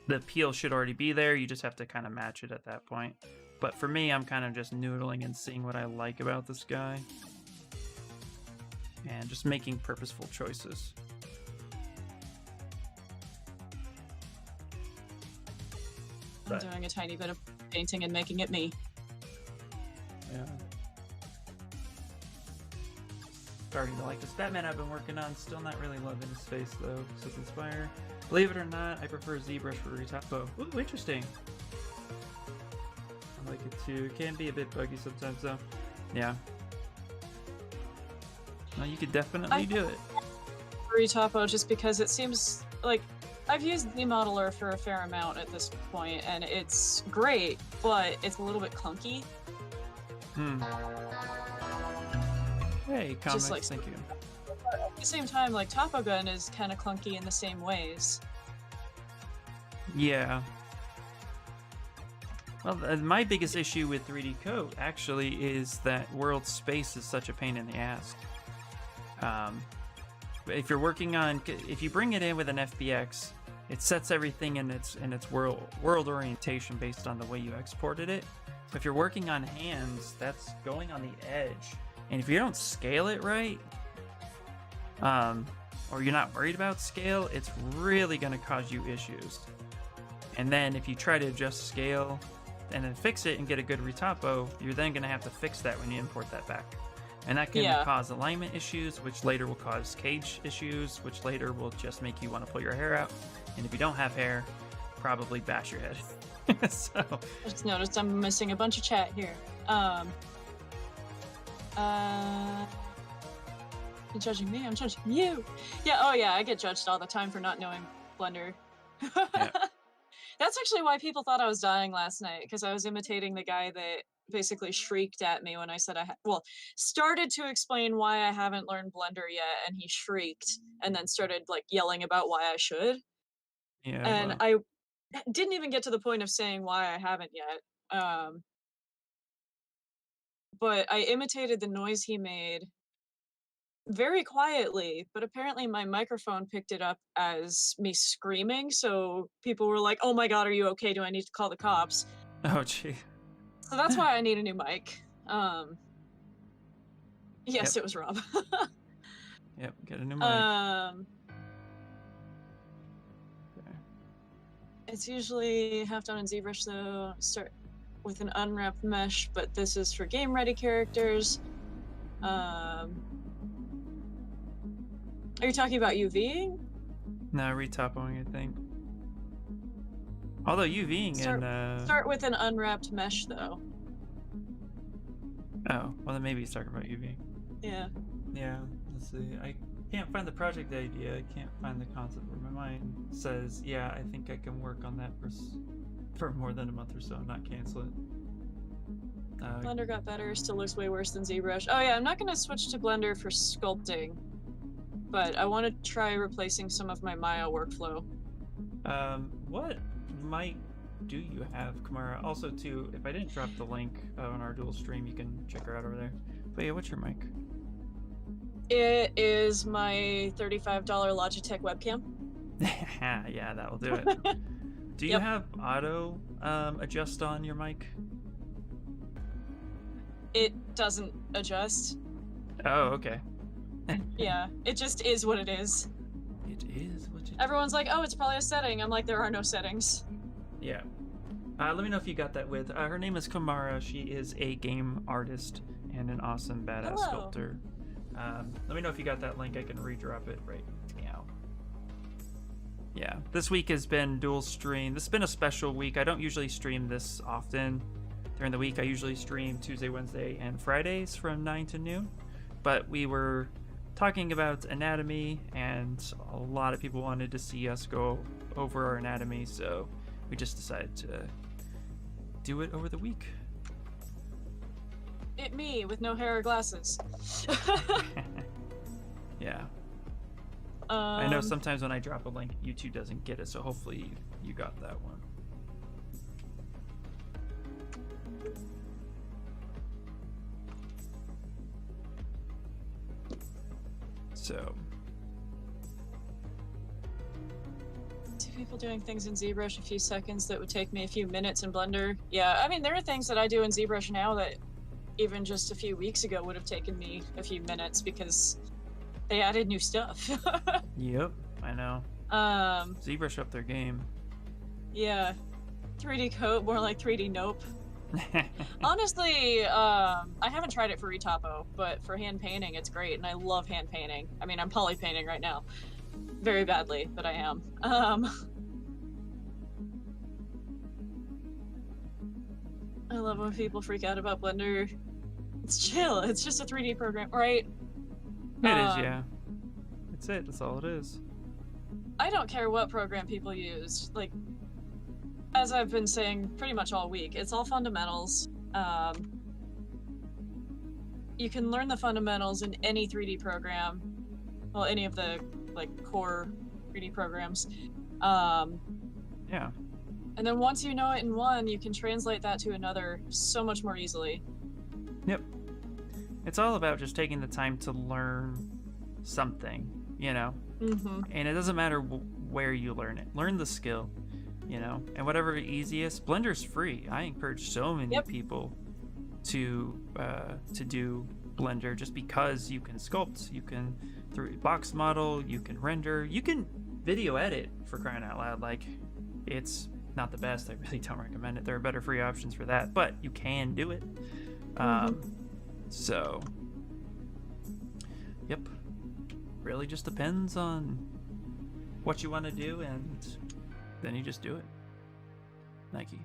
Speaker 2: the appeal should already be there. You just have to kind of match it at that point. But for me, I'm kind of just noodling and seeing what I like about this guy. And just making purposeful choices.
Speaker 1: I'm doing a tiny bit of painting and making it me.
Speaker 2: Yeah. Starting to like this Batman I've been working on. Still not really loving his face though. Says Inspire. Believe it or not, I prefer ZBrush for retopo. Ooh, interesting. I like it too. It can be a bit buggy sometimes though. Yeah. No, you could definitely do it.
Speaker 1: Retopo just because it seems like I've used ZModeler for a fair amount at this point, and it's great, but it's a little bit clunky.
Speaker 2: Hey, comments,
Speaker 1: like,
Speaker 2: thank you.
Speaker 1: At the same time, like Topo Gun is kind of clunky in the same ways.
Speaker 2: Yeah. Well, my biggest issue with 3D Coat actually is that world space is such a pain in the ass. If you're working on, if you bring it in with an FBX, it sets everything in its world orientation based on the way you exported it. So if you're working on hands, that's going on the edge, and if you don't scale it right, or you're not worried about scale, it's really going to cause you issues. And then if you try to adjust scale and then fix it and get a good retopo, you're then going to have to fix that when you import that back. And that can cause alignment issues, which later will cause cage issues, which later will just make you want to pull your hair out. And if you don't have hair, probably bash your head. So
Speaker 1: I just noticed I'm missing a bunch of chat here. You're judging me, I'm judging you. Yeah, oh yeah, I get judged all the time for not knowing Blender.
Speaker 2: Yeah.
Speaker 1: That's actually why people thought I was dying last night, because I was imitating the guy that basically shrieked at me when I said started to explain why I haven't learned Blender yet, and he shrieked, and then started like yelling about why I should.
Speaker 2: Yeah,
Speaker 1: and
Speaker 2: well,
Speaker 1: I didn't even get to the point of saying why I haven't yet. But I imitated the noise he made very quietly, but apparently my microphone picked it up as me screaming, so people were like, "Oh my god, are you okay? Do I need to call the cops?"
Speaker 2: oh gee.
Speaker 1: So that's why I need a new mic. Yes,
Speaker 2: Yep,
Speaker 1: it was Rob.
Speaker 2: yep, get a new mic.
Speaker 1: um,
Speaker 2: Okay.
Speaker 1: it's usually half done in ZBrush though. Start with an unwrapped mesh, but this is for game ready characters. Um, are you talking about UVing?
Speaker 2: No, retopoing, I think. Although UVing
Speaker 1: Start
Speaker 2: and
Speaker 1: start with an unwrapped mesh though.
Speaker 2: oh, well then maybe he's talking about UVing.
Speaker 1: Yeah.
Speaker 2: Yeah, let's see. I can't find the project idea. I can't find the concept where my mind says, yeah, I think I can work on that for more than a month or so, not cancel it.
Speaker 1: Blender got better, still looks way worse than ZBrush. Oh yeah, I'm not gonna switch to Blender for sculpting, but I want to try replacing some of my Maya workflow.
Speaker 2: What mic do you have, Kamara? Also, too, if I didn't drop the link on our dual stream, you can check her out over there. But yeah, what's your mic?
Speaker 1: It is my $35 Logitech webcam.
Speaker 2: Yeah, that'll do it. Do you
Speaker 1: Yep.
Speaker 2: have auto adjust on your mic?
Speaker 1: It doesn't adjust.
Speaker 2: Oh, okay.
Speaker 1: Yeah, it just is what it is.
Speaker 2: It is what it
Speaker 1: Everyone's like, oh, it's probably a setting. I'm like, there are no settings.
Speaker 2: Yeah. Let me know if you got that with. Her name is Kamara. She is a game artist and an awesome badass
Speaker 1: Hello.
Speaker 2: sculptor. Let me know if you got that link. I can redrop it right now. Yeah, this week has been dual stream. This has been a special week. I don't usually stream this often during the week. I usually stream Tuesday, Wednesday, and Fridays from 9 to noon. But we were talking about anatomy, and a lot of people wanted to see us go over our anatomy, so we just decided to do it over the week.
Speaker 1: It me with no hair or glasses.
Speaker 2: Yeah. I know sometimes when I drop a link, YouTube doesn't get it, so hopefully you got that one. So.
Speaker 1: Two people doing things in ZBrush a few seconds that would take me a few minutes in Blender. Yeah, I mean, there are things that I do in ZBrush now that even just a few weeks ago would have taken me a few minutes because they added new stuff.
Speaker 2: Yep, I know. ZBrush up their game.
Speaker 1: Yeah. 3D coat, more like 3D nope. Honestly, I haven't tried it for retopo, but for hand painting, it's great, and I love hand painting. I mean, I'm poly painting right now. Very badly, but I am. I love when people freak out about Blender. It's chill. It's just a 3D program, right?
Speaker 2: It is, yeah. That's it. That's all it is.
Speaker 1: I don't care what program people use. Like, as I've been saying pretty much all week, it's all fundamentals. You can learn the fundamentals in any 3D program. Well, any of the like core 3D programs.
Speaker 2: Yeah.
Speaker 1: And then once you know it in one, you can translate that to another so much more easily.
Speaker 2: Yep. It's all about just taking the time to learn something, you know?
Speaker 1: Mm-hmm.
Speaker 2: And it doesn't matter where you learn it. Learn the skill, you know? And whatever easiest. Blender's free. I encourage so many people to do Blender just because you can sculpt, you can 3D box model, you can render, you can video edit, for crying out loud. Like, it's not the best. I really don't recommend it. There are better free options for that, but you can do it. So, yep. Really just depends on what you want to do, and then you just do it. Nike.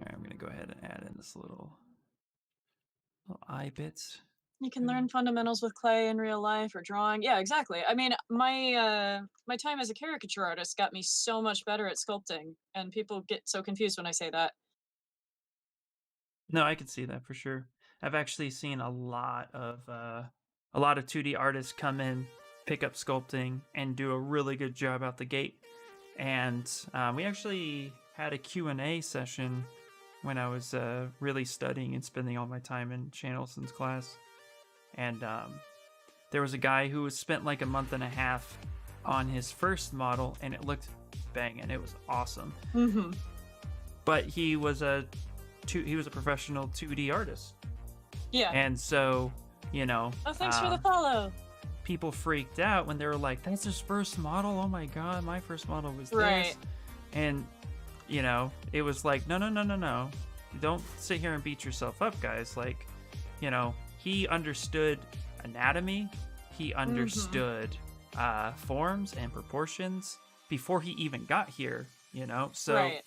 Speaker 2: Alright, I'm gonna go ahead and add in this little eye bits.
Speaker 1: You can learn fundamentals with clay in real life or drawing. Yeah, exactly. I mean, my my time as a caricature artist got me so much better at sculpting, and people get so confused when I say that.
Speaker 2: No, I can see that for sure. I've actually seen a lot of 2D artists come in pick up sculpting and do a really good job out the gate. And we actually had a Q&A session when I was really studying and spending all my time in Chanelson's class. And there was a guy who spent like a month and a half on his first model, and it looked banging. It was awesome.
Speaker 1: Mm-hmm.
Speaker 2: But he was a professional 2D artist.
Speaker 1: Yeah.
Speaker 2: And so, you know...
Speaker 1: Oh, thanks for the follow.
Speaker 2: People freaked out when they were like, that's his first model? Oh my god, my first model was
Speaker 1: Right.
Speaker 2: this. And, you know, it was like, no. Don't sit here and beat yourself up, guys. Like, you know, he understood anatomy. He understood forms and proportions before he even got here, you know? So,
Speaker 1: Right.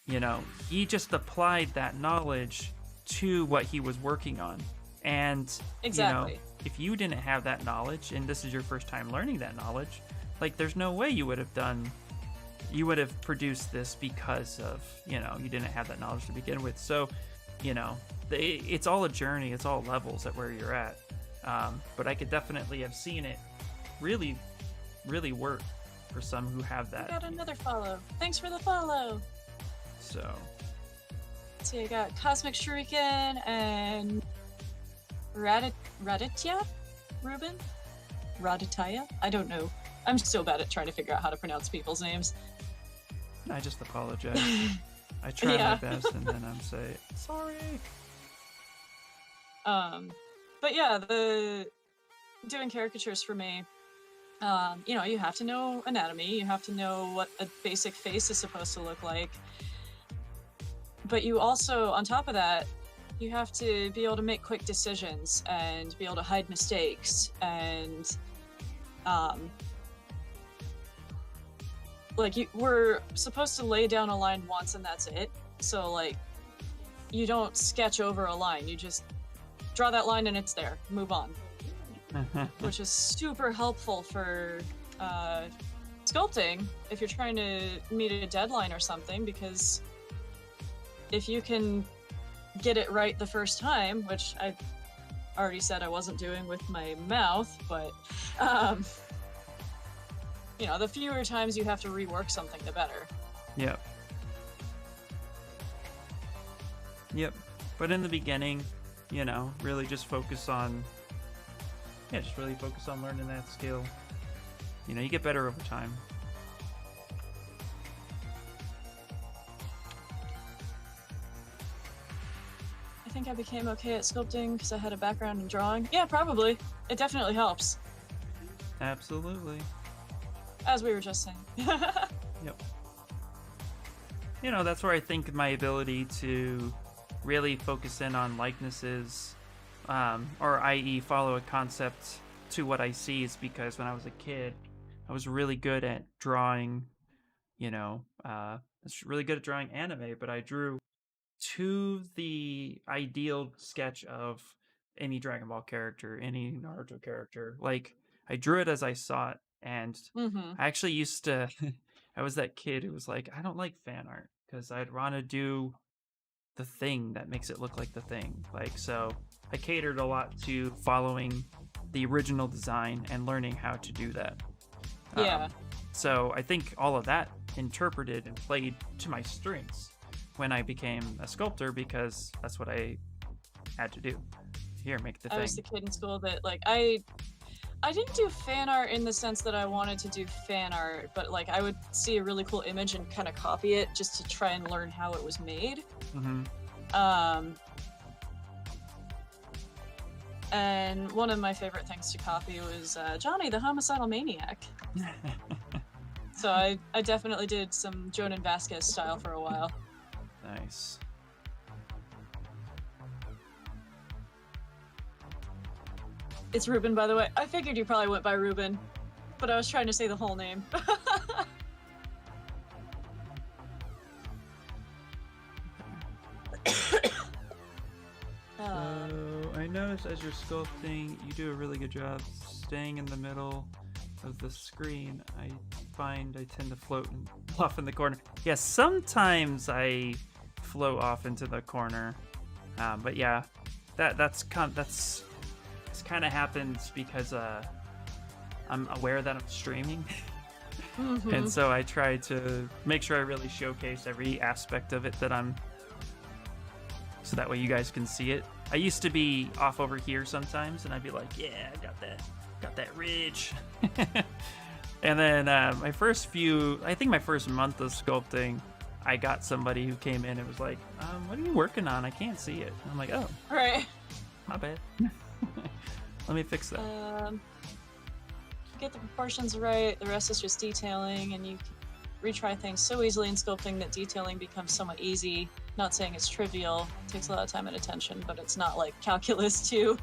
Speaker 2: you know, he just applied that knowledge to what he was working on. And,
Speaker 1: Exactly.
Speaker 2: you know, if you didn't have that knowledge and this is your first time learning that knowledge, like there's no way you would have produced this because of, you know, you didn't have that knowledge to begin with. So, you know, it's all a journey. It's all levels at where you're at. But I could definitely have seen it really, really work for some who have that.
Speaker 1: I got another follow. Thanks for the follow.
Speaker 2: So,
Speaker 1: Let's see, I got Cosmic Shuriken and Raditya? Ruben? Raditya? I don't know. I'm so bad at trying to figure out how to pronounce people's names.
Speaker 2: I just apologize. I try my
Speaker 1: Yeah.
Speaker 2: best and then I'm say sorry.
Speaker 1: But yeah, doing caricatures for me, you know, you have to know anatomy, you have to know what a basic face is supposed to look like. But you also, on top of that, you have to be able to make quick decisions and be able to hide mistakes and, like, we're supposed to lay down a line once and that's it. So, like, you don't sketch over a line. You just draw that line and it's there. Move on. Which is super helpful for sculpting if you're trying to meet a deadline or something, because if you can get it right the first time, which I already said I wasn't doing with my mouth, but you know, the fewer times you have to rework something, the better.
Speaker 2: Yep. But in the beginning, you know, really just focus on learning that skill. You know, you get better over time.
Speaker 1: I think I became okay at sculpting because I had a background in drawing. Yeah, probably. It definitely helps,
Speaker 2: Absolutely.
Speaker 1: as we were just saying.
Speaker 2: Yep. You know, that's where I think my ability to really focus in on likenesses, or i.e. follow a concept to what I see, is because when I was a kid, I was really good at drawing, you know, I was really good at drawing anime, but I drew to the ideal sketch of any Dragon Ball character, any Naruto character. Like, I drew it as I saw it, and
Speaker 1: Mm-hmm.
Speaker 2: I actually used to I was that kid who was like, I don't like fan art because I'd want to do the thing that makes it look like the thing. Like, so I catered a lot to following the original design and learning how to do that.
Speaker 1: Yeah.
Speaker 2: So I think all of that interpreted and played to my strengths when I became a sculptor, because that's what I had to do. Here, make the
Speaker 1: I
Speaker 2: thing.
Speaker 1: was the kid in school that, like, I didn't do fan art in the sense that I wanted to do fan art, but like I would see a really cool image and kind of copy it just to try and learn how it was made.
Speaker 2: Mm-hmm.
Speaker 1: And one of my favorite things to copy was Johnny the Homicidal Maniac. So I definitely did some Jonan Vasquez style for a while.
Speaker 2: Nice.
Speaker 1: It's Ruben, by the way. I figured you probably went by Ruben, but I was trying to say the whole name.
Speaker 2: So I noticed as you're sculpting, you do a really good job staying in the middle of the screen. I find I tend to float off in the corner. Yes, sometimes I float off into the corner, but yeah, that's kind of happens because I'm aware that I'm streaming.
Speaker 1: Mhm.
Speaker 2: And so I try to make sure I really showcase every aspect of it that I'm, so that way you guys can see it. I used to be off over here sometimes, and I'd be like, "Yeah, I got that ridge." And then my first few, I think my first month of sculpting, I got somebody who came in and was like, "What are you working on? I can't see it." And I'm like, "Oh,
Speaker 1: Right.
Speaker 2: my bad." Let me fix that.
Speaker 1: Get the proportions right. The rest is just detailing, and you can retry things so easily in sculpting that detailing becomes somewhat easy. Not saying it's trivial. It takes a lot of time and attention, but it's not like calculus 2.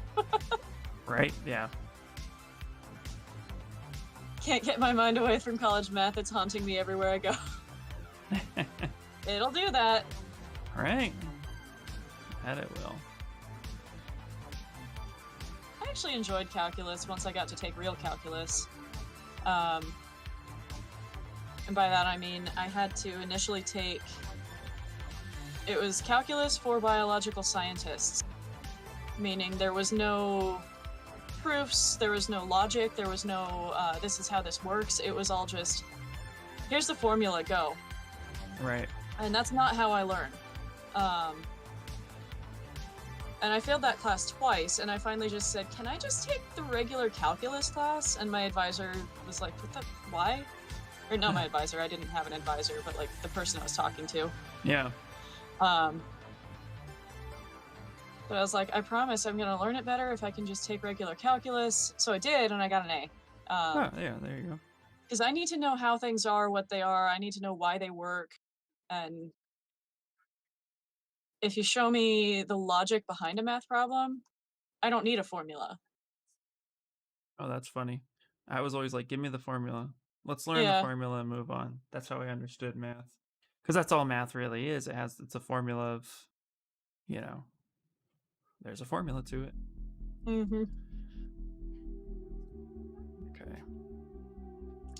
Speaker 2: Right? Yeah.
Speaker 1: Can't get my mind away from college math. It's haunting me everywhere I go. It'll do that.
Speaker 2: Right. That it will.
Speaker 1: I actually enjoyed calculus once I got to take real calculus. And by that I mean I had to initially take... It was calculus for biological scientists, meaning there was no proofs, there was no logic, there was no this is how this works. It was all just, here's the formula, go.
Speaker 2: Right.
Speaker 1: And that's not how I learn. And I failed that class twice, and I finally just said, can I just take the regular calculus class? And my advisor was like, what the, why? Or not my advisor, I didn't have an advisor, but like the person I was talking to.
Speaker 2: Yeah.
Speaker 1: But I was like, I promise I'm gonna learn it better if I can just take regular calculus. So I did, and I got an A.
Speaker 2: Oh, yeah, there you go.
Speaker 1: Because I need to know how things are, what they are, I need to know why they work, and if you show me the logic behind a math problem, I don't need a formula.
Speaker 2: Oh, that's funny. I was always like, give me the formula. Let's learn the
Speaker 1: Yeah.
Speaker 2: formula and move on. That's how I understood math. Because that's all math really is. It's a formula of, you know, there's a formula to it.
Speaker 1: Mm-hmm.
Speaker 2: Okay.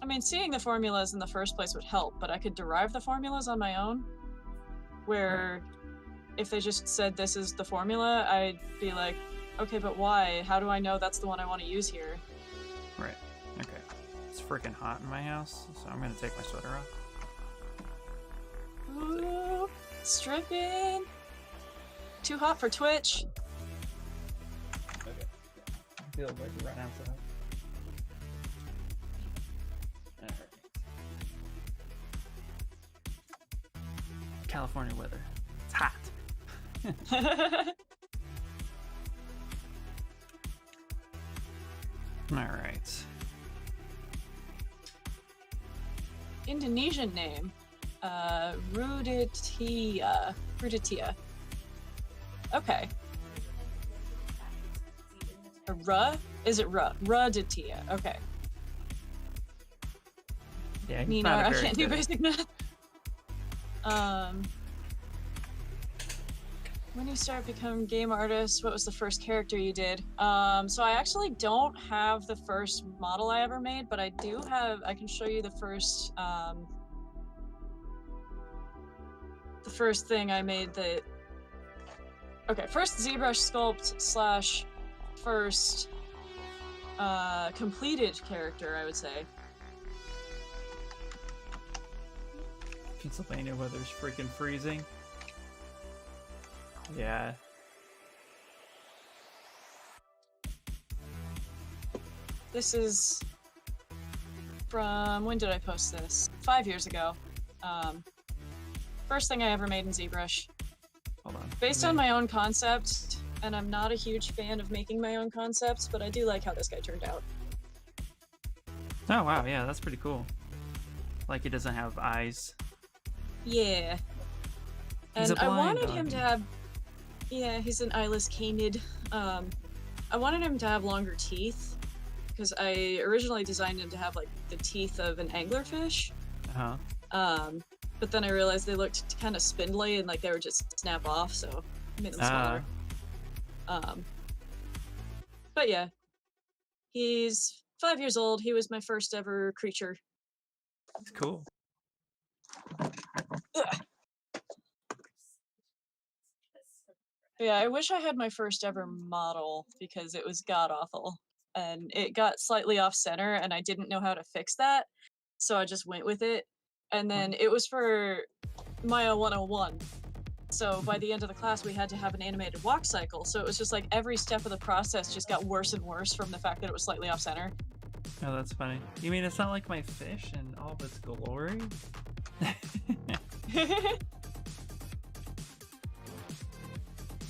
Speaker 1: I mean, seeing the formulas in the first place would help, but I could derive the formulas on my own, where if they just said this is the formula, I'd be like, okay, but why? How do I know that's the one I want to use here?
Speaker 2: Right. Okay. It's freaking hot in my house, so I'm gonna take my sweater off.
Speaker 1: Ooh, stripping. Too hot for Twitch.
Speaker 2: Okay. I feel like we're running outside. Alright. California weather. It's hot. Alright.
Speaker 1: Indonesian name. Ruditia. Ruditia. Okay. Ra? Is it Ra? Ruditia. Okay.
Speaker 2: Yeah, he's
Speaker 1: Nina,
Speaker 2: not a
Speaker 1: I
Speaker 2: very
Speaker 1: can't do
Speaker 2: good-
Speaker 1: basic math. When you started becoming a game artist, what was the first character you did? So I actually don't have the first model I ever made, but I do have, I can show you the first thing I made that, okay, first ZBrush sculpt slash first completed character, I would say.
Speaker 2: Pennsylvania weather's freaking freezing. Yeah.
Speaker 1: This is from, when did I post this? 5 years ago. First thing I ever made in ZBrush.
Speaker 2: Hold on.
Speaker 1: Based on my own concept, and I'm not a huge fan of making my own concepts, but I do like how this guy turned out.
Speaker 2: Oh wow, yeah, that's pretty cool. Like he doesn't have eyes.
Speaker 1: Yeah.
Speaker 2: He's
Speaker 1: And
Speaker 2: a
Speaker 1: I
Speaker 2: blind
Speaker 1: wanted him
Speaker 2: doggy.
Speaker 1: to have, yeah, he's an eyeless canid. I wanted him to have longer teeth, because I originally designed him to have like the teeth of an anglerfish.
Speaker 2: Uh-huh.
Speaker 1: But then I realized they looked kind of spindly and like they would just snap off, so I made them smaller. But yeah, he's 5 years old. He was my first ever creature.
Speaker 2: It's cool.
Speaker 1: Yeah, I wish I had my first ever model because it was god awful. and it got slightly off center, and I didn't know how to fix that, so I just went with it. And then it was for Maya 101. So by the end of the class, we had to have an animated walk cycle. So it was just like every step of the process just got worse and worse from the fact that it was slightly off center.
Speaker 2: Oh, that's funny. You mean it's not like my fish in all of its glory?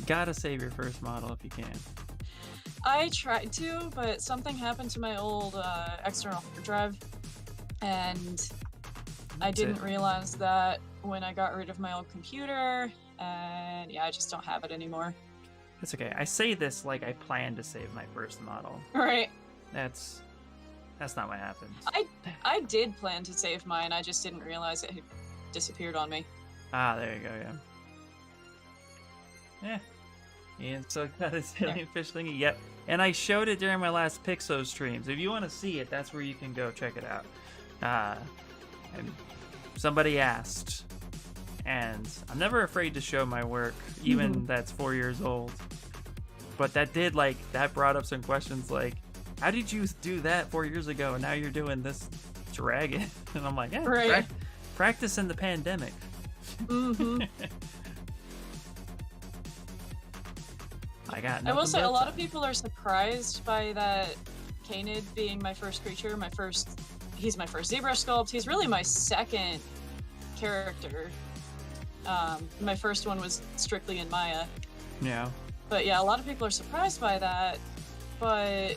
Speaker 2: Gotta save your first model if you can.
Speaker 1: I tried to, but something happened to my old external hard drive, and I
Speaker 2: That's
Speaker 1: didn't
Speaker 2: it.
Speaker 1: realize that when I got rid of my old computer, and yeah, I just don't have it anymore.
Speaker 2: That's okay. I say this like I plan to save my first model.
Speaker 1: Right.
Speaker 2: That's not what happens.
Speaker 1: I did plan to save mine, I just didn't realize it had disappeared on me.
Speaker 2: Ah, there you go, yeah. Yeah. Ian still got his alien fish thingy. Yep. And I showed it during my last Pixo streams. If you want to see it, that's where you can go check it out. And somebody asked, and I'm never afraid to show my work, even that's 4 years old. But that brought up some questions like, how did you do that 4 years ago and now you're doing this dragon? And I'm like, yeah,
Speaker 1: Right.
Speaker 2: practice in the pandemic.
Speaker 1: Mm-hmm.
Speaker 2: I got
Speaker 1: I will
Speaker 2: nothing
Speaker 1: say
Speaker 2: but
Speaker 1: a lot
Speaker 2: time.
Speaker 1: of people are surprised by that Canid being my first creature. He's my first ZBrush sculpt. He's really my second character. My first one was strictly in Maya.
Speaker 2: Yeah.
Speaker 1: But yeah, a lot of people are surprised by that. But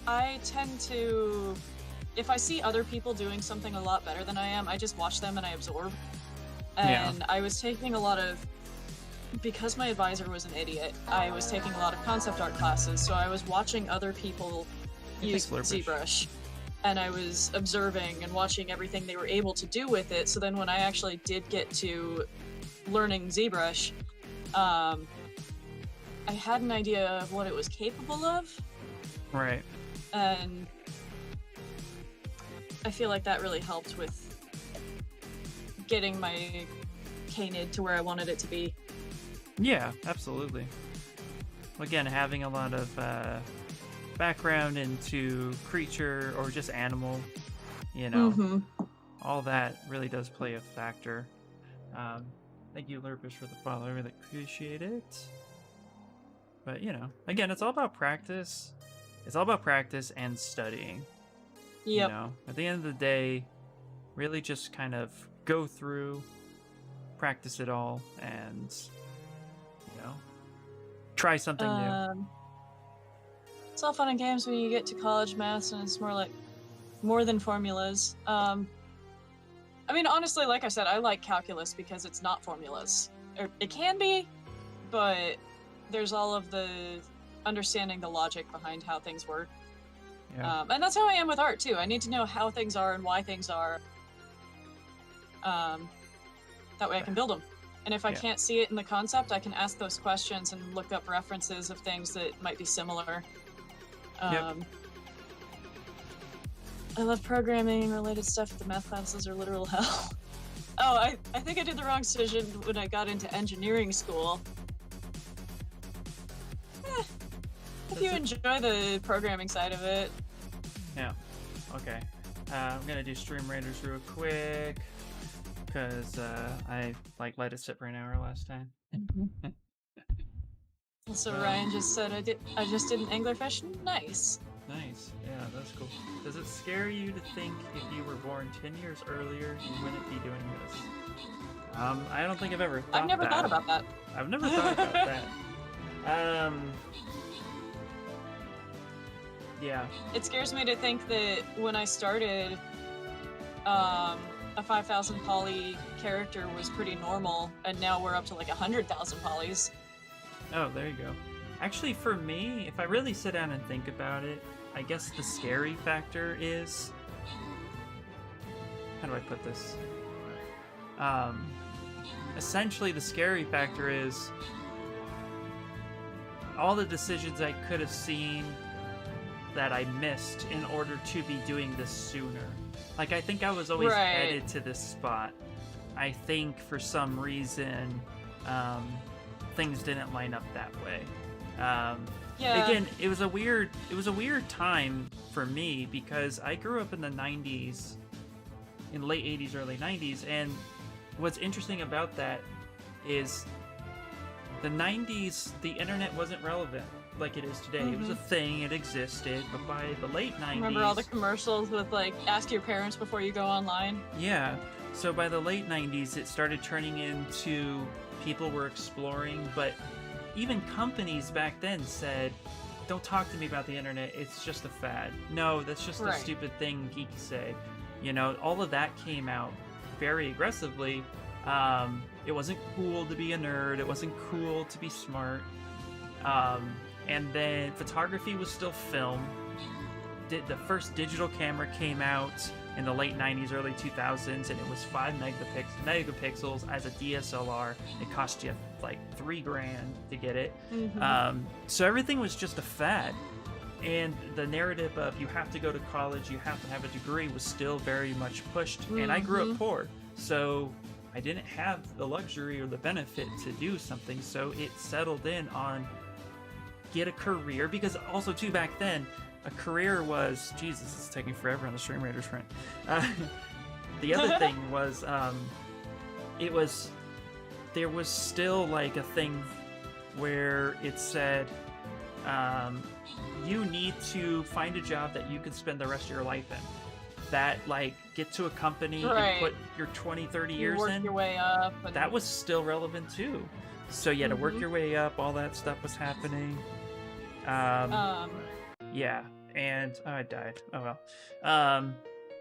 Speaker 1: I tend to, if I see other people doing something a lot better than I am, I just watch them and I absorb. And I was taking a lot of, because my advisor was an idiot, I was taking a lot of concept art classes, so I was watching other people use ZBrush. And I was observing and watching everything they were able to do with it, so then when I actually did get to learning ZBrush, I had an idea of what it was capable of.
Speaker 2: Right.
Speaker 1: And I feel like that really helped with getting my Canid to where I wanted it to be.
Speaker 2: Yeah, absolutely. Again, having a lot of background into creature or just animal, all that really does play a factor. Thank you, Lurpish, for the follow. I really appreciate it. But, again, it's all about practice. It's all about practice and studying.
Speaker 1: Yep.
Speaker 2: At the end of the day, really just kind of go through, practice it all, and try something new.
Speaker 1: It's all fun and games when you get to college maths and it's more than formulas. I mean, honestly, like I said, I like calculus because it's not formulas. It can be, but there's all of the understanding the logic behind how things work.
Speaker 2: Yeah.
Speaker 1: And that's how I am with art too. I need to know how things are and why things are. That way I can build them. And if I can't see it in the concept, I can ask those questions and look up references of things that might be similar. I love programming related stuff. The math classes are literal hell. Oh, I think I did the wrong decision when I got into engineering school. If you enjoy the programming side of it.
Speaker 2: Yeah. Okay. I'm gonna do Stream Raiders real quick because I let it sit for an hour last time.
Speaker 1: So Ryan just said I just did an anglerfish. Nice.
Speaker 2: Nice. Yeah, that's cool. Does it scare you to think if you were born 10 years earlier, you wouldn't be doing this? I don't think I've ever thought
Speaker 1: I've never thought about that.
Speaker 2: I've never thought about that. Yeah.
Speaker 1: It scares me to think that when I started, a 5,000 poly character was pretty normal, and now we're up to like 100,000 polys.
Speaker 2: Oh, there you go. Actually, for me, if I really sit down and think about it, I guess the scary factor is... How do I put this? Essentially, the scary factor is all the decisions I could have seen that I missed in order to be doing this sooner. Like, I think I was always headed to this spot. I think for some reason, things didn't line up that way.
Speaker 1: Yeah.
Speaker 2: Again, it was a weird time for me because I grew up in the 90s, in late 80s, early 90s, and what's interesting about that is the 90s, the internet wasn't relevant like it is today. It was a thing, it existed, but by the late 90s...
Speaker 1: Remember all the commercials with, like, ask your parents before you go online?
Speaker 2: Yeah. So by the late 90s, it started turning into people were exploring, but even companies back then said, don't talk to me about the internet, it's just a fad. No, that's just a stupid thing geeks say. You know, all of that came out very aggressively. It wasn't cool to be a nerd, it wasn't cool to be smart. And then photography was still film. The first digital camera came out in the late 90s, early 2000s, and it was 5 megapixels as a DSLR. It cost you like $3,000 to get it. So everything was just a fad. And the narrative of you have to go to college, you have to have a degree was still very much pushed. And I grew up poor, so I didn't have the luxury or the benefit to do something. So it settled in on get a career, because also too back then, a career was, Jesus, it's taking forever on the Stream Raiders front. The other thing was, there was still like a thing where it said, you need to find a job that you can spend the rest of your life in. That, like, get to a company and put your 20, 30 years
Speaker 1: work
Speaker 2: in.
Speaker 1: Your way up. And...
Speaker 2: That was still relevant too. So you had to work your way up, all that stuff was happening. Yeah, and I died. Oh well.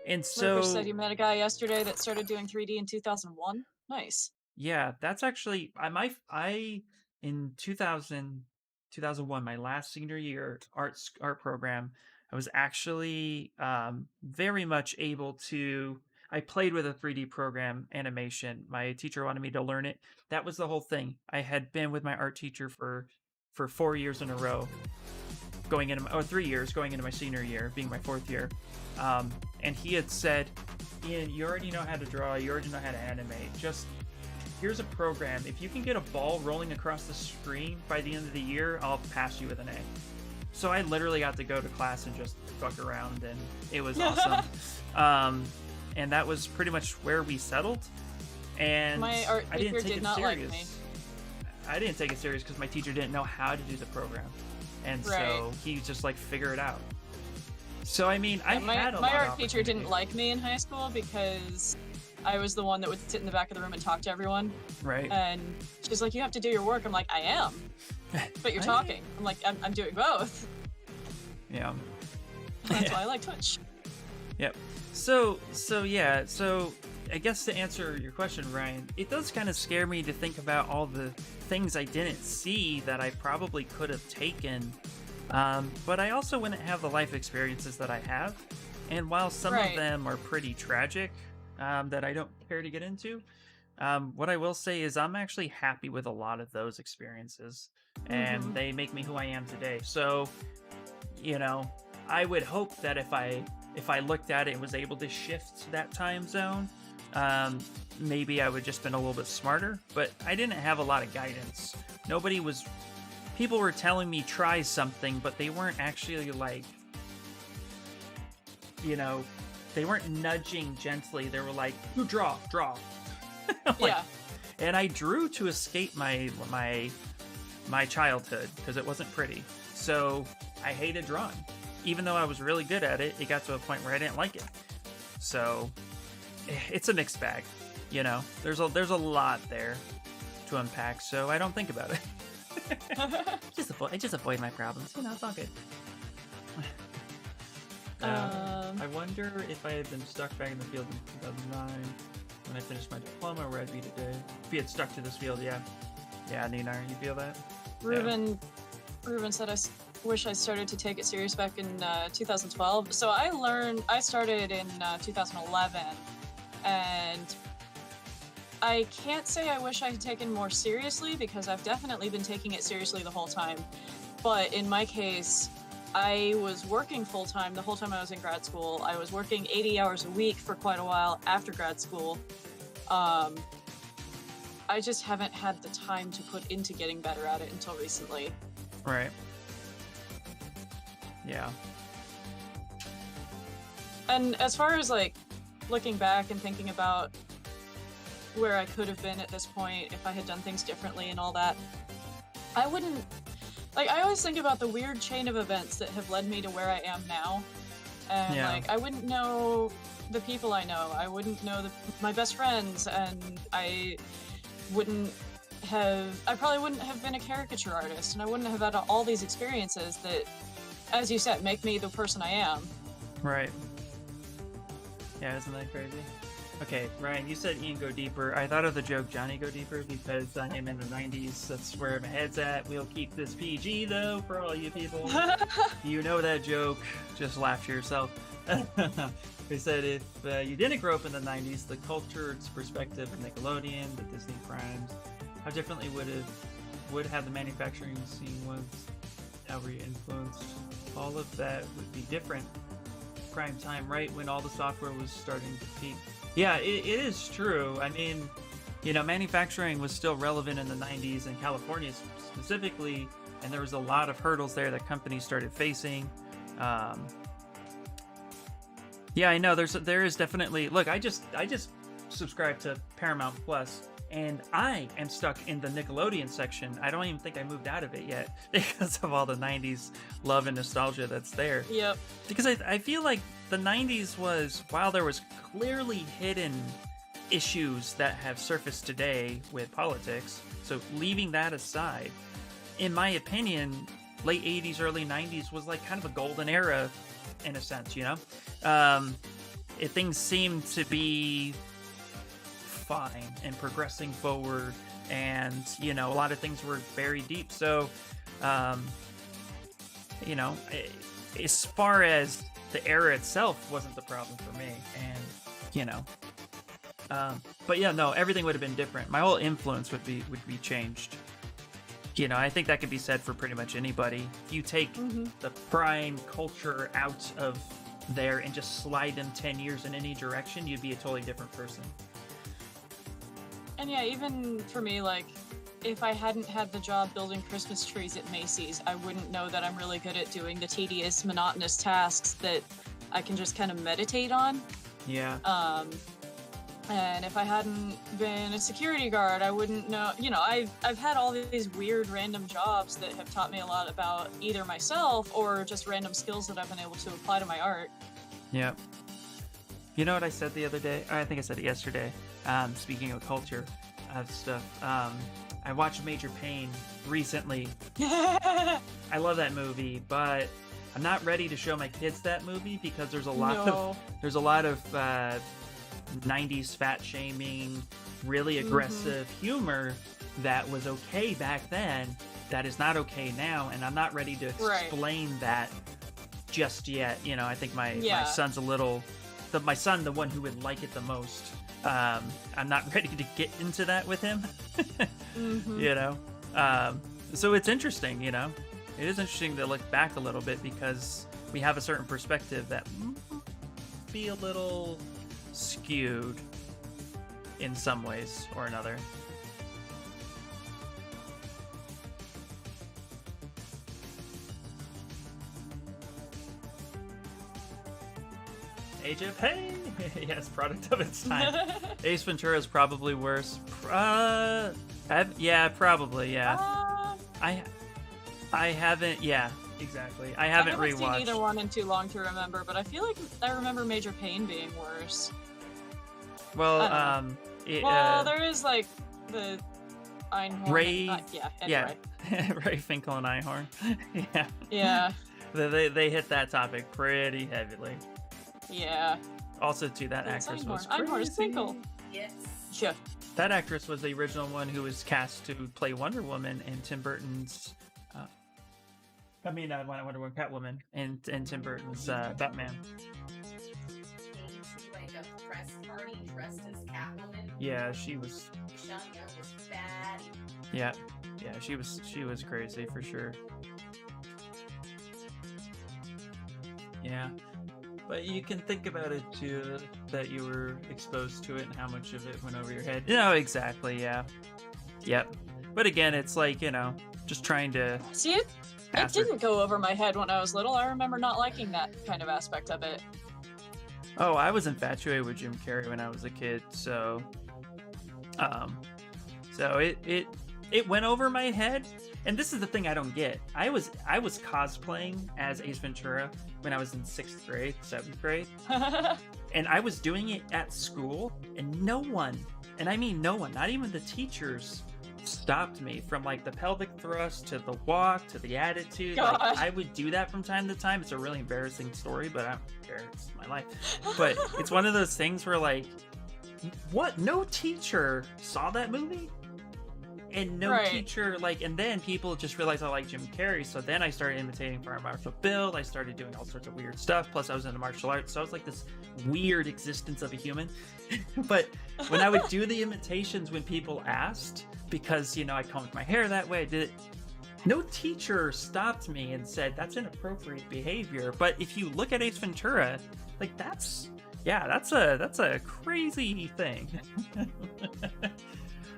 Speaker 2: And so
Speaker 1: Rupert said you met a guy yesterday that started doing 3D in 2001. Nice.
Speaker 2: Yeah, that's actually I in 2001, my last senior year art program, I was actually very much able to. I played with a 3D program, animation. My teacher wanted me to learn it. That was the whole thing. I had been with my art teacher for 4 years in a row, going into 3 years, going into my senior year, being my 4th year. And he had said, Ian, you already know how to draw, you already know how to animate. Just here's a program. If you can get a ball rolling across the screen by the end of the year, I'll pass you with an A. So I literally got to go to class and just fuck around, and it was awesome. And that was pretty much where we settled. And
Speaker 1: my art teacher did not like me.
Speaker 2: I didn't take it serious because my teacher didn't know how to do the program. And so he just like figure it out. So I mean, my
Speaker 1: art teacher didn't like me in high school because I was the one that would sit in the back of the room and talk to everyone.
Speaker 2: Right.
Speaker 1: And she's like, you have to do your work. I'm like, I am. But you're talking. I'm like, I'm doing both.
Speaker 2: Yeah.
Speaker 1: That's why I like Twitch.
Speaker 2: Yep. So I guess to answer your question, Ryan, it does kind of scare me to think about all the things I didn't see that I probably could have taken. But I also wouldn't have the life experiences that I have. And while some of them are pretty tragic, that I don't care to get into, what I will say is I'm actually happy with a lot of those experiences. And they make me who I am today. So, you know, I would hope that if I looked at it and was able to shift that time zone, maybe I would just been a little bit smarter, but I didn't have a lot of guidance. People were telling me try something, but they weren't actually like, you know, they weren't nudging gently. They were like, you draw.
Speaker 1: Yeah.
Speaker 2: And I drew to escape my childhood because it wasn't pretty. So I hated drawing. Even though I was really good at it, it got to a point where I didn't like it. So it's a mixed bag, you know. There's a lot there to unpack, so I don't think about it. I just avoid my problems. You know, it's all good. I wonder if I had been stuck back in the field in 2009 when I finished my diploma, where I'd be today. If you had stuck to this field, yeah. Yeah, Nina, you feel that?
Speaker 1: Ruben said I wish I started to take it serious back in 2012. So I started in 2011, and I can't say I wish I had taken more seriously because I've definitely been taking it seriously the whole time. But in my case, I was working full-time the whole time I was in grad school. I was working 80 hours a week for quite a while after grad school. I just haven't had the time to put into getting better at it until recently.
Speaker 2: Right. Yeah.
Speaker 1: And as far as like looking back and thinking about where I could have been at this point if I had done things differently and all that, I wouldn't, like, I always think about the weird chain of events that have led me to where I am now. And
Speaker 2: Yeah.
Speaker 1: like, I wouldn't know the people I know. I wouldn't know my best friends, and I probably wouldn't have been a caricature artist, and I wouldn't have had all these experiences that, as you said, make me the person I am.
Speaker 2: Right. Yeah, isn't that crazy? Okay, Ryan, you said Ian Go Deeper. I thought of the joke Johnny Go Deeper because I am in the 90s. That's where my head's at. We'll keep this PG, though, for all you people. You know that joke. Just laugh to yourself. They said if you didn't grow up in the 90s, the culture, its perspective of Nickelodeon, the Disney primes, how differently would have the manufacturing scene was, how were you influenced? All of that would be different. Prime time, right when all the software was starting to peak. Yeah, it is true. I mean, you know, manufacturing was still relevant in the 90s in California specifically, and there was a lot of hurdles there that companies started facing. Yeah, I know there is definitely. Look, I just subscribed to Paramount Plus, and I am stuck in the Nickelodeon section. I don't even think I moved out of it yet because of all the 90s love and nostalgia that's there.
Speaker 1: Yep.
Speaker 2: Because I feel like the 90s was, while there was clearly hidden issues that have surfaced today with politics, so leaving that aside, in my opinion, late 80s, early 90s was like kind of a golden era in a sense, you know? Things seemed to be fine and progressing forward, and you know, a lot of things were very deep. So you know, as far as the era itself wasn't the problem for me, and you know, but yeah, no, everything would have been different. My whole influence would be changed. You know, I think that could be said for pretty much anybody. If you take the prime culture out of there and just slide them 10 years in any direction, you'd be a totally different person.
Speaker 1: And yeah, even for me, like, if I hadn't had the job building Christmas trees at Macy's, I wouldn't know that I'm really good at doing the tedious, monotonous tasks that I can just kind of meditate on.
Speaker 2: Yeah.
Speaker 1: And if I hadn't been a security guard, I wouldn't know. You know, I've had all these weird random jobs that have taught me a lot about either myself or just random skills that I've been able to apply to my art.
Speaker 2: Yeah. You know what I said the other day? I think I said it yesterday. Speaking of culture of stuff, I watched Major Payne recently. I love that movie, but I'm not ready to show my kids that movie because there's a lot of 90s fat shaming, really aggressive humor that was okay back then that is not okay now, and I'm not ready to explain that just yet. You know, I think my son's the one who would like it the most. I'm not ready to get into that with him. You know, so it's interesting. You know, it is interesting to look back a little bit because we have a certain perspective that might be a little skewed in some ways or another. Age of Pain. Yes, product of its time. Ace Ventura is probably worse. Yeah, probably. Yeah. I haven't. Yeah, exactly. I haven't rewatched.
Speaker 1: Seen either one in too long to remember, but I feel like I remember Major Payne being worse.
Speaker 2: Well,
Speaker 1: there is like the Einhorn.
Speaker 2: Ray.
Speaker 1: Anyway.
Speaker 2: Ray Finkel and Einhorn. Yeah.
Speaker 1: Yeah.
Speaker 2: They hit that topic pretty heavily.
Speaker 1: Yeah.
Speaker 2: Also, too, that actress was crazy.
Speaker 1: Einhorn is Finkel.
Speaker 3: Yes.
Speaker 1: Yeah.
Speaker 2: That actress was the original one who was cast to play Wonder Woman in Tim Burton's. Wonder Woman, Catwoman, and Tim Burton's Batman.
Speaker 3: Like a press party dressed as Catwoman.
Speaker 2: Yeah, she was.
Speaker 3: Shania was bad.
Speaker 2: Yeah, she was crazy for sure. Yeah. But you can think about it too, that you were exposed to it and how much of it went over your head. No, exactly, yeah. Yep. But again, it's like, you know, just trying to...
Speaker 1: See, It didn't go over my head when I was little. I remember not liking that kind of aspect of it.
Speaker 2: Oh, I was infatuated with Jim Carrey when I was a kid, so it went over my head. And this is the thing I don't get. I was cosplaying as Ace Ventura when I was in 6th grade, 7th grade. And I was doing it at school, and no one, and I mean no one, not even the teachers, stopped me from like the pelvic thrust to the walk to the attitude.
Speaker 1: God.
Speaker 2: Like, I would do that from time to time. It's a really embarrassing story, but I don't care. It's my life. But it's one of those things where like, what? No teacher saw that movie? And no
Speaker 1: Right.
Speaker 2: teacher, like, and then people just realized I like Jim Carrey. So then I started imitating Fire Marshal Bill. I started doing all sorts of weird stuff. Plus, I was into martial arts. So I was like this weird existence of a human. But when I would do the imitations when people asked, because, you know, I combed my hair that way, I did it. No teacher stopped me and said, that's inappropriate behavior. But if you look at Ace Ventura, like, that's a crazy thing.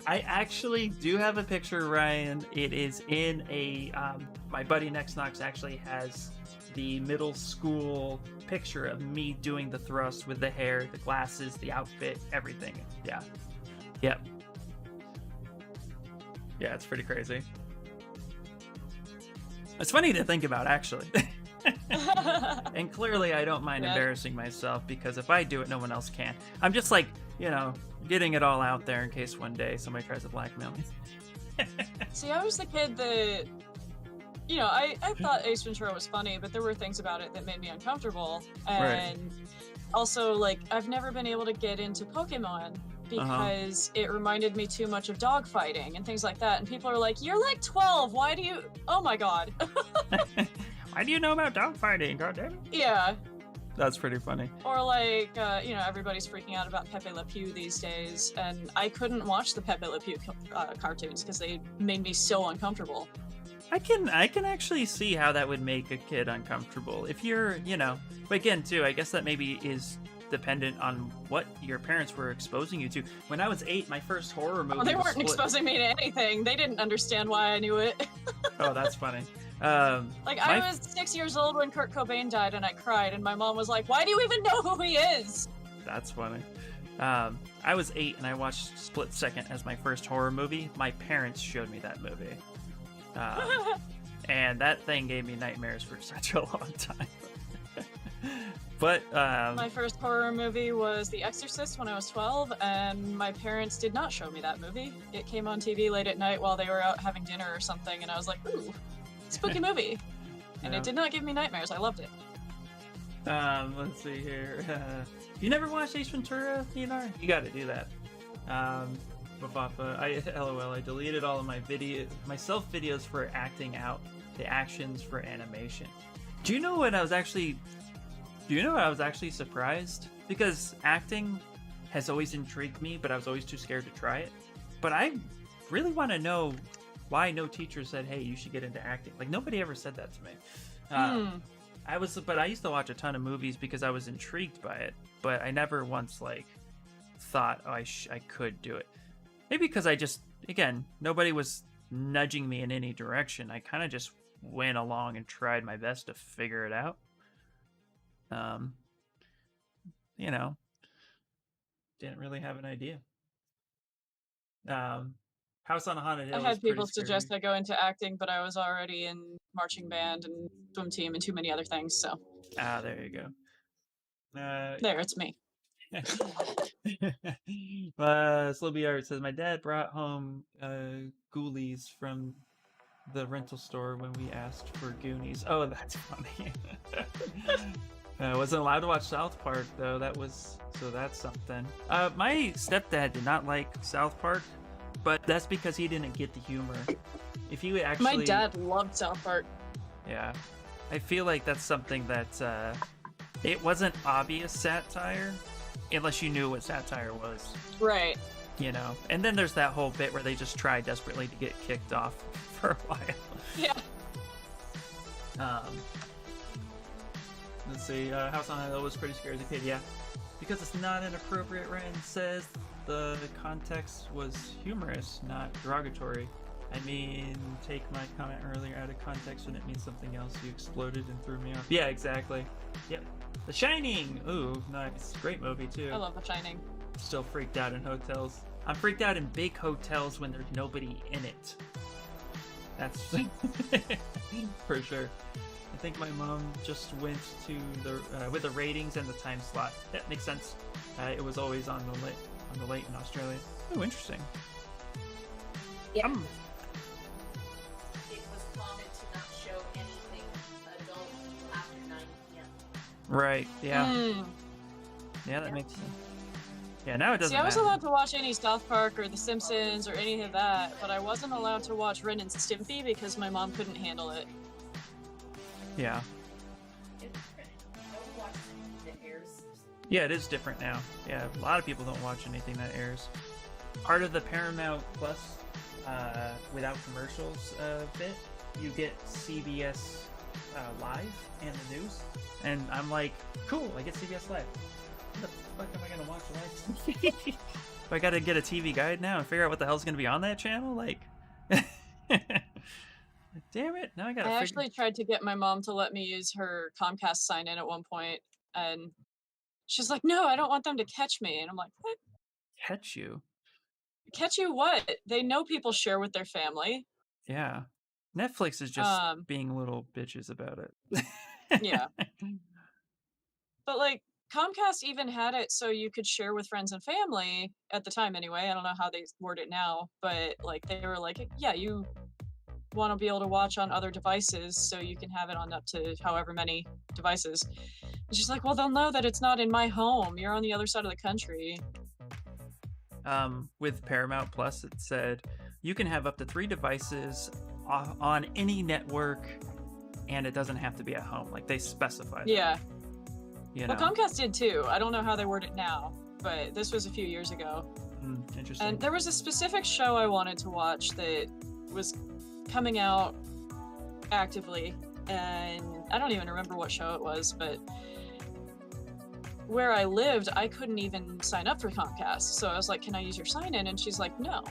Speaker 2: I actually do have a picture, Ryan. It is in a, my buddy Next Knox actually has the middle school picture of me doing the thrust with the hair, the glasses, the outfit, everything. Yeah. Yep. Yeah, it's pretty crazy. It's funny to think about, actually. And clearly I don't mind embarrassing myself, because if I do it, no one else can. I'm just like, you know, getting it all out there in case one day somebody tries to blackmail me.
Speaker 1: See, I was the kid that, you know, I thought Ace Ventura was funny, but there were things about it that made me uncomfortable. And also, like, I've never been able to get into Pokemon because it reminded me too much of dogfighting and things like that. And people are like, you're like 12, why do you... Oh my god.
Speaker 2: Why do you know about dogfighting? God damn it.
Speaker 1: Yeah.
Speaker 2: That's pretty funny.
Speaker 1: Or like, you know, everybody's freaking out about Pepe Le Pew these days, and I couldn't watch the Pepe Le Pew cartoons because they made me so uncomfortable.
Speaker 2: I can actually see how that would make a kid uncomfortable. If you're, you know, but again, too, I guess that maybe is dependent on what your parents were exposing you to. When I was 8, my first horror movie
Speaker 1: They
Speaker 2: was
Speaker 1: weren't exposing me to anything. They didn't understand why I knew it.
Speaker 2: Oh, that's funny.
Speaker 1: Like, I was 6 years old when Kurt Cobain died, and I cried, and my mom was like, why do you even know who he is?
Speaker 2: That's funny. I was 8 and I watched Split Second as my first horror movie. My parents showed me that movie. And that thing gave me nightmares for such a long time. But
Speaker 1: my first horror movie was The Exorcist when I was 12, and my parents did not show me that movie. It came on TV late at night while they were out having dinner or something, and I was like, ooh, spooky movie. And it did not give me nightmares. I loved it.
Speaker 2: Let's see here. You never watched Ace Ventura, Theodore? You got to do that. LOL, I deleted all of my self videos for acting out the actions for animation. Do you know what I was actually surprised? Because acting has always intrigued me, but I was always too scared to try it. But I really want to know why no teacher said, hey, you should get into acting. Like, nobody ever said that to me. But I used to watch a ton of movies because I was intrigued by it, but I never once, like, thought, oh, I could do it. Maybe because I just, again, nobody was nudging me in any direction. I kind of just went along and tried my best to figure it out. You know, didn't really have an idea. House on a Haunted Hill.
Speaker 1: I had people suggest I go into acting, but I was already in marching band and swim team and too many other things, so.
Speaker 2: There you go.
Speaker 1: There, it's me.
Speaker 2: Slowby Art says, my dad brought home Ghoulies from the rental store when we asked for Goonies. Oh, that's funny. I wasn't allowed to watch South Park, though. So that's something. My stepdad did not like South Park, but that's because he didn't get the humor. If you actually...
Speaker 1: My dad loved South Park.
Speaker 2: Yeah. I feel like that's something that, it wasn't obvious satire, unless you knew what satire was.
Speaker 1: Right.
Speaker 2: You know? And then there's that whole bit where they just try desperately to get kicked off for a while.
Speaker 1: Yeah.
Speaker 2: Let's see, House on a Hill was pretty scary as a kid, yeah. Because it's not inappropriate, Ryan says the context was humorous, not derogatory. I mean, take my comment earlier out of context when it means something else. You exploded and threw me off. Yeah, exactly. Yep. The Shining! Ooh, nice. Great movie, too.
Speaker 1: I love The Shining.
Speaker 2: Still freaked out in hotels. I'm freaked out in big hotels when there's nobody in it. That's for sure. I think my mom just went to the with the ratings and the time slot. That makes sense. It was always on the late in Australia. Oh, interesting.
Speaker 3: Yeah. It was common to not show anything adult after 9 p.m.
Speaker 2: Right. Yeah.
Speaker 1: Mm.
Speaker 2: Yeah, that makes sense. Yeah, now it doesn't
Speaker 1: See, I was
Speaker 2: matter.
Speaker 1: allowed to watch any South Park or The Simpsons or any of that, but I wasn't allowed to watch Ren and Stimpy because my mom couldn't handle it.
Speaker 2: Yeah.
Speaker 3: It's different. I would watch the airs.
Speaker 2: Yeah, it is different now. Yeah, a lot of people don't watch anything that airs. Part of the Paramount Plus, without commercials bit, you get CBS Live and the news. And I'm like, cool, I get CBS Live. What the fuck am I gonna watch live? I gotta get a TV guide now and figure out what the hell's gonna be on that channel? Like, damn it! Now I gotta.
Speaker 1: I actually tried to get my mom to let me use her Comcast sign-in at one point, and she's like, "No, I don't want them to catch me." And I'm like, "What?
Speaker 2: Catch you?
Speaker 1: Catch you what? They know people share with their family."
Speaker 2: Yeah. Netflix is just being little bitches about it.
Speaker 1: Yeah. But like Comcast even had it so you could share with friends and family at the time anyway. I don't know how they word it now, but like they were like, yeah, you want to be able to watch on other devices so you can have it on up to however many devices. And she's like, well, they'll know that it's not in my home. You're on the other side of the country.
Speaker 2: With Paramount Plus, it said you can have up to 3 devices on any network, and it doesn't have to be at home. Like they specified.
Speaker 1: Yeah.
Speaker 2: You know?
Speaker 1: Well, Comcast did too. I don't know how they word it now, but this was a few years ago.
Speaker 2: Interesting.
Speaker 1: And there was a specific show I wanted to watch that was coming out actively, and I don't even remember what show it was, but where I lived, I couldn't even sign up for Comcast. So I was like, can I use your sign-in? And she's like, no.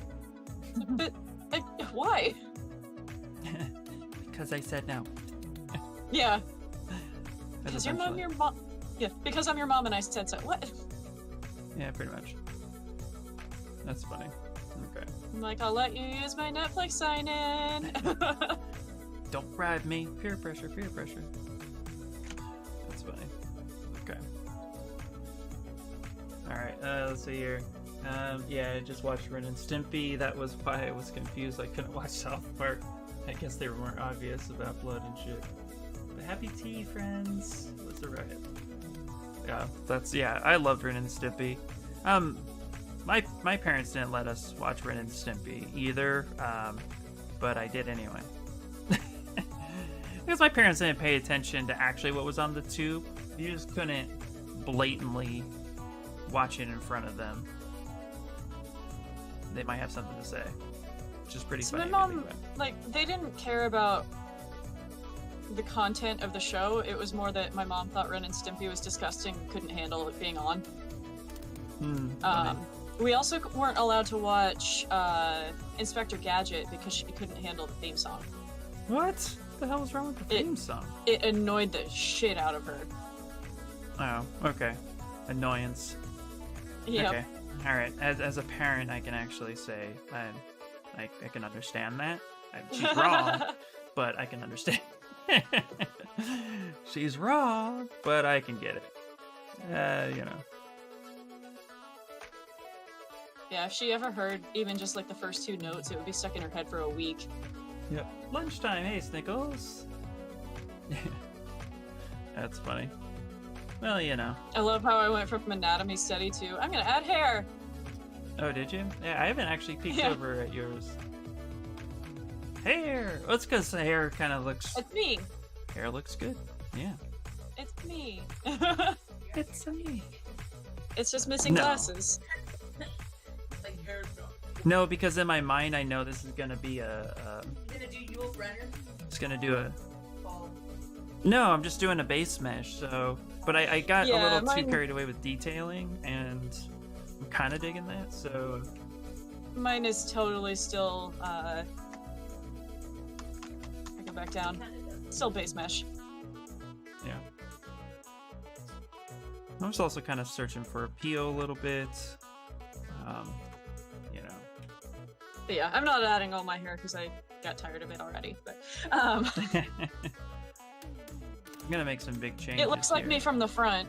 Speaker 1: But like, why?
Speaker 2: Because I said no.
Speaker 1: Yeah.
Speaker 2: That's
Speaker 1: Because your mom. Yeah, because I'm your mom and I said so. What?
Speaker 2: Yeah, pretty much. That's funny. Okay.
Speaker 1: I'm like, I'll let you use my Netflix sign-in.
Speaker 2: Don't bribe me. Peer pressure, peer pressure. That's funny. Okay. Alright, let's see here. Yeah, I just watched Ren and Stimpy. That was why I was confused. I couldn't watch South Park. I guess they were more obvious about blood and shit. But happy tea, friends. What's a riot? Yeah, I loved Ren and Stimpy. My parents didn't let us watch Ren and Stimpy either, but I did anyway. Because my parents didn't pay attention to actually what was on the tube. You just couldn't blatantly watch it in front of them. They might have something to say, which is pretty funny.
Speaker 1: My mom, like, they didn't care about the content of the show. It was more that my mom thought Ren and Stimpy was disgusting, couldn't handle it being on. We also weren't allowed to watch Inspector Gadget because she couldn't handle the theme song.
Speaker 2: What the hell was wrong with the theme song?
Speaker 1: It annoyed the shit out of her.
Speaker 2: Oh, okay. Annoyance.
Speaker 1: Yep.
Speaker 2: Okay. Alright. As a parent, I can actually say I can understand that. She's wrong, but I can understand. She's wrong, but I can get it. You know.
Speaker 1: Yeah, if she ever heard even just like the first 2 notes, it would be stuck in her head for a week.
Speaker 2: Yep. Lunchtime, hey Snickles. That's funny. Well, you know.
Speaker 1: I love how I went from anatomy study to I'm gonna add hair.
Speaker 2: Oh, did you? Yeah, I haven't actually peeked over at yours. Hair! Well, it's because the hair kind of looks...
Speaker 1: It's me.
Speaker 2: Hair looks good. Yeah.
Speaker 1: It's me.
Speaker 2: It's me.
Speaker 1: It's just missing glasses.
Speaker 3: Like hair drop.
Speaker 2: No, because in my mind, I know this is going to be
Speaker 3: You're gonna do Yul Brenner?
Speaker 2: It's going to do a...
Speaker 3: Ball.
Speaker 2: No, I'm just doing a base mesh, so... But I got a little too
Speaker 1: mine...
Speaker 2: carried away with detailing, and I'm kind of digging that, so...
Speaker 1: Mine is totally still back down. Still base mesh.
Speaker 2: Yeah. I was also kind of searching for appeal a little bit. You know.
Speaker 1: But yeah, I'm not adding all my hair because I got tired of it already. But
Speaker 2: I'm gonna make some big changes.
Speaker 1: it looks like
Speaker 2: here.
Speaker 1: me from the front.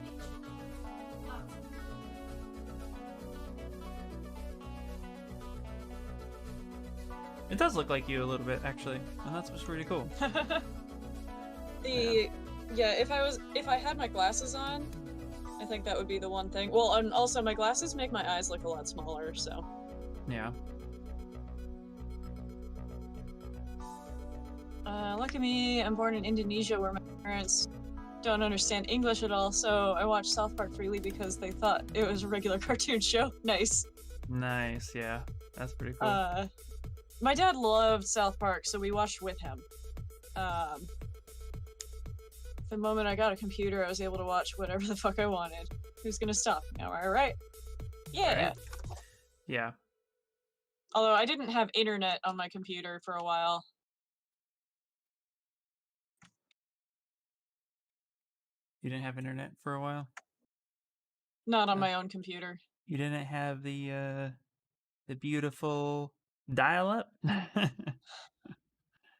Speaker 2: It does look like you a little bit, actually, and that's what's pretty cool.
Speaker 1: Yeah, if I had my glasses on, I think that would be the one thing. Well, and also my glasses make my eyes look a lot smaller, so.
Speaker 2: Yeah.
Speaker 1: Look at me, I'm born in Indonesia where my parents don't understand English at all, so I watched South Park freely because they thought it was a regular cartoon show. Nice.
Speaker 2: Nice, yeah. That's pretty cool.
Speaker 1: My dad loved South Park, so we watched with him. The moment I got a computer, I was able to watch whatever the fuck I wanted. Who's gonna stop me now, alright? Yeah.
Speaker 2: Right. Yeah.
Speaker 1: Although I didn't have internet on my computer for a while.
Speaker 2: You didn't have internet for a while?
Speaker 1: Not on my own computer.
Speaker 2: You didn't have the beautiful dial-up?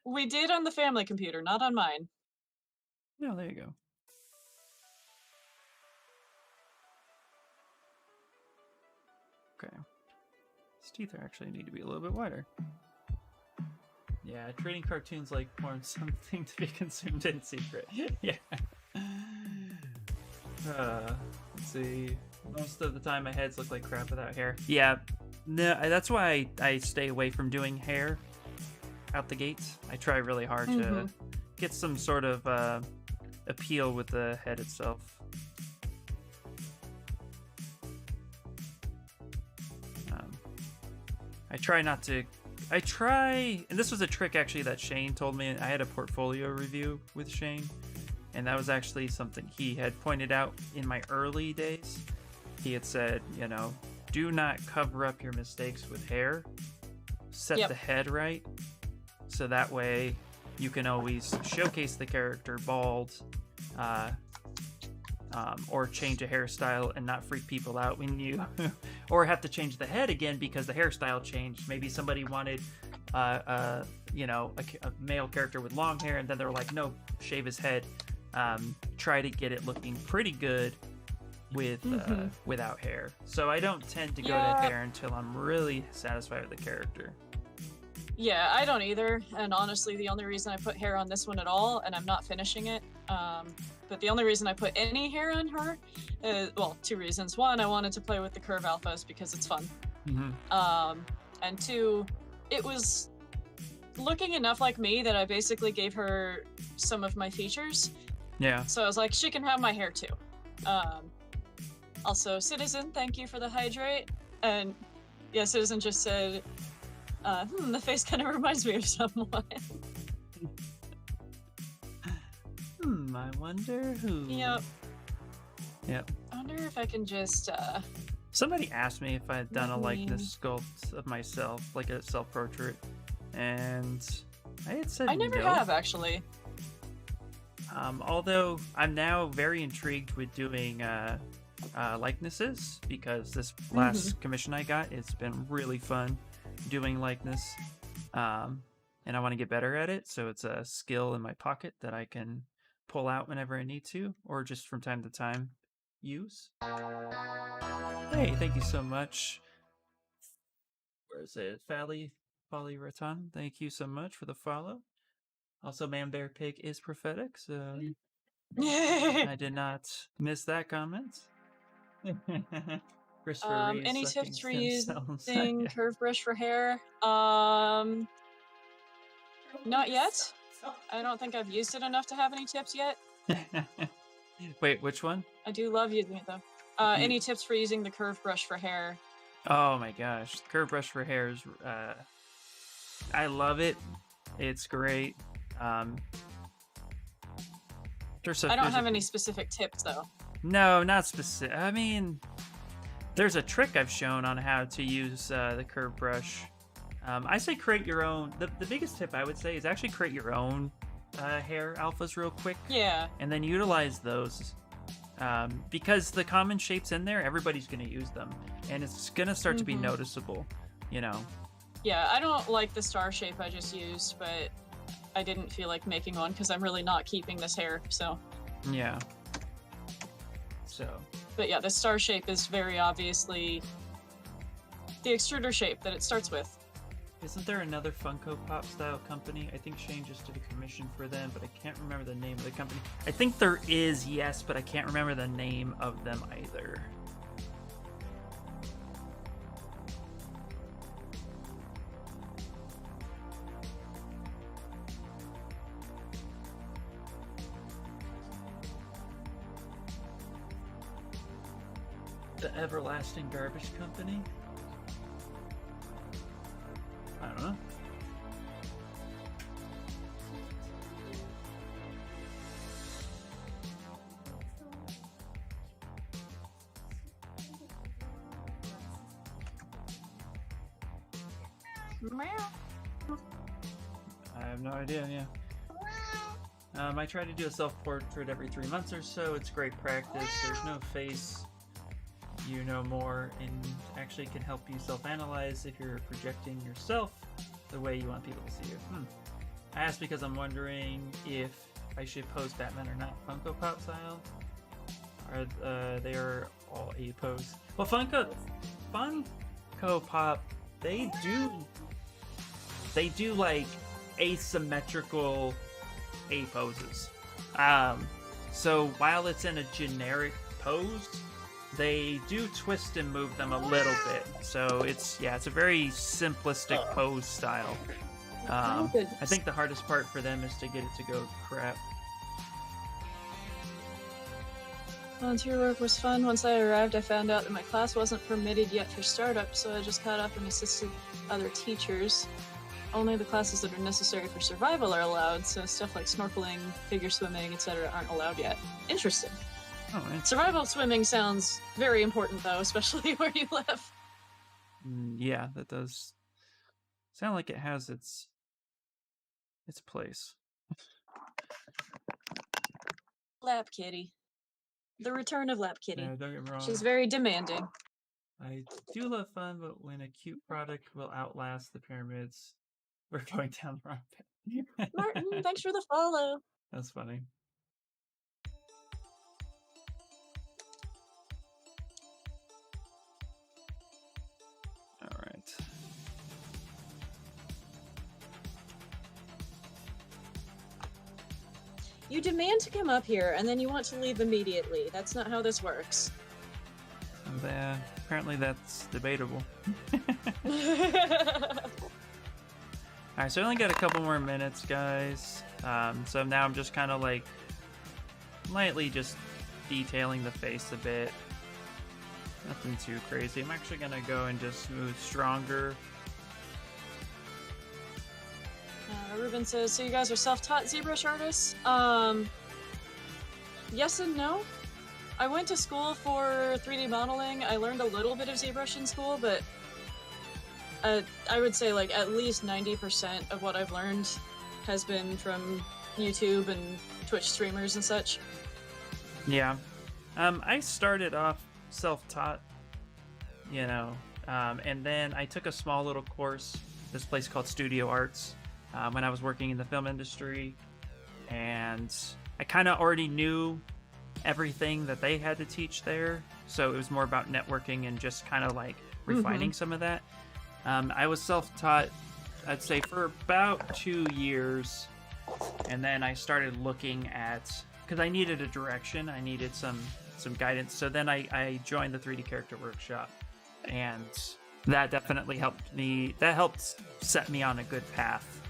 Speaker 1: We did on the family computer, not on mine.
Speaker 2: No, there you go. Okay. His teeth are actually need to be a little bit wider. Yeah, treating cartoons like porn, something to be consumed in secret. Yeah. Let's see. Most of the time my heads look like crap without hair. Yeah, no, that's why I stay away from doing hair out the gate. I try really hard to get some sort of appeal with the head itself. I try, and this was a trick actually that Shane told me. I had a portfolio review with Shane, and that was actually something he had pointed out in my early days. He had said, you know, do not cover up your mistakes with hair. Set the head right, so that way you can always showcase the character bald, or change a hairstyle and not freak people out when you, or have to change the head again because the hairstyle changed. Maybe somebody wanted, you know, a male character with long hair, and then they were like, no, shave his head. Try to get it looking pretty good with without hair. So I don't tend to go to hair until I'm really satisfied with the character.
Speaker 1: Yeah, I don't either. And honestly, the only reason I put hair on this one at all, and I'm not finishing it, but the only reason I put any hair on her is, well, two reasons. One, I wanted to play with the curve alphas because it's fun. And two, it was looking enough like me that I basically gave her some of my features.
Speaker 2: Yeah.
Speaker 1: So I was like, she can have my hair too. Also, Citizen, thank you for the hydrate. And yeah, Citizen just said, the face kind of reminds me of someone.
Speaker 2: I wonder who.
Speaker 1: Yep.
Speaker 2: Yep.
Speaker 1: I wonder if I can just,
Speaker 2: Somebody asked me if I had done a likeness sculpt of myself, like a self-portrait, and I had said
Speaker 1: I never
Speaker 2: no.
Speaker 1: have, actually.
Speaker 2: Although I'm now very intrigued with doing likenesses, because this last commission I got, it's been really fun doing likeness, and I want to get better at it, so it's a skill in my pocket that I can pull out whenever I need to, or just from time to time use. Hey, thank you so much. Where is it? Folly Raton, thank you so much for the follow. Also, Man Bear Pig is prophetic, so I did not miss that comment. Christopher Reeves
Speaker 1: Any
Speaker 2: sucking
Speaker 1: tips for
Speaker 2: stem cells.
Speaker 1: using
Speaker 2: Yeah.
Speaker 1: curve brush for hair? Not yet. I don't think I've used it enough to have any tips yet.
Speaker 2: Wait, which one?
Speaker 1: I do love using it though. Any tips for using the curve brush for hair?
Speaker 2: Oh my gosh, curve brush for hair is, I love it. It's great.
Speaker 1: I don't have any specific tips though.
Speaker 2: No, not specific. I mean, there's a trick I've shown on how to use the curve brush. I say create your own. The biggest tip I would say is actually create your own hair alphas real quick,
Speaker 1: Yeah.
Speaker 2: and then utilize those. Because the common shapes in there, everybody's going to use them, and it's going to start to be noticeable, you know.
Speaker 1: Yeah, I don't like the star shape I just used, but I didn't feel like making one because I'm really not keeping this hair, so.
Speaker 2: Yeah. So.
Speaker 1: But yeah, the star shape is very obviously the extruder shape that it starts with.
Speaker 2: Isn't there another Funko Pop style company? I think Shane just did a commission for them, but I can't remember the name of the company. I think there is, yes, but I can't remember the name of them either. The Everlasting Garbage Company? I don't know. I have no idea, yeah. I try to do a self-portrait every 3 months or so. It's great practice. There's no face. You know more, and actually can help you self-analyze if you're projecting yourself the way you want people to see you. I asked because I'm wondering if I should pose Batman or not Funko Pop style. They are all A pose. Well, Funko Pop, they do like asymmetrical A poses. So while it's in a generic pose, they do twist and move them a little bit. So it's a very simplistic pose style. I think the hardest part for them is to get it to go crap.
Speaker 1: Volunteer work was fun. Once I arrived, I found out that my class wasn't permitted yet for startup, so I just caught up and assisted other teachers. Only the classes that are necessary for survival are allowed, so stuff like snorkeling, figure swimming, etc. aren't allowed yet. Interesting.
Speaker 2: Oh,
Speaker 1: Survival swimming sounds very important, though, especially where you live.
Speaker 2: Yeah, that does sound like it has its place.
Speaker 1: Lap Kitty. The return of Lap Kitty.
Speaker 2: Yeah, don't get me wrong.
Speaker 1: She's very demanding.
Speaker 2: I do love fun, but when a cute product will outlast the pyramids, we're going down the wrong path.
Speaker 1: Martin, thanks for the follow.
Speaker 2: That's funny. All right.
Speaker 1: You demand to come up here, and then you want to leave immediately. That's not how this works.
Speaker 2: Apparently that's debatable. Alright, so I only got a couple more minutes, guys. So now I'm just kind of like lightly just detailing the face a bit. Nothing too crazy. I'm actually gonna go and just smooth stronger.
Speaker 1: Ruben says, so you guys are self-taught ZBrush artists? Yes and no. I went to school for 3D modeling. I learned a little bit of ZBrush in school, but I would say like at least 90% of what I've learned has been from YouTube and Twitch streamers and such.
Speaker 2: Yeah. I started off self-taught, you know, and then I took a small little course, this place called Studio Arts, when I was working in the film industry, and I kind of already knew everything that they had to teach there, so it was more about networking and just kind of like refining some of that. I was self-taught, I'd say, for about 2 years, and then I started looking at, because I needed a direction, I needed some guidance, so then I joined the 3D Character Workshop, and that definitely helped me. That helped set me on a good path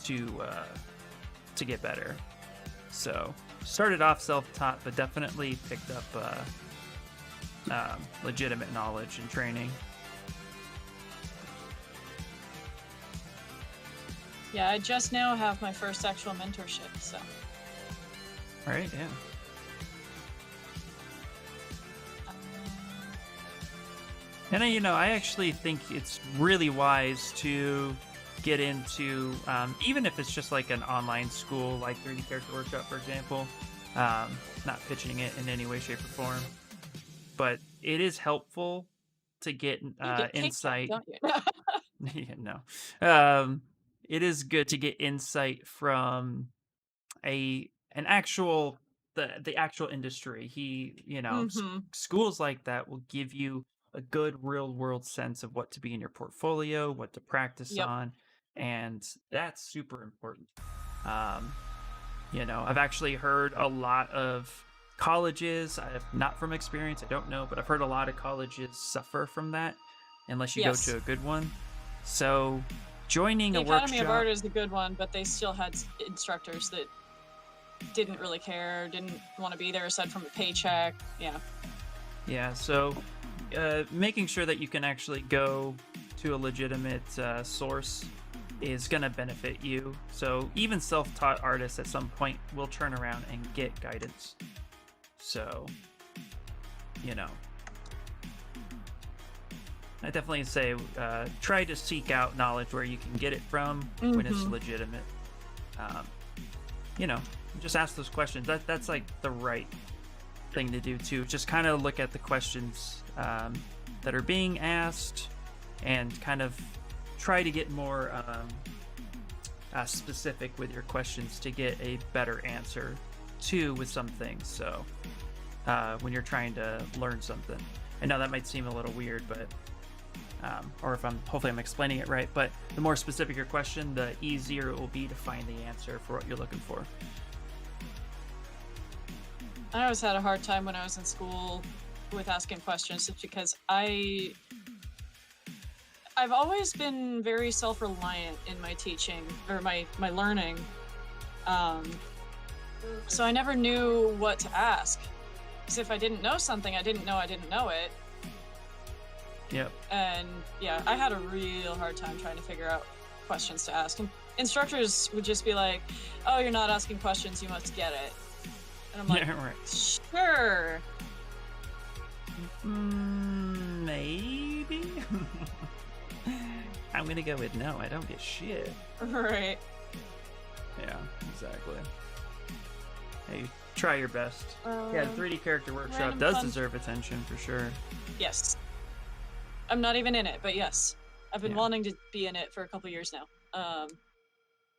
Speaker 2: to get better. So started off self-taught, but definitely picked up legitimate knowledge and training.
Speaker 1: Yeah, I just now have my first actual mentorship, so.
Speaker 2: All right, yeah. And I actually think it's really wise to get into, even if it's just like an online school like 3D Character Workshop, for example. Not pitching it in any way, shape, or form, but it is helpful to get
Speaker 1: You get cake
Speaker 2: insight.
Speaker 1: don't you?
Speaker 2: Yeah, no. It is good to get insight from an actual the actual industry.
Speaker 1: Mm-hmm.
Speaker 2: Schools like that will give you a good real world sense of what to be in your portfolio, what to practice
Speaker 1: Yep.
Speaker 2: on, and that's super important. Um, I've actually heard a lot of colleges, I have not from experience, I don't know, but I've heard a lot of colleges suffer from that unless you go
Speaker 1: Yes.
Speaker 2: to a good one. So joining
Speaker 1: The
Speaker 2: a
Speaker 1: Academy of
Speaker 2: workshop,
Speaker 1: Art is a good one, but they still had instructors that didn't really care, didn't want to be there aside from a paycheck. Yeah.
Speaker 2: yeah, so making sure that you can actually go to a legitimate source is going to benefit you. So even self-taught artists at some point will turn around and get guidance. So, I definitely say try to seek out knowledge where you can get it from when it's
Speaker 1: Mhm.
Speaker 2: legitimate. Um, just ask those questions. That's like the right thing to do too. Just kind of look at the questions that are being asked and kind of try to get more specific with your questions to get a better answer too with some things. So when you're trying to learn something, I know that might seem a little weird, but or if hopefully I'm explaining it right, but the more specific your question, the easier it will be to find the answer for what you're looking for.
Speaker 1: I always had a hard time when I was in school with asking questions just because I've always been very self-reliant in my teaching or my learning. So I never knew what to ask. Because if I didn't know something, I didn't know it.
Speaker 2: Yep.
Speaker 1: And yeah, I had a real hard time trying to figure out questions to ask. And instructors would just be like, "Oh, you're not asking questions, you must get it." And I'm like,
Speaker 2: Yeah, right.
Speaker 1: "Sure."
Speaker 2: Maybe. I'm gonna go with no. I don't get shit.
Speaker 1: Right.
Speaker 2: Yeah, exactly. Hey, try your best. Yeah, the 3D Character Workshop
Speaker 1: random
Speaker 2: does
Speaker 1: fun-
Speaker 2: deserve attention for sure.
Speaker 1: Yes. I'm not even in it, but yes. I've been
Speaker 2: Yeah.
Speaker 1: wanting to be in it for a couple years now.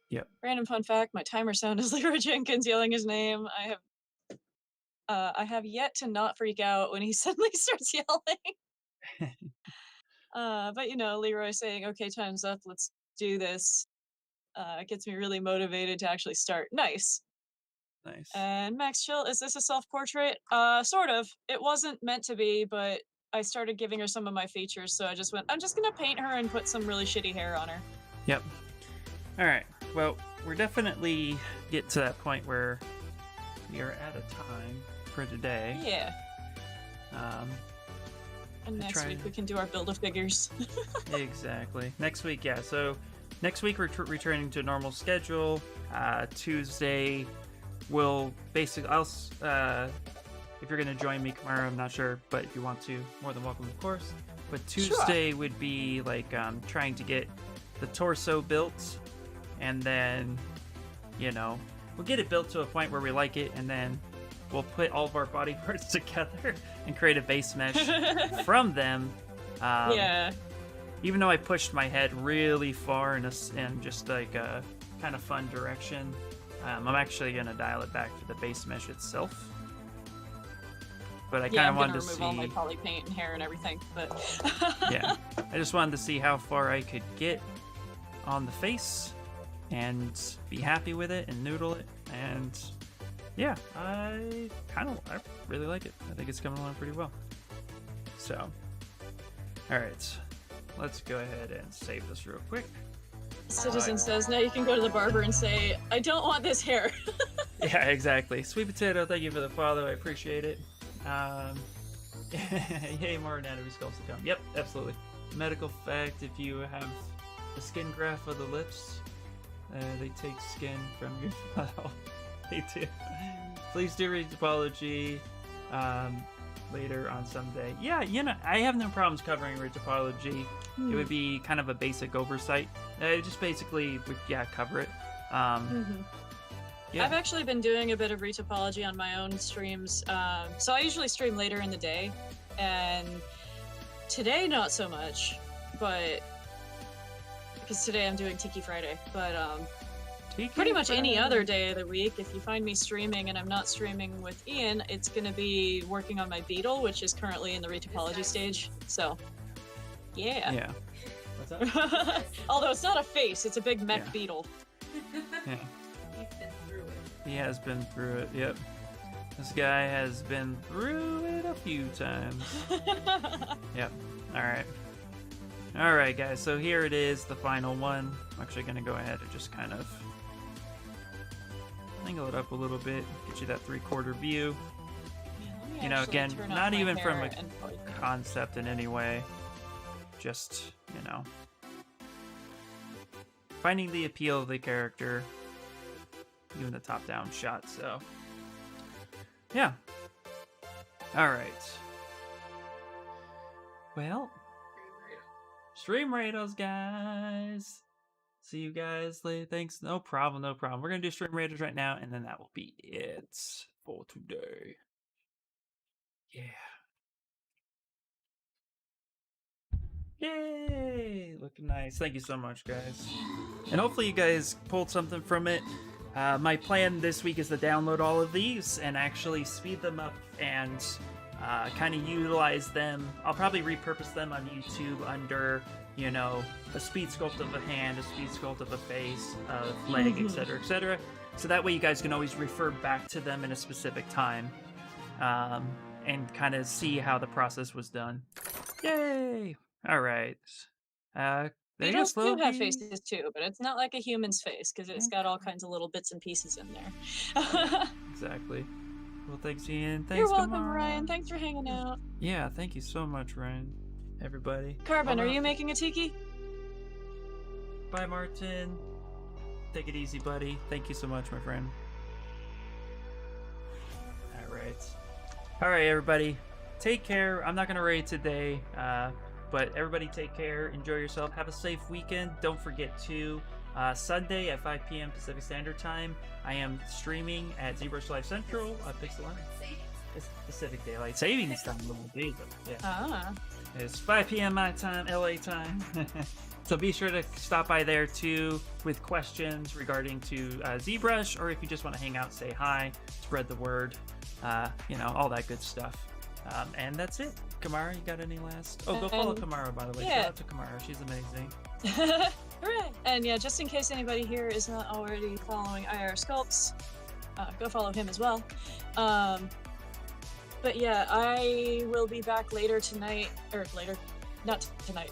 Speaker 2: Yep.
Speaker 1: Random fun fact, my timer sound is Leroy Jenkins yelling his name. I have yet to not freak out when he suddenly starts yelling. But Leroy saying, "Okay, time's up, let's do this." It gets me really motivated to actually start. Nice.
Speaker 2: Nice.
Speaker 1: And Max Chill, is this a self-portrait? Sort of. It wasn't meant to be, but I started giving her some of my features, so I just went, I'm just gonna paint her and put some really shitty hair on her.
Speaker 2: Yep. All right. Well, we're definitely getting to that point where we are at a time for today.
Speaker 1: Yeah. And
Speaker 2: I
Speaker 1: next
Speaker 2: tried-
Speaker 1: week we can do our Build-A-Figures.
Speaker 2: Exactly. Next week, yeah. So next week we're returning to a normal schedule. Tuesday, we'll basically. If you're gonna join me, Kamara, I'm not sure, but if you want to, more than welcome, of course. But Tuesday would be like trying to get the torso built, and then we'll get it built to a point where we like it, and then we'll put all of our body parts together and create a base mesh from them.
Speaker 1: Yeah.
Speaker 2: Even though I pushed my head really far in just like a kind of fun direction, I'm actually gonna dial it back to the base mesh itself. But I kind
Speaker 1: Yeah,
Speaker 2: of
Speaker 1: I'm
Speaker 2: wanted
Speaker 1: gonna
Speaker 2: to
Speaker 1: remove
Speaker 2: see.
Speaker 1: all my poly paint and hair and everything, but
Speaker 2: Yeah, I just wanted to see how far I could get on the face and be happy with it and noodle it. And yeah, I really like it. I think it's coming along pretty well. So, all right, let's go ahead and save this real quick.
Speaker 1: Citizen says, now you can go to the barber and say, I don't want this hair.
Speaker 2: Yeah, exactly. Sweet Potato, thank you for the follow. I appreciate it. Yay, more anatomy sculpts to come. Yep, absolutely. Medical fact, if you have the skin graft of the lips, they take skin from your file. They do. Please do read topology later on someday. Yeah, I have no problems covering topology. It would be kind of a basic oversight. just basically, cover it.
Speaker 1: Mhm.
Speaker 2: Yeah.
Speaker 1: I've actually been doing a bit of retopology on my own streams. So I usually stream later in the day, and today not so much, but because today I'm doing Tiki Friday. But
Speaker 2: Tiki
Speaker 1: pretty much any
Speaker 2: Friday.
Speaker 1: other day of the week, if you find me streaming and I'm not streaming with Ian, it's gonna be working on my Beetle, which is currently in the retopology stage. So, yeah.
Speaker 2: Yeah. What's up?
Speaker 1: Although it's not a face, it's a big mech
Speaker 2: Yeah.
Speaker 1: beetle.
Speaker 2: Yeah.
Speaker 3: He's been through it.
Speaker 2: He has been through it. Yep. This guy has been through it a few times. Yep. All right, guys. So here it is, the final one. I'm actually gonna go ahead and just kind of angle it up a little bit, get you that 3/4 view.
Speaker 1: Yeah, let me
Speaker 2: You know,
Speaker 1: actually
Speaker 2: again,
Speaker 1: turn off
Speaker 2: not
Speaker 1: my
Speaker 2: even from
Speaker 1: hair
Speaker 2: a
Speaker 1: and put it there.
Speaker 2: concept in any way. Just, finding the appeal of the character, even the top-down shot. So, yeah. All right. Well, stream Raiders, guys. See you guys later. Thanks. No problem. No problem. We're gonna do stream Raiders right now, and then that will be it for today. Yeah. Yay! Looking nice. Thank you so much, guys. And hopefully you guys pulled something from it. My plan this week is to download all of these and actually speed them up and kind of utilize them. I'll probably repurpose them on YouTube under, a speed sculpt of a hand, a speed sculpt of a face, of leg, etc., etc. So that way you guys can always refer back to them in a specific time and kind of see how the process was done. Yay! All right. There you go,
Speaker 1: Beetles do have
Speaker 2: Slogie.
Speaker 1: faces too, but it's not like a human's face because it's got all kinds of little bits and pieces in there.
Speaker 2: Exactly. Well, thanks, Ian. Thanks,
Speaker 1: You're welcome,
Speaker 2: Kamara.
Speaker 1: Ryan. Thanks for hanging out.
Speaker 2: Yeah, thank you so much, Ryan. Everybody.
Speaker 1: Carbon,
Speaker 2: Hold
Speaker 1: are
Speaker 2: on.
Speaker 1: you making a tiki?
Speaker 2: Bye, Martin. Take it easy, buddy. Thank you so much, my friend. All right, everybody. Take care. I'm not going to raid today, but everybody take care. Enjoy yourself. Have a safe weekend. Don't forget to, Sunday at 5 p.m. Pacific Standard Time, I am streaming at ZBrush Live Central on Pixel Art. It's Pacific Daylight Savings Time. Yeah.
Speaker 1: Ah.
Speaker 2: It's 5 p.m. my time, LA time. So be sure to stop by there too with questions regarding to ZBrush, or if you just want to hang out, say hi, spread the word, all that good stuff. And that's it. Kamara, you got any last? Oh, go follow Kamara, by the way.
Speaker 1: yeah.
Speaker 2: Shout out to Kamara. She's amazing.
Speaker 1: Hooray! And yeah, just in case anybody here is not already following IR Sculpts, go follow him as well. But yeah, I will be back later tonight, later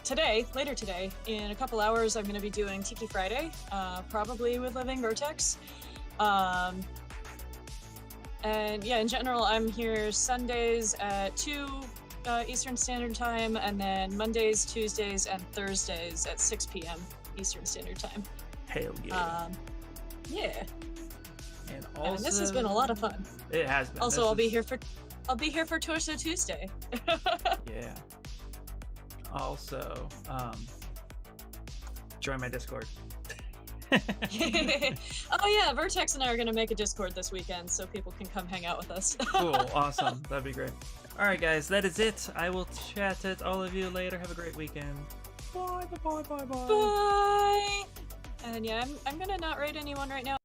Speaker 1: today. In a couple hours, I'm going to be doing Tiki Friday, probably with Living Vertex. And yeah, in general, I'm here Sundays at 2 Eastern Standard Time, and then Mondays, Tuesdays, and Thursdays at 6 p.m. Eastern Standard Time.
Speaker 2: Hell yeah.
Speaker 1: Yeah.
Speaker 2: And also,
Speaker 1: And this has been a lot of fun.
Speaker 2: It has been.
Speaker 1: Also, I'll be here for Torso Tuesday.
Speaker 2: Yeah. Also, join my Discord.
Speaker 1: Oh yeah, Vertex and I are gonna make a Discord this weekend so people can come hang out with us.
Speaker 2: Cool, awesome. That'd be great. All right, guys, that is it. I will chat at all of you later. Have a great weekend. Bye, bye, bye, bye, bye.
Speaker 1: Bye. And yeah, I'm gonna not raid anyone right now.